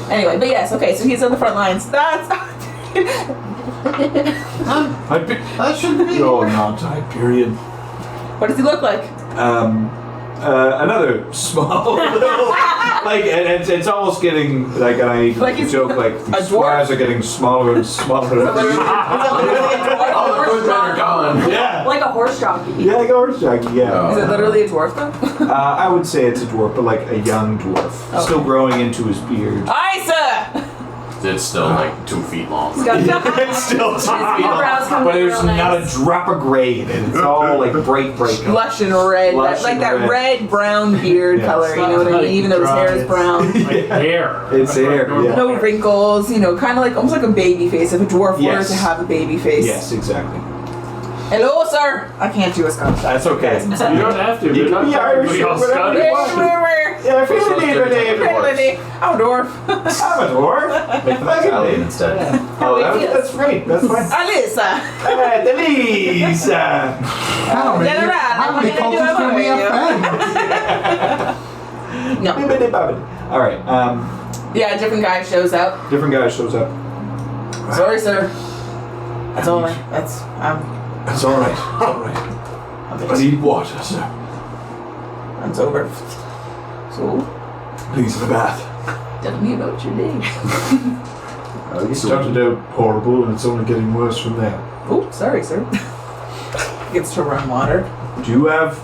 anyway, but yes, okay, so he's on the front lines. That's That shouldn't be. No, not Hyperion. what does he look like? Another small little, like, and it's almost getting, like, and I Like he's joke, like, a the squires are getting smaller and smaller. All the good men are gone. Yeah. Like a horse jockey. Yeah, like a horse jockey, yeah. Is it literally a dwarf though? I would say it's a dwarf, but like a young dwarf. Still growing into his beard. Aye, sir! It's still like 2 feet long. It's still eyebrows come but in there's real not nice. a drop of gray in it. It's all like bright color. Lush and red. Lush Like and that red. red-brown beard Yes. color, you know what I mean? Even though his hair is brown. Like hair. It's hair, yeah. No wrinkles, kind of like almost like a baby face. If a dwarf were Yes. to have a baby face. Yes, exactly. Hello, sir. I can't do a Scottish That's okay. You don't have to. You We're can be not Irish everybody or else whatever you Scottish. want. Yeah, feel Those the stereotypical dwarves. I'm a dwarf. I'm a dwarf. Make them Italian instead. Oh, that's great. That's fine. Alisa. Delisa. How many General, cultures can we offend? No. All right. Yeah, a different guy shows up. Different guy shows up. Sorry, sir. That's all right. It's all right. It's all right. I need water, sir. That's over. So, Please, the bath. tell me about your day. It started out horrible, and it's only getting worse from there. Oh, sorry, sir. Gets to run water. Do you have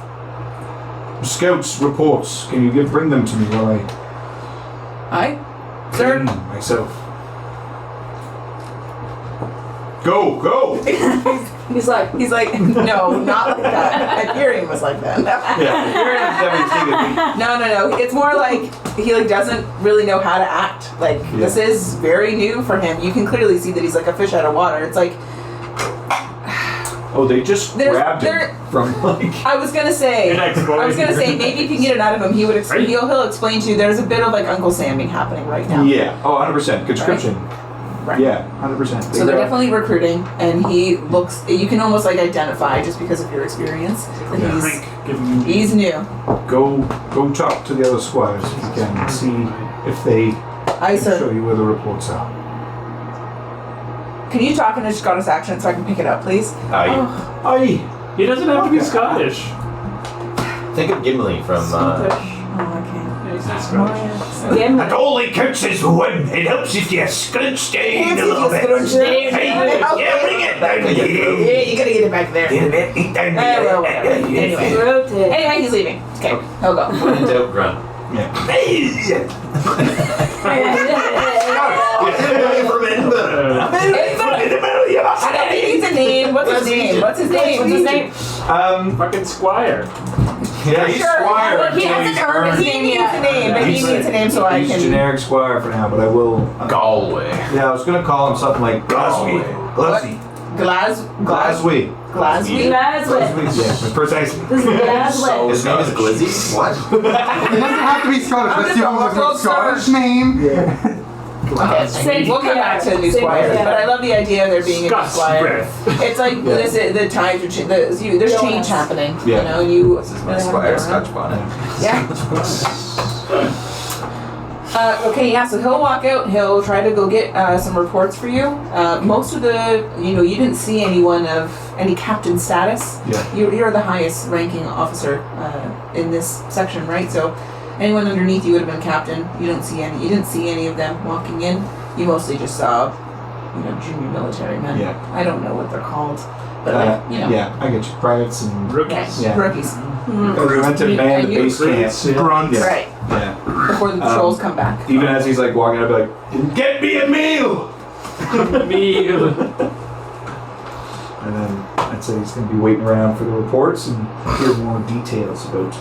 scouts reports? Can you bring them to me while I Aye, sir. clean myself? Go! He's like, No, not like that. Hyperion was like that. Yeah, No. It's more like he like doesn't really know how to act. Like this is very new for him. You can clearly see that he's like a fish out of water. It's like Oh, they just grabbed him there- from like. I was gonna say maybe if you can get it out of him, he'll explain to you. There's a bit of like Uncle Samming happening right now. Yeah. Oh, 100%. Conscription. Right. Yeah, 100%. So they're definitely recruiting, and he looks. You can almost like identify just because of your experience that he's new. Go talk to the other squires if you can and see if they Aye, can sir. show you where the reports are. Can you talk in a Scottish accent so I can pick it up, please? Aye. He doesn't have to be Scottish. Think of Gimli from. Oh, okay. He's not Scottish. It only counts as one. It helps if you scrunch down a little bit. Yeah, bring it down Yeah, you gotta get it back there. down Well, whatever. Anyway. rotate. Anyway, he's leaving. Okay, he'll go. When in doubt, grunt. I don't think he's a name. What's his name? Fucking Squire. Yeah, he's squire. Well, he until hasn't he's earned his earned- He needs a name, but he He's needs a name so I He's can. generic squire for now, but I will. Galway. Yeah, I was gonna call him something like Glasby. Glasby. Glasby. Glasby. Glasgow. Yeah, precisely. This is Glasgow. His name is Glizzy? What? It doesn't have to be Scottish. That's the only Scottish name. Okay, Saint we'll come back to the new Saint squires, Pierre. but I love the idea of there being a new Scots squire. breath. It's like this, the times are there's change happening. Yeah. You know, you. This is my really squire wanna go around. Scotch bonnet. Yeah. Okay, yeah, so he'll walk out, he'll try to go get some reports for you. Most of the, you didn't see anyone of any captain status. Yeah. You're the highest ranking officer in this section, right? So anyone underneath you would have been captain. You didn't see any of them walking in. You mostly just saw, junior military men. Yeah. I don't know what they're called, but Yeah, I get you. Privates and Rookies. Yeah. rookies. we went to man the base camp. Grunts. Yeah. Right, Yeah. before the patrols come back. Even as he's like walking, I'd be like, "Get me a meal!" Meal. And then I'd say he's going to be waiting around for the reports and hear more details about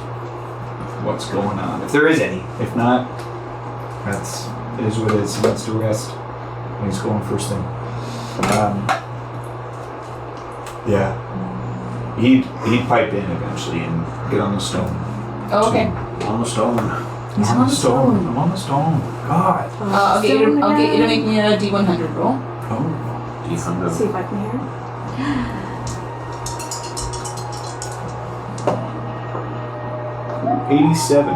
what's going on, if there is any. If not, it is what it is. He wants to rest, and he's going first thing. Yeah, he'd pipe in eventually and get on the stone. Oh, okay. On the stone. He's I'm on the stone. I'm on the stone. God. I'll get you to make me a D100 roll. Oh. D100. See if I can hear. 87.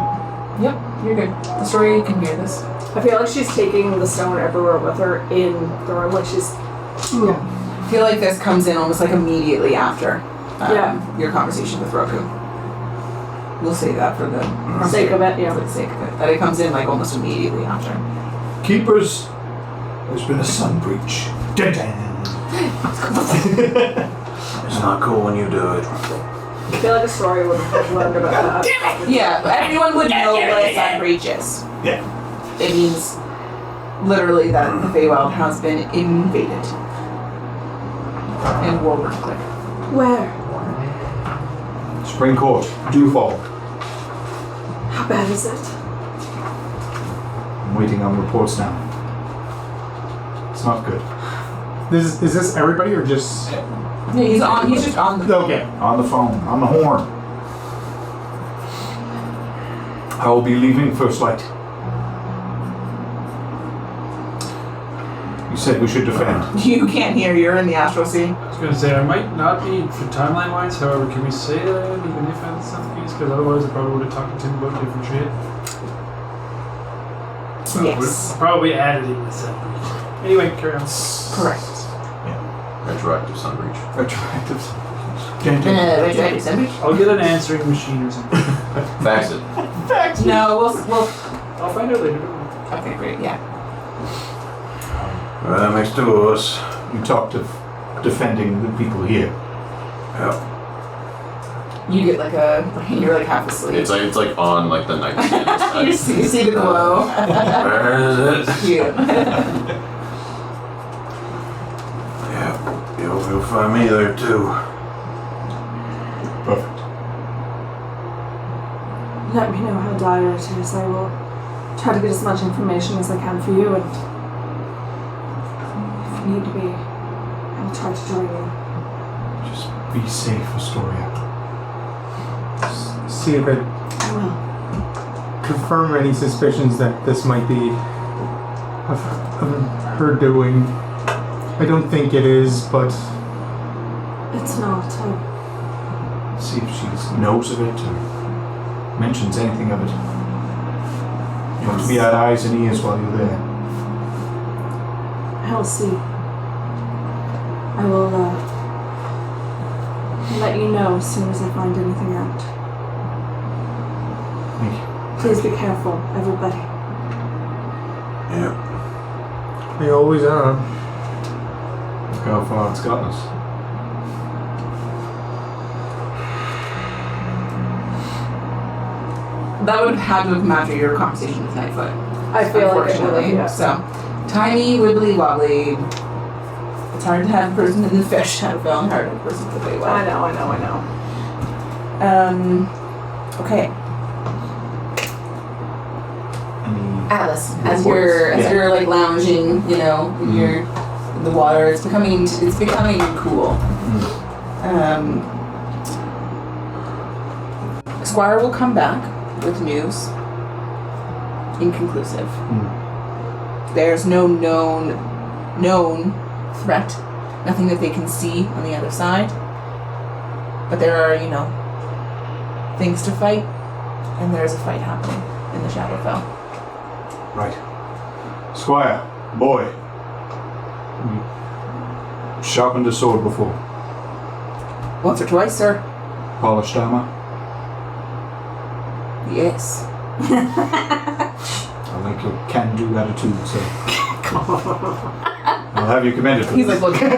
Yep, you're good. Aestoria, you can hear this. I feel like she's taking the stone everywhere with her in the room. Like she's. I feel like this comes in almost like immediately after your conversation with Roku. We'll say that for the Sake of it, yeah. For the sake of it. That it comes in like almost immediately after. Keepers, there's been a Sunbreach. It's not cool when you do it. I feel like Aestoria would have learned about that. Yeah, everyone would know what a Sunbreach is. Yeah. It means literally that the Feywild has been invaded. And war work quick. Where? Spring Court, Dewfall. How bad is it? I'm waiting on reports now. It's not good. Is this everybody or just? Yeah, he's just on the Okay. On the phone, on the horn. I will be leaving first light. You said we should defend. You can't hear, you're in the astral sea. I was going to say, I might not be for timeline wise, however, can we say that even if that's not the case? Because otherwise I probably would have talked to Tim about different shit. Yes. Probably added in the Sunbreach. Anyway, carry on. Correct. Retroactive Sunbreach. Retroactive. Retroactive Sunbreach? I'll get an answering machine or something. Fax it. No, we'll I'll find out later. okay, great, yeah. Well, that makes two of us. You talked of defending the people here. Yep. You get like you're like half asleep. It's like on like the nightstand. you see the glow. Where is it? Cute. Yeah, you'll find me there too. Perfect. Let me know how dire it is. I will try to get as much information as I can for you, and if need to be, I will try to join you. Just be safe, Aestoria. See if it I will. confirm any suspicions that this might be of her doing. I don't think it is, but It's not. See if she knows of it or mentions anything of it. You have to be at eyes and ears while you're there. I will see. I will let you know as soon as I find anything out. Thank you. Please be careful, everybody. Yep. they always are. Look how far it's gotten us. That would have had to have matched your conversation with Nightfoot. I feel like it would unfortunately. have, yeah. So tiny, wibbly wobbly. It's hard to have a person in the fish. I feel hard to have a person in the Feywild. I know. Okay. Atlas, as reports? you're like lounging, you know, you're in the water, it's becoming cool. Squire will come back with news. Inconclusive. There's no known threat, nothing that they can see on the other side. But there are, you know, things to fight, and there's a fight happening in the Shadowfell. Right. Squire, boy. You sharpened a sword before. Once or twice, sir. Polished armor. Yes. I like your can-do attitude, sir. I'll have you commended for He's this. like looking.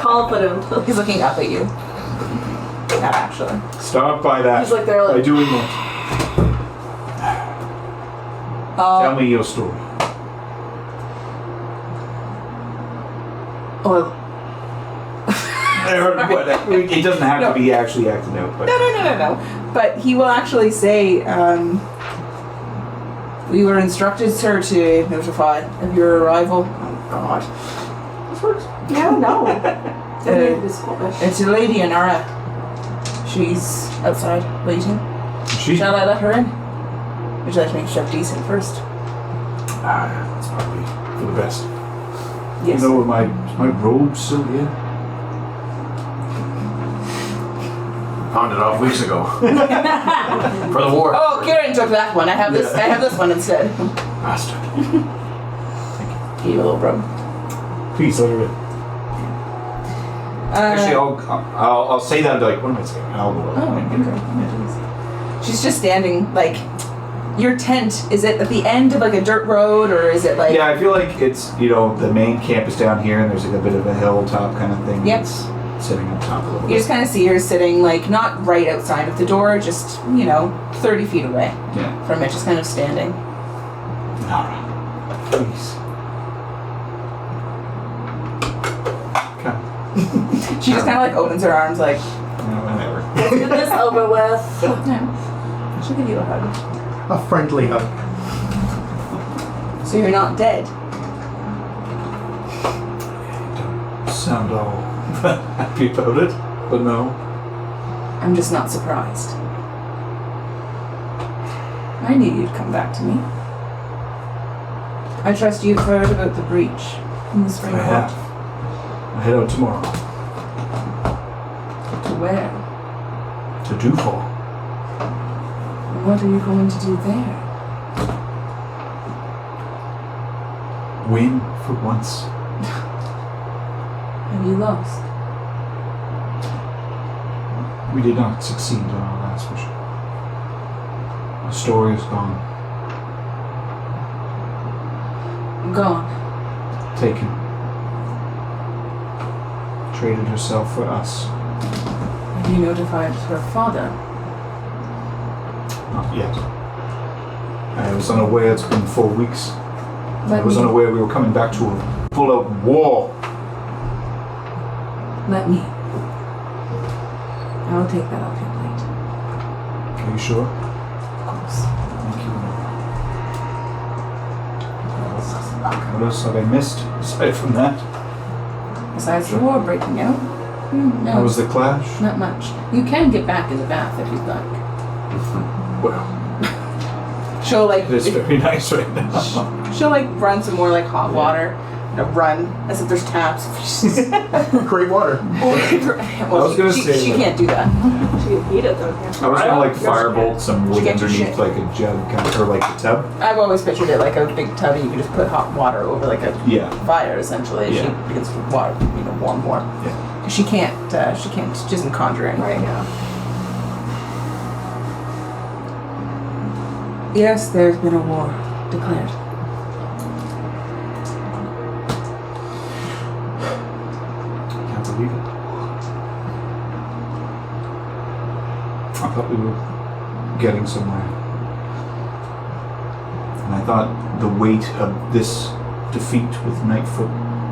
Confident. He's looking up at you. Not actually. Start by that. He's like they're By like, doing what? Tell me your story. Well, It doesn't have to be actually acted out, but no. But he will actually say, we were instructed, sir, to notify of your arrival. Oh, God. yeah, no. It's a lady, Anara. She's outside, waiting. she. Shall I let her in? Would you like to make yourself decent first? That's probably for the best. Yes. You know, my robe still here. Pawned it off weeks ago. For the war. Oh, Kieran took that one. I have this. I have this one instead. Bastard. Give you a little bro. Please let her in. Actually, I'll say that and be like, what am I saying? And I'll go. Okay. She's just standing, like, your tent, is it at the end of like a dirt road, or is it like... Yeah, I feel like it's, you know, the main camp is down here and there's like a bit of a hilltop kind of thing. Yep. It's sitting on top a little You bit. just kind of see her sitting, like, not right outside of the door, just, you know, 30 feet away Yeah. from it, just kind of standing. Nara, please. Come. She just kind of like opens her arms, like, No, whatever. Let's get this over with. no. She'll give you a hug. A friendly hug. So you're not dead. Sound all happy about it, but no. I'm just not surprised. I knew you'd come back to me. I trust you've heard about the breach in the spring I have. court. I head out tomorrow To where? to Dewfall. And what are you going to do there? Win for once. Have you lost? We did not succeed on our last mission. Aestoria is gone. Gone. Taken. Traded herself for us. Have you notified her father? Not yet. I was unaware it's been 4 weeks. I was unaware we were coming back to a full-out war. Let me. I'll take that off your plate. Are you sure? Of course. Thank you. What else have I missed aside from that? Besides the war breaking out? No. How was the clash? Not much. You can get back in the bath if you'd like. Well, She'll like it is very nice right now. she'll like run some more like hot water. Run as if there's taps. Great water. I was gonna say, she like- can't do that. She can heat it though. I was gonna like firebolt some wood Get your underneath shit. like a jug kind of, or like a tub. I've always pictured it like a big tub and you can just put hot water over like a Yeah. fire essentially. Yeah. She gets water, you know, warm more. Yeah. She can't. She doesn't conjure anything. Right now. Yes, there's been a war declared. Can't believe it. I thought we were getting somewhere. And I thought the weight of this defeat with Nightfoot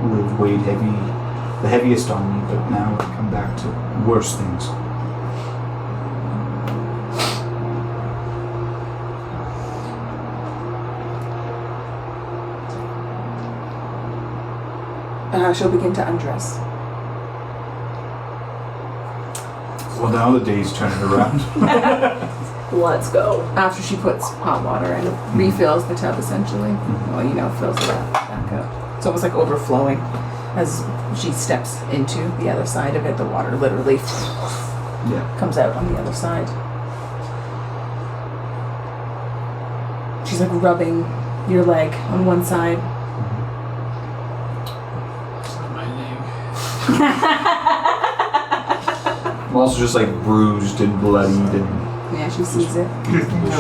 would have weighed the heaviest on me, but now I've come back to worse things. she'll begin to undress. Well, now the day's turning around. Let's go. After she puts hot water and refills the tub, essentially. Well, fills it back up. It's almost like overflowing. As she steps into the other side of it, the water literally comes out on the other side. She's like rubbing your leg on one side. It's not my name. I'm also just like bruised and bloodied and. Yeah, she sees it.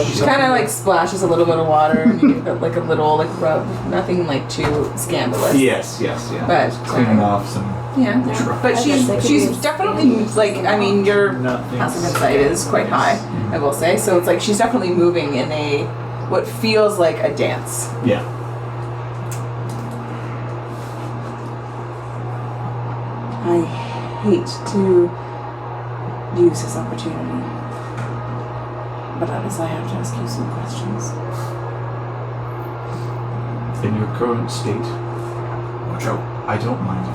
She kind of like splashes a little bit of water and you give it like a little like rub. Nothing like too scandalous. Yes, yeah. But Cleaning off some. yeah. But she's definitely like, I mean, your passive insight is quite high, I will say. So it's like she's definitely moving in a what feels like a dance. Yeah. I hate to use this opportunity, but obviously I have to ask you some questions. In your current state, Watch out. I don't mind.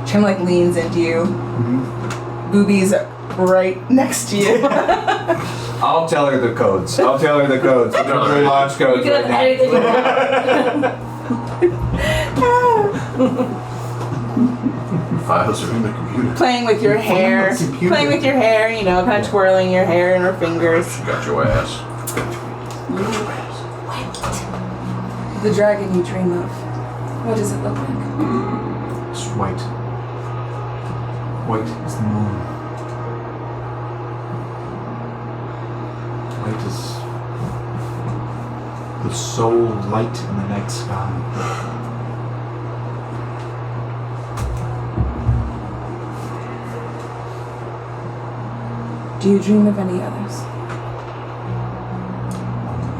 She kind of like leans into you. Boobies right next to you. I'll tell her the codes. We'll tell her the launch codes You can have anything you want. Files are in the computer. Playing with your hair. Playing with your hair, kind of twirling your hair in her fingers. She got your ass. The dragon you dream of. What does it look like? It's white. White as the moon. White as the sole light in the night sky. Do you dream of any others?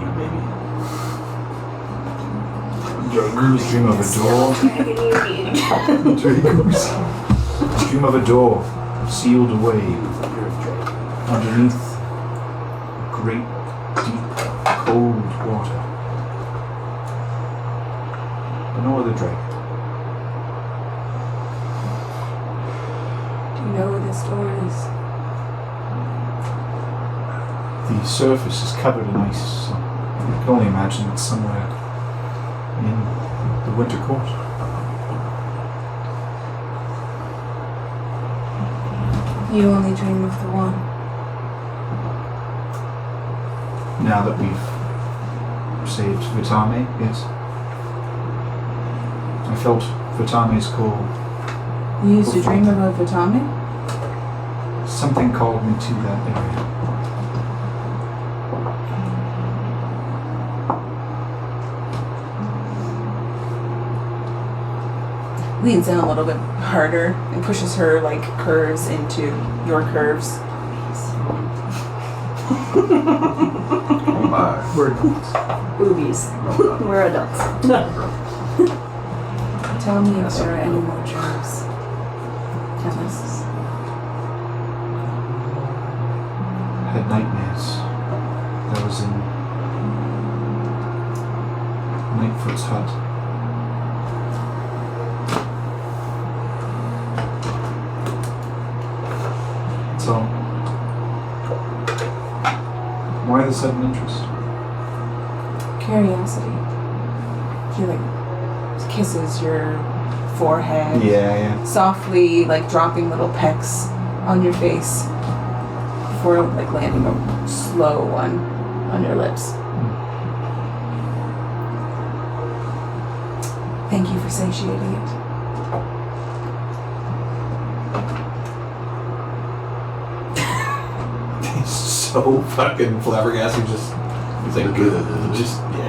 You, baby. Dragons dream of a door. Dragons dream of a door sealed away underneath great, deep, cold water. But no other dragon. Do you know where this door is? The surface is covered in ice, so I can only imagine it's somewhere in the winter court. You only dream of the one. Now that we've saved Vitame, yes. I felt Vitame's call. You used to dream about Vitame? Something called me to that area. Leans in a little bit harder and pushes her like curves into your curves. Oh my. We're Boobies. We're adults. Tell me if there are any more dreams. Tell us. I had nightmares. That was in Nightfoot's hut. So, why the sudden interest? Curiosity. She like kisses your forehead. Yeah. Softly like dropping little pecks on your face before like landing a slow one on your lips. Thank you for satiating it. He's so fucking flabbergasted. He's like, yeah.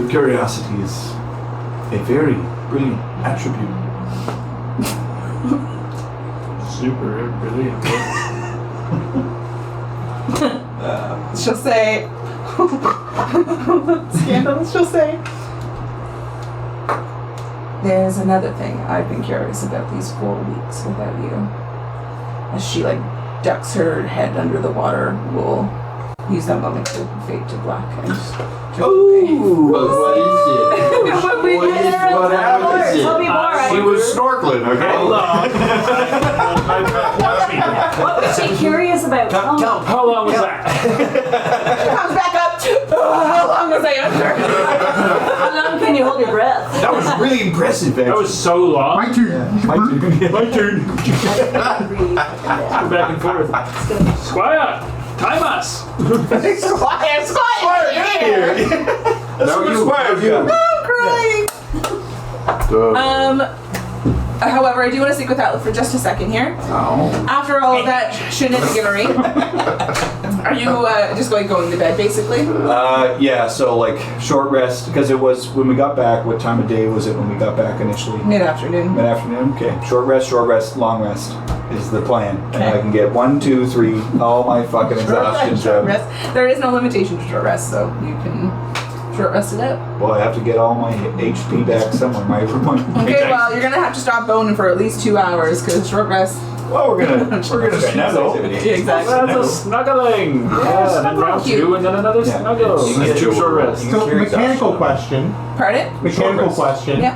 Curiosity is a very brilliant attribute. Super brilliant. She'll say, scandalous, she'll say, there's another thing I've been curious about these 4 weeks without you. As she like ducks her head under the water wool. use that moment to fade to black and Ooh, what is it? What is it? Tell me more. She was snorkeling, okay? Hold on. Watch me. What was she curious about? Tell me. How long was that? comes back up. How long was I under? How long can you hold your breath? That was really impressive, That was so long. My turn. My turn. My turn. Breathe. Go back and forth. Squire, time us. Squire, you're here. I'm crying. However, I do want to stick with that for just a second here. Oh. After all of that shenaniganery, are you just going to bed, basically? Yeah, so like short rest, because it was when we got back. What time of day was it when we got back initially? Mid-afternoon. Mid-afternoon? Okay. Short rest, long rest is the plan. And Okay. I can get 1, 2, 3, all my fucking exhaustion Short out. rest. There is no limitation to short rest, so you can short rest it out. Well, I have to get all my HP back somewhere. My Okay, well, you're gonna have to stop boning for at least 2 hours, because short rest. Well, we're gonna snuggle. Yeah, exactly. That's a snuggling. Yeah, then round cute. 2 and then another Yeah. snuggle. You can That's get 2 short rest. you So, Carry mechanical exhaustion. question. Pardon? Mechanical question. Yeah.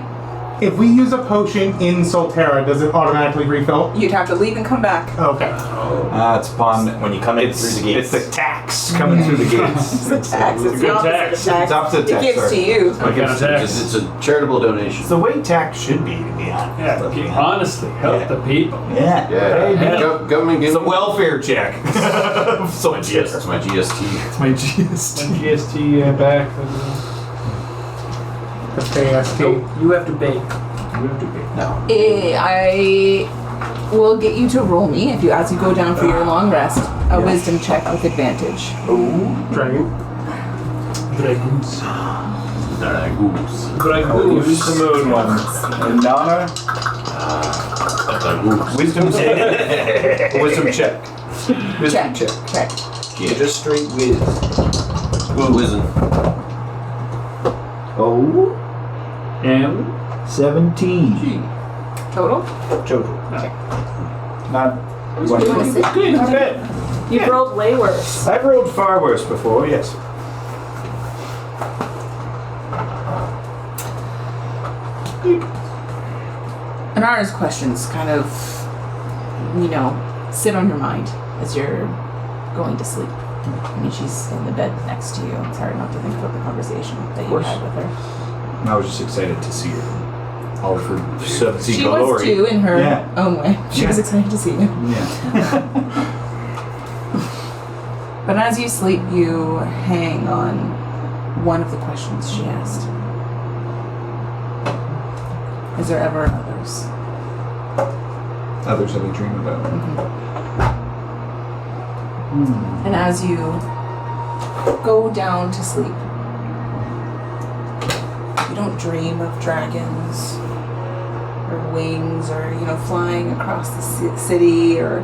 If we use a potion in Solterra, does it automatically refill? You'd have to leave and come back. Okay. It's upon When you come in through the gates. It's the tax coming through the gates. It's the tax. It's Good the opposite tax. of tax. It's opposite It tax. gives to sorry. you. I got a tax. It's a charitable donation. It's the way tax should be, to be honest. Yeah, honestly, help Yeah. the people. Yeah. Yeah. Hey, Government gives It's a welfare check. So my GST. That's my GST. It's my GST. When GST back. The FAST. You have to bake. You have to bake. No. I will get you to roll me as you go down for your long rest. A wisdom check with advantage. Dragon. Dragoons. Goose. Dragoons. The moon one. And Nana, wisdom check. Wisdom check. Wisdom check. Check. Yeah. Just straight whiz. Whizzing. Oh, And 17. Total? Total. Not You want to sit? good. Not bad. You've rolled way worse. I've rolled far worse before, yes. Anara's questions kind of, sit on your mind as you're going to sleep. I mean, she's in the bed next to you. It's hard not to think about the conversation that you had with her. I was just excited to see her. All for subsea She glory. was too, in her Yeah. own way. She was Yeah. excited to see you. Yeah. But as you sleep, you hang on one of the questions she asked. Is there ever others? Others that we dream about. And as you go down to sleep, you don't dream of dragons or wings or, flying across the city or,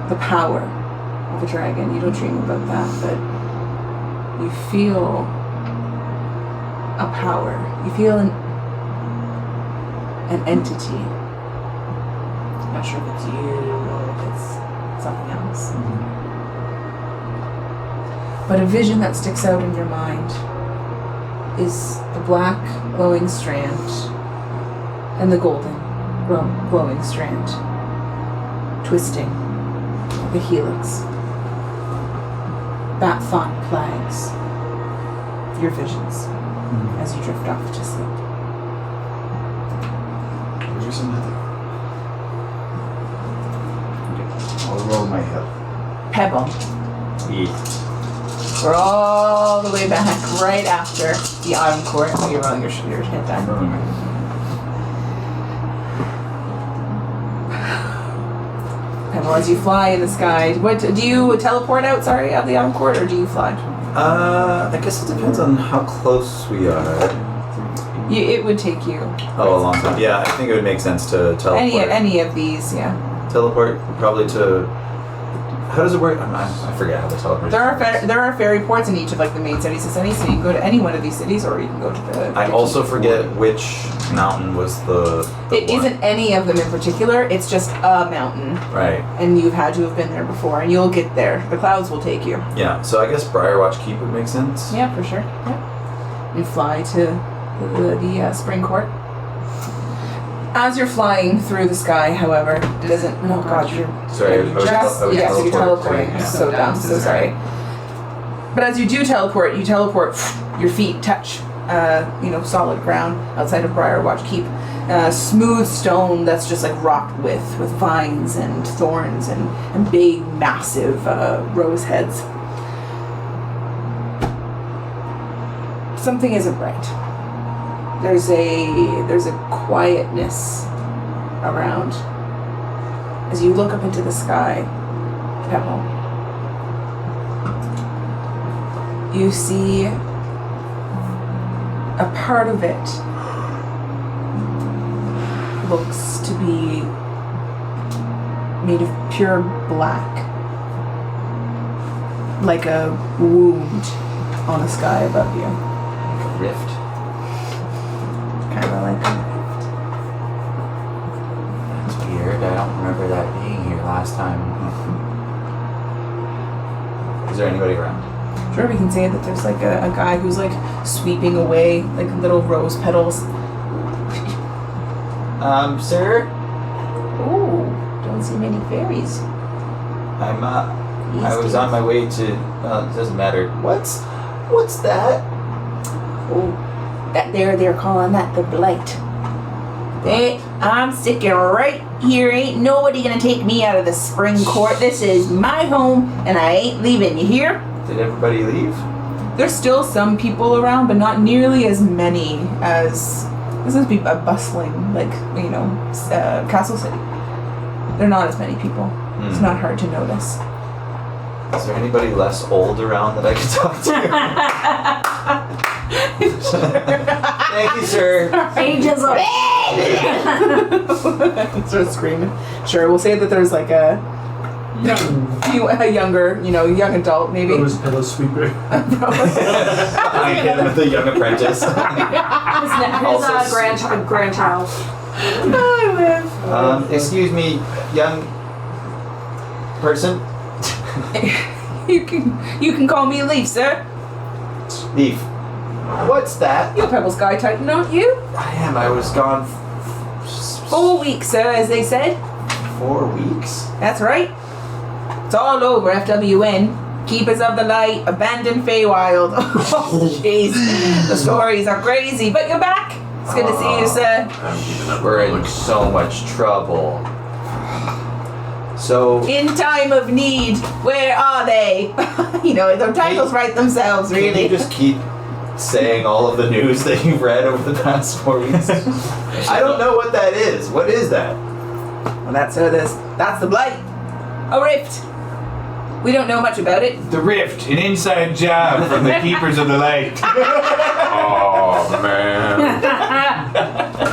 the power of a dragon. You don't dream about that, but you feel a power. You feel an entity. I'm not sure if it's you or if it's something else. But a vision that sticks out in your mind is the black glowing strand and the golden glowing strand twisting the helix. That thought plagues your visions as you drift off to sleep. There's another. Okay. I'll roll my hill. Pebble. Yeah. We're all the way back right after the autumn court. Oh, you're rolling your head I'm down. rolling my hill. Pebble, as you fly in the sky, what do you teleport out? Sorry, of the autumn court, or do you fly? I guess it depends on how close we are. It would take you Oh, a long time. Yeah, I think it would make sense to teleport. any of these, yeah. Teleport probably to How does it work? I forget how the teleportation. There are ferry ports in each of like the main cities of Sunny, so you can go to any one of these cities, or you can go to the. I also forget which mountain was the It one. isn't any of them in particular. It's just a mountain, Right. and you've had to have been there before, and you'll get there. The clouds will take you. Yeah. So I guess Briarwatch Keep would make sense. Yeah, for sure. Yeah. You fly to the spring court. As you're flying through the sky, however, it doesn't. Oh God, you're. Sorry, I was Yes, you're teleporting. Yeah. So dumb. So sorry. But as you do teleport, your feet touch, solid ground outside of Briarwatch Keep. Smooth stone that's just like rocked with vines and thorns and big, massive rose heads. Something isn't right. There's a quietness around. As you look up into the sky, Pebble, you see a part of it looks to be made of pure black, like a wound on the sky above you. Rift. Kind of like a That's weird. I don't remember that being here last time. Is there anybody around? Sure, we can say that there's like a guy who's like sweeping away like little rose petals. Sir? Ooh, don't see many fairies. I was on my way to, it doesn't matter. What's that? Oh, that they're calling that the blight. I'm sticking right here. Ain't nobody gonna take me out of the spring court. This is my home, and I ain't leaving. You hear? Did everybody leave? There's still some people around, but not nearly as many as this must be a bustling castle city. There are not as many people. It's not hard to notice. Is there anybody less old around that I can talk to? Thank you, sir. Ages of Sort of screaming. Sure, we'll say that there's like a younger, young adult maybe. Rose pillow sweeper. Behind him with the young apprentice. his grandchild. Excuse me, young person. You can call me Leaf, sir. Leaf. What's that? You're Pebble Sky Titan, aren't you? I am. I was gone 4 weeks, sir, as they said. 4 weeks. That's right. It's all over, FWN. Keepers of the Light, abandoned Feywild. Oh, jeez. The stories are crazy, but you're back. It's good to see you, sir. I'm keeping up. We're in so much trouble. So, In time of need, where are they? The titles write themselves, can really. you just keep saying all of the news that you've read over the past 4 weeks? I don't know what that is. What is that? Well, that's the Blight. A rift. We don't know much about it. The Rift, an inside job from the Keepers of the Light. Oh man.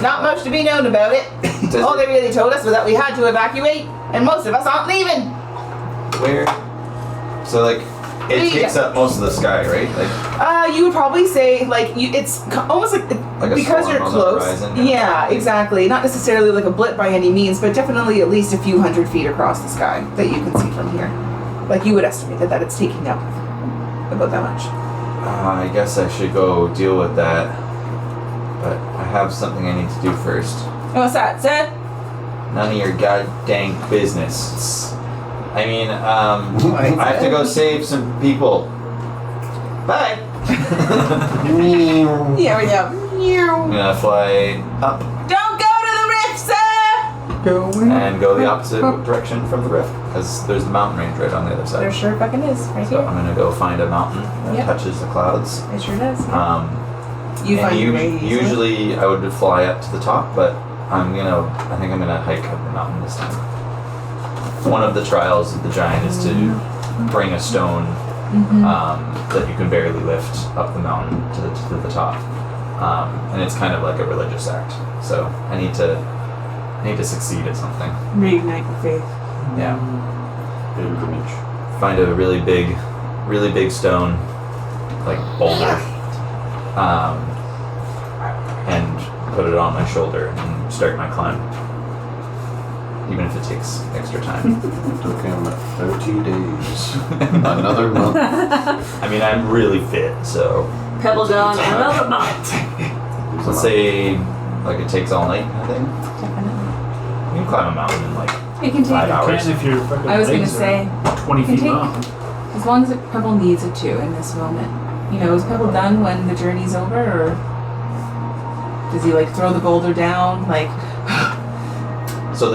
Not much to be known about it. All they really told us was that we had to evacuate, and most of us aren't leaving. Where? So, like, it takes up most of the sky, right? Like, You would probably say it's almost like a because storm you're on the close. horizon. Yeah, exactly. Not necessarily like a blip by any means, but definitely at least a few hundred feet across the sky that you can see from here. Like you would estimate that it's taking up about that much. I guess I should go deal with that. But I have something I need to do first. What's that, sir? None of your god dang business. I mean, I have to go save some people. Bye! Yeah, we go. I'm gonna fly up Don't go to the rift, sir! and go the opposite direction from the rift. Because there's the mountain range right on the other There side. sure fucking is, right So here. I'm gonna go find a mountain that Yep. touches the clouds. It sure does. You And find your way easily. usually I would fly up to the top, but I think I'm gonna hike up the mountain this time. One of the trials of the giant is to bring a stone that you can barely lift up the mountain to the top, and it's kind of like a religious act. So I need to succeed at something. Reignite your faith. Yeah. pilgrimage. Find a really big stone, like boulder, and put it on my shoulder and start my climb. Even if it takes extra time. It took him 30 days. Another month. I mean, I'm really fit, so Pebble down another month. let's say like it takes all night, I think. Definitely. You can climb a mountain in like It can take. 5 hours. Can if your fucking I was gonna legs are say, 20 it can feet take- long. as long as Pebble needs it to in this moment. You know, is Pebble done when the journey's over, or does he like throw the boulder down? Like, So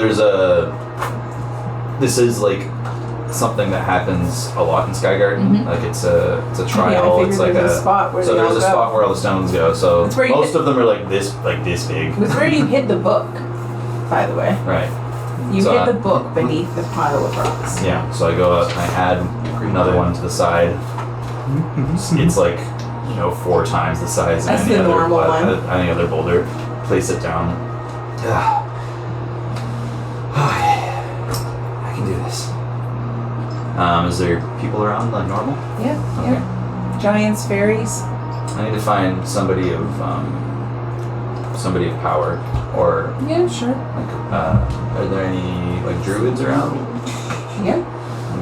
this is like something that happens a lot in Sky Garden. Mhm. Like it's a yeah, I trial. figured It's like there's a spot where so they all there's a go. spot where all the stones go. So It's where you most hit- of them are like this big. It was where you hid the book, by the way. Right. You So hid I- the book beneath the pile of rocks. Yeah. So I go up and I add another one to the side. It's like 4 times the size That's of the normal one. any other boulder. Place it down. I can do this. Is there people around like normal? Yeah, Okay. yeah. Giants, fairies. I need to find somebody of power, or Yeah, sure. like are there any like druids around? Yeah.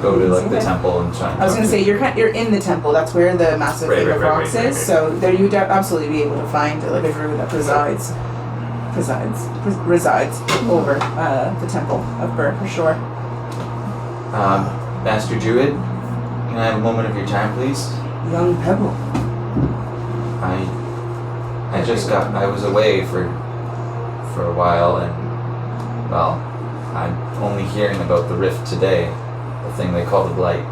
Go to like the Okay. temple and try. And I was talk gonna to- say you're in the temple. That's where the massive Right, thing of right, rocks right, is. right. So there you'd absolutely be able to find like a druid that resides over the temple of Burr for sure. Master Druid, can I have a moment of your time, please? Young Pebble. I was away for a while, and well, I'm only hearing about the rift today, the thing they call the blight.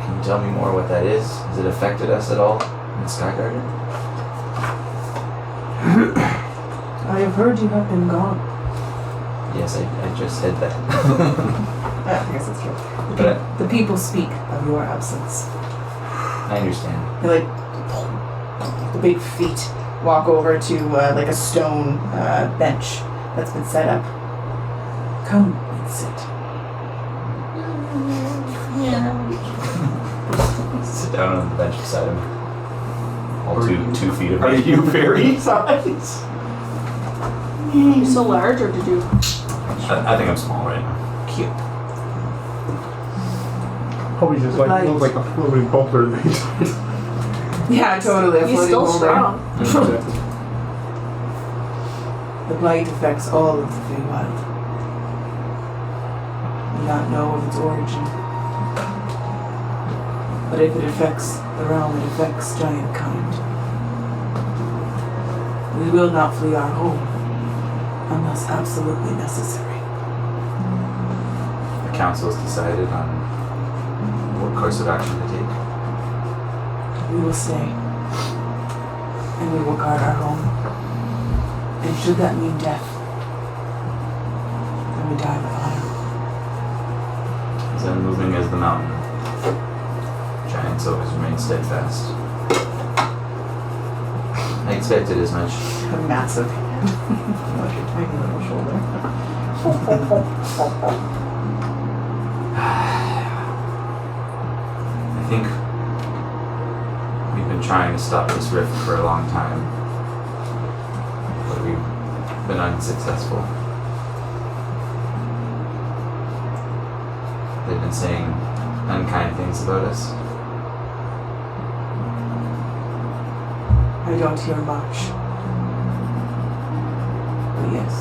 Can you tell me more what that is? Has it affected us at all in the Sky Garden? I have heard you have been gone. Yes, I just said that. I guess that's true. But The people speak of your absence. I understand. They like the big feet walk over to like a stone bench that's been set up. Come and sit. Sit down on the bench beside him. All 2 feet of Are me. you fairy size? You so large, or did you? I think I'm small right now. Cute. Probably just like looks like a floating boulder. Yeah, totally. A He's floating still boulder. strong. The blight affects all of the Feywild. We do not know of its origin. But if it affects the realm, it affects giant kind. We will not flee our home unless absolutely necessary. The council has decided on what course of action to take. We will stay. And we will guard our home. And should that mean death, then we die with honor. As unmoving as the mountain, giants always remain steadfast. I expected as much. A massive like your tiny little shoulder. I think we've been trying to stop this rift for a long time, but we've been unsuccessful. They've been saying unkind things about us. I don't hear much. But yes.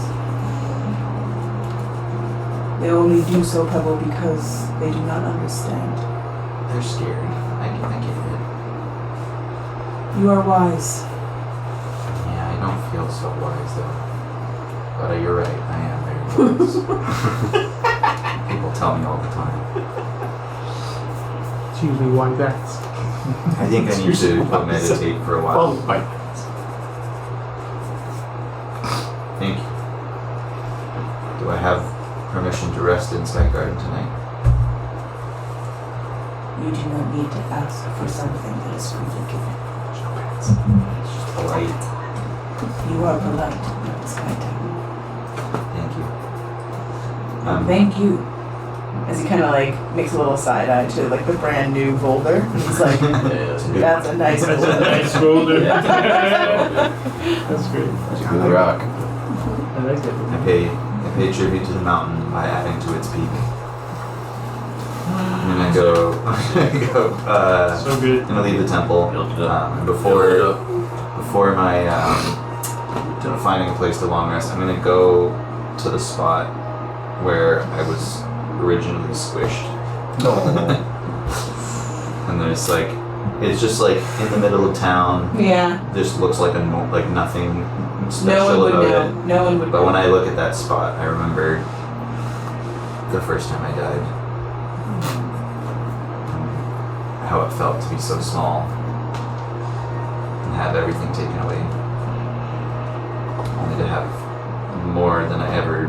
They only do so, Pebble, because they do not understand. They're scary. I get it. You are wise. Yeah, I don't feel so wise though. But you're right, I am very wise. People tell me all the time. It's usually one that's I think I need to go meditate for a while. followed by Thank you. Do I have permission to rest in Sky Garden tonight? You do not need to ask for something that is freely given. It's just polite. You are polite, not Sky Town. Thank you. Thank you As he kind of like makes a little side eye to like the brand new boulder. And he's like, that's a nice That's a boulder. nice boulder. That's great. Good rock. I like it. I pay tribute to the mountain by adding to its peak. I'm gonna go. So good. I'm gonna leave the temple. And before my finding a place to long rest, I'm gonna go to the spot where I was originally squished. And there's like, it's just like in the middle of town. Yeah. This looks like nothing special No one would about know. it. No one would But know. when I look at that spot, I remember the first time I died. How it felt to be so small and have everything taken away. Only to have more than I ever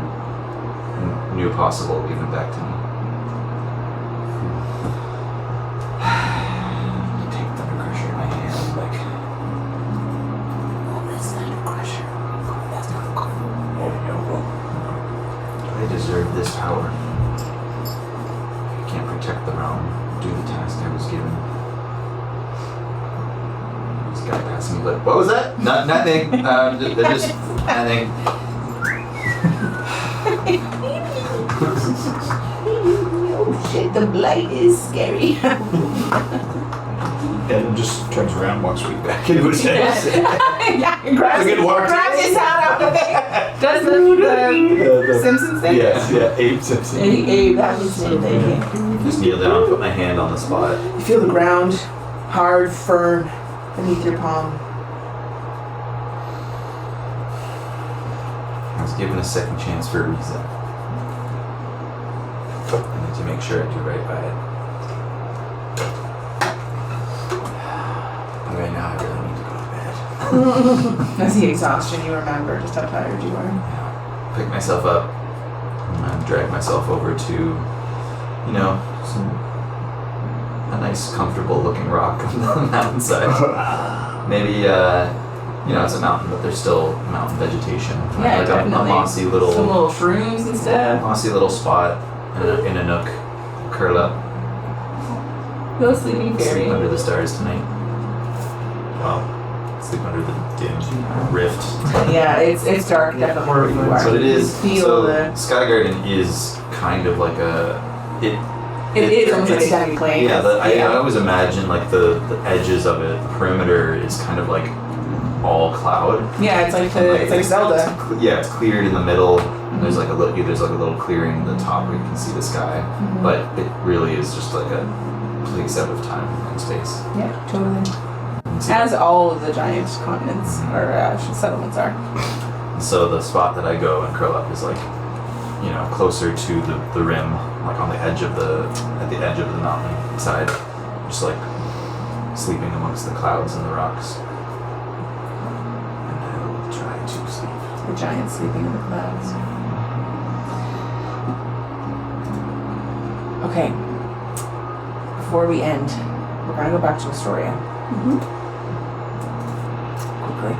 knew possible given back to me. Take Thunder Crusher in my hand, like. Oh, that's Thunder Crusher. That's not cool. Oh no. I deserve this power. I can't protect the realm. Do the task I was given. This guy passing me, like, what was that? Nothing. Just nothing. Oh shit, the blight is scary. And just turns around and walks right back into his house. Yeah, he grabs, Good walk. grabs his hat out of the thing. Does the Simpsons thing? Yes, yeah, Abe Simpson. Abe, that was his name. Thank you. Just kneel down, put my hand on the spot. You feel the ground hard, firm beneath your palm. I was given a second chance for a reason. I need to make sure I do right by it. But right now, I really need to go to bed. That's the exhaustion. You remember just how tired you are. Pick myself up and drag myself over to, a nice, comfortable-looking rock on the mountainside. Maybe, it's a mountain, but there's still mountain vegetation. Yeah, like a definitely. mossy Some little little shrooms and stuff. spot in a nook, curl up, Little sleeping sleep fairy. under the stars tonight. Well, sleep under the dim rift. Yeah, it's dark definitely where you are. But it is. You feel So the. Sky Garden is kind of like It is almost like a tiny plane. Yeah, I always imagine like the edges of it, the perimeter is kind of like all cloud. Yeah, it's like Zelda. It's cleared in the middle. And there's like a little clearing in the top where you can see the sky, but it really is just like a place out of time and space. Yeah, totally. And so- As all of the giant continents or settlements are. So the spot that I go and curl up is like, closer to the rim, like on the edge of the mountain side, just like sleeping amongst the clouds and the rocks. And I will try to sleep. The giant sleeping in the clouds. Okay. Before we end, we're gonna go back to Aestoria. Quickly.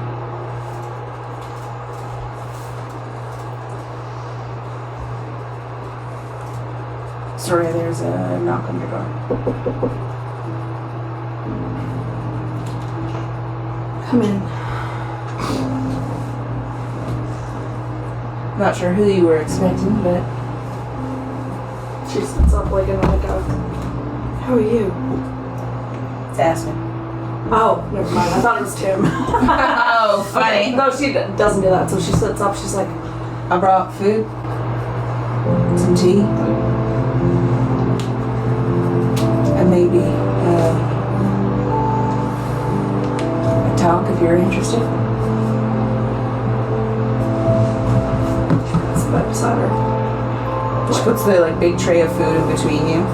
Aestoria, there's a knock on your door. Come in. Not sure who you were expecting, but She sits up like a how are you? it's Aspen. Oh, never mind. I thought it was Tim. Oh, funny. No, she doesn't do that. So she sits up. She's like, I brought food, some tea, and maybe a talk if you're interested. it's right beside her. She puts the big tray of food in between you.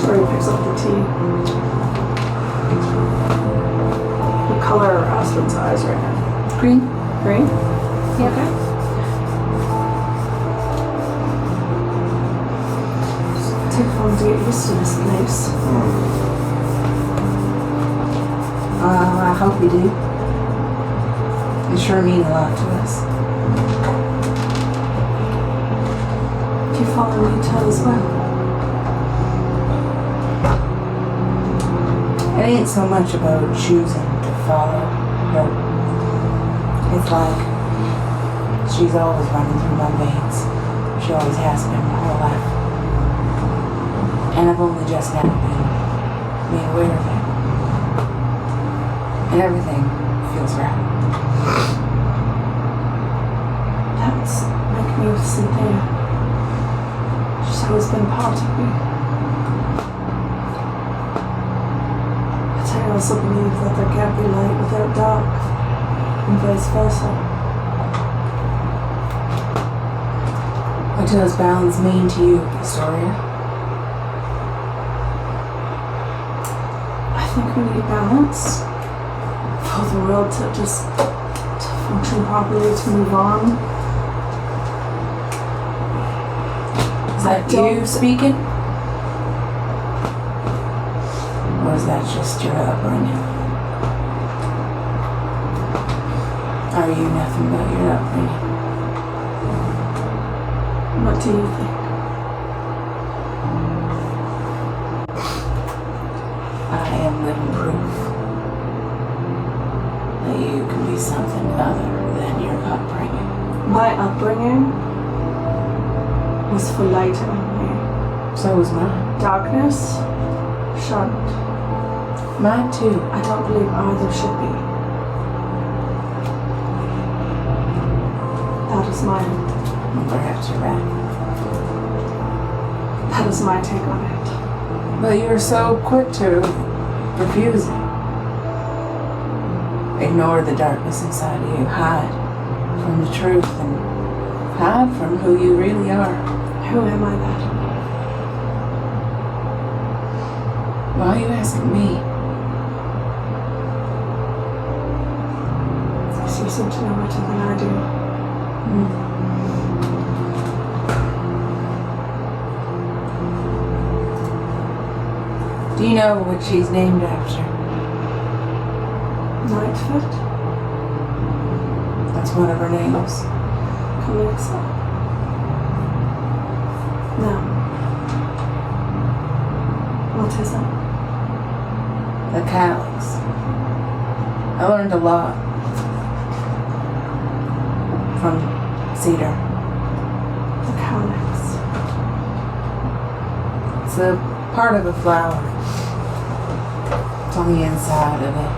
She picks up the tea. What color are Aspen's eyes right now? Green. Green? Yeah. Okay. Take long to get used to this place. I hope you do. You sure mean a lot to us. following each other as well. It ain't so much about choosing to follow her. It's like she's always running through my veins. She always has been my whole life. And I've only just now been made aware of it. And everything feels right. That's like me with Soothea. She's always been part of me. But I also believe that there can't be light without dark, and vice versa. What does balance mean to you, Aestoria? I think we need balance for the world to function properly, to move on. Is that you speaking? Or is that just your upbringing? Are you nothing but your upbringing? What do you think? I am living proof that you can be something other than your upbringing. My upbringing was for lightening me. So was mine. Darkness shunned. Mine too. I don't believe either should be. That is mine. Perhaps you're right. That is my take on it. But you're so quick to refuse it. Ignore the darkness inside of you. Hide from the truth and hide from who you really are. Who am I then? Why are you asking me? Because you seem to know better than I do. Do you know what she's named after? Nightfoot? That's one of her names. Calypso? No. What is it? The Calyx. I learned a lot from Cedar. The calyx. It's a part of a flower. It's on the inside of it.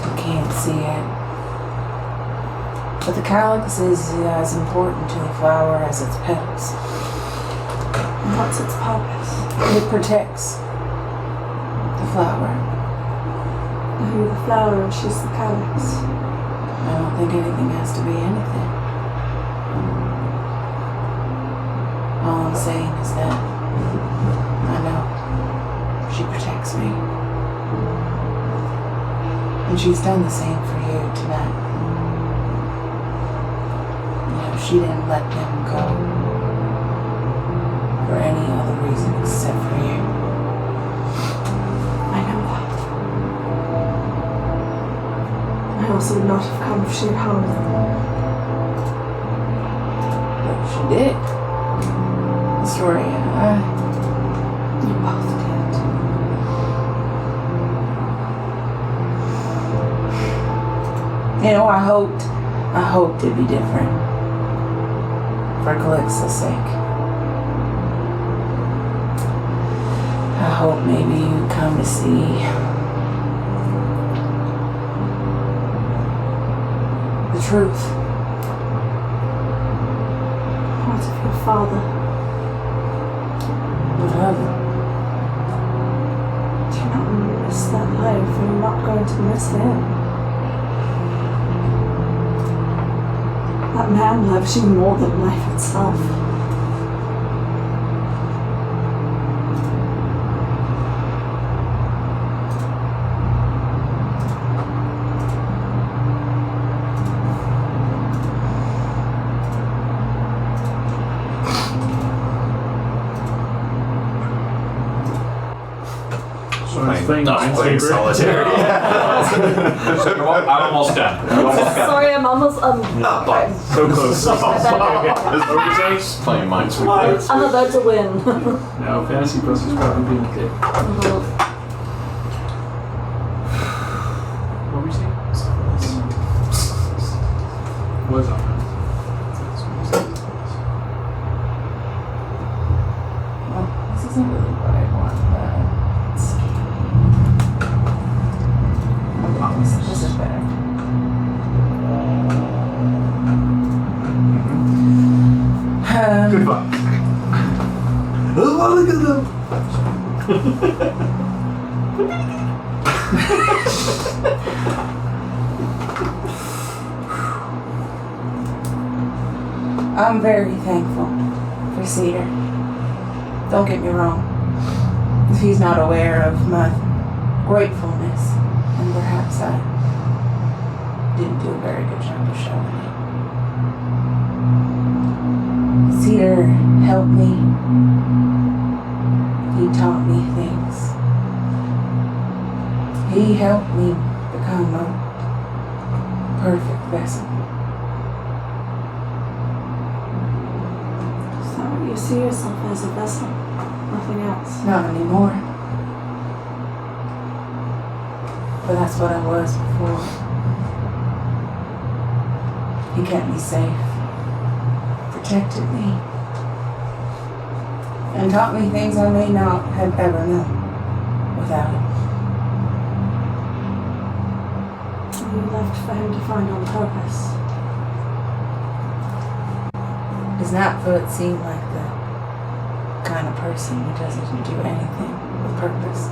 You can't see it. But the calyx is as important to the flower as its petals. And what's its purpose? It protects the flower. You're the flower and she's the calyx. I don't think anything has to be anything. All I'm saying is that I know she protects me. And she's done the same for you tonight. You know, she didn't let them go for any other reason except for you. I know that. I also would not have come if she had harmed them. But she did. Aestoria, You both did. you know, I hoped it'd be different. For Calyx's sake. I hope maybe you come to see the truth. What of your father? What of it? Do you not miss that life and you're not going to miss him? That man loves you more than life itself. So So I was playing Playing Minesweeper. solitaire. I'm almost done. Sorry, I'm almost. So close. What were you saying? Playing Minesweeper. I'm about to win. No, Fantasy Plus is probably being thick. What were you saying? Was on. Well, this isn't really what I want, but let's see. Okay, this is better. Good luck. Oh, look at them. I'm very thankful for Cedar. Don't get me wrong. If he's not aware of my gratefulness, then perhaps I didn't do a very good job of showing it. Cedar helped me. He taught me things. He helped me become a perfect vessel. So you see yourself as a vessel, nothing else. Not anymore. But that's what I was before. He kept me safe, protected me, and taught me things I may not have ever known without it. You left for him to find on purpose. Does Nightfoot seem like the kind of person who doesn't do anything with purpose?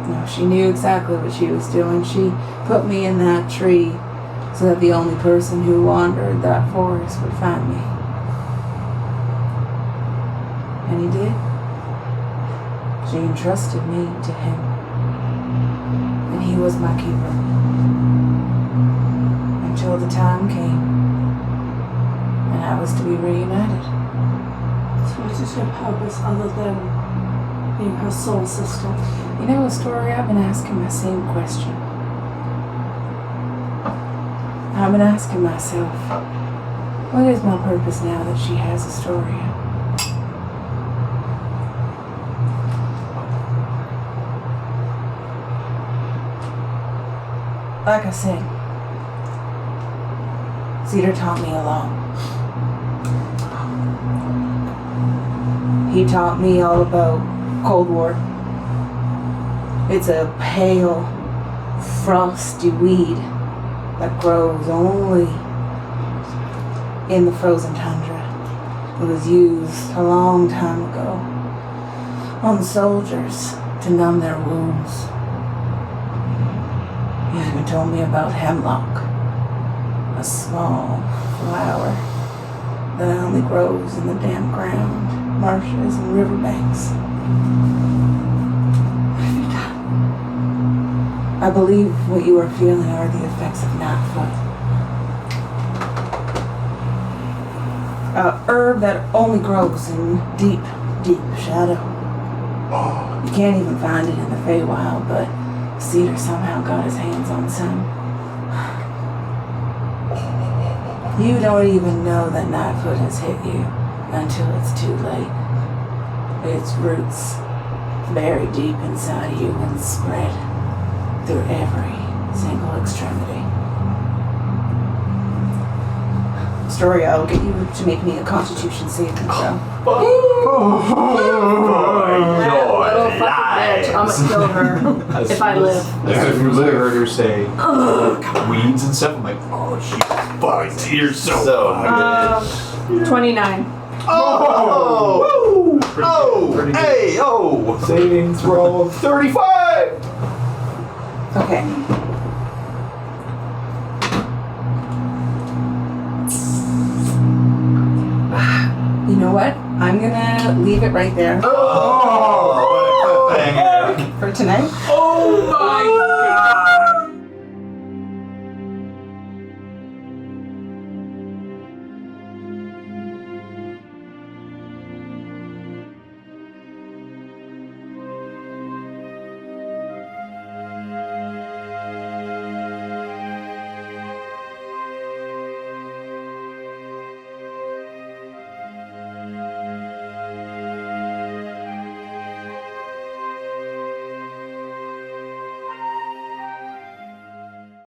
No, she knew exactly what she was doing. She put me in that tree so that the only person who wandered that forest would find me. And he did. She entrusted me to him. And he was my keeper. Until the time came. And I was to be reunited. So what is your purpose other than being her soul sister? You know, Aestoria, I've been asking my same question. I've been asking myself, what is my purpose now that she has Aestoria? Like I said, Cedar taught me a lot. He taught me all about Cold War. It's a pale, frosty weed that grows only in the frozen tundra. It was used a long time ago on soldiers to numb their wounds. He even told me about hemlock, a small flower that only grows in the damp ground, marshes and riverbanks. I believe what you are feeling are the effects of Nightfoot. A herb that only grows in deep, deep shadow. You can't even find it in the Feywild, but Cedar somehow got his hands on some. You don't even know that Nightfoot has hit you until it's too late. Its roots bury deep inside of you and spread through every single extremity. Story, I'll get you to make me a Constitution saving throw. That little fucking bitch. I'm gonna kill her if I live. As soon as I heard her say weeds and stuff, I'm like, oh, she fucked. You're so 29. Oh! Pretty good. Hey! Oh! Saving throw of 35! Okay. You know what? I'm gonna leave it right there Oh! for tonight. Oh my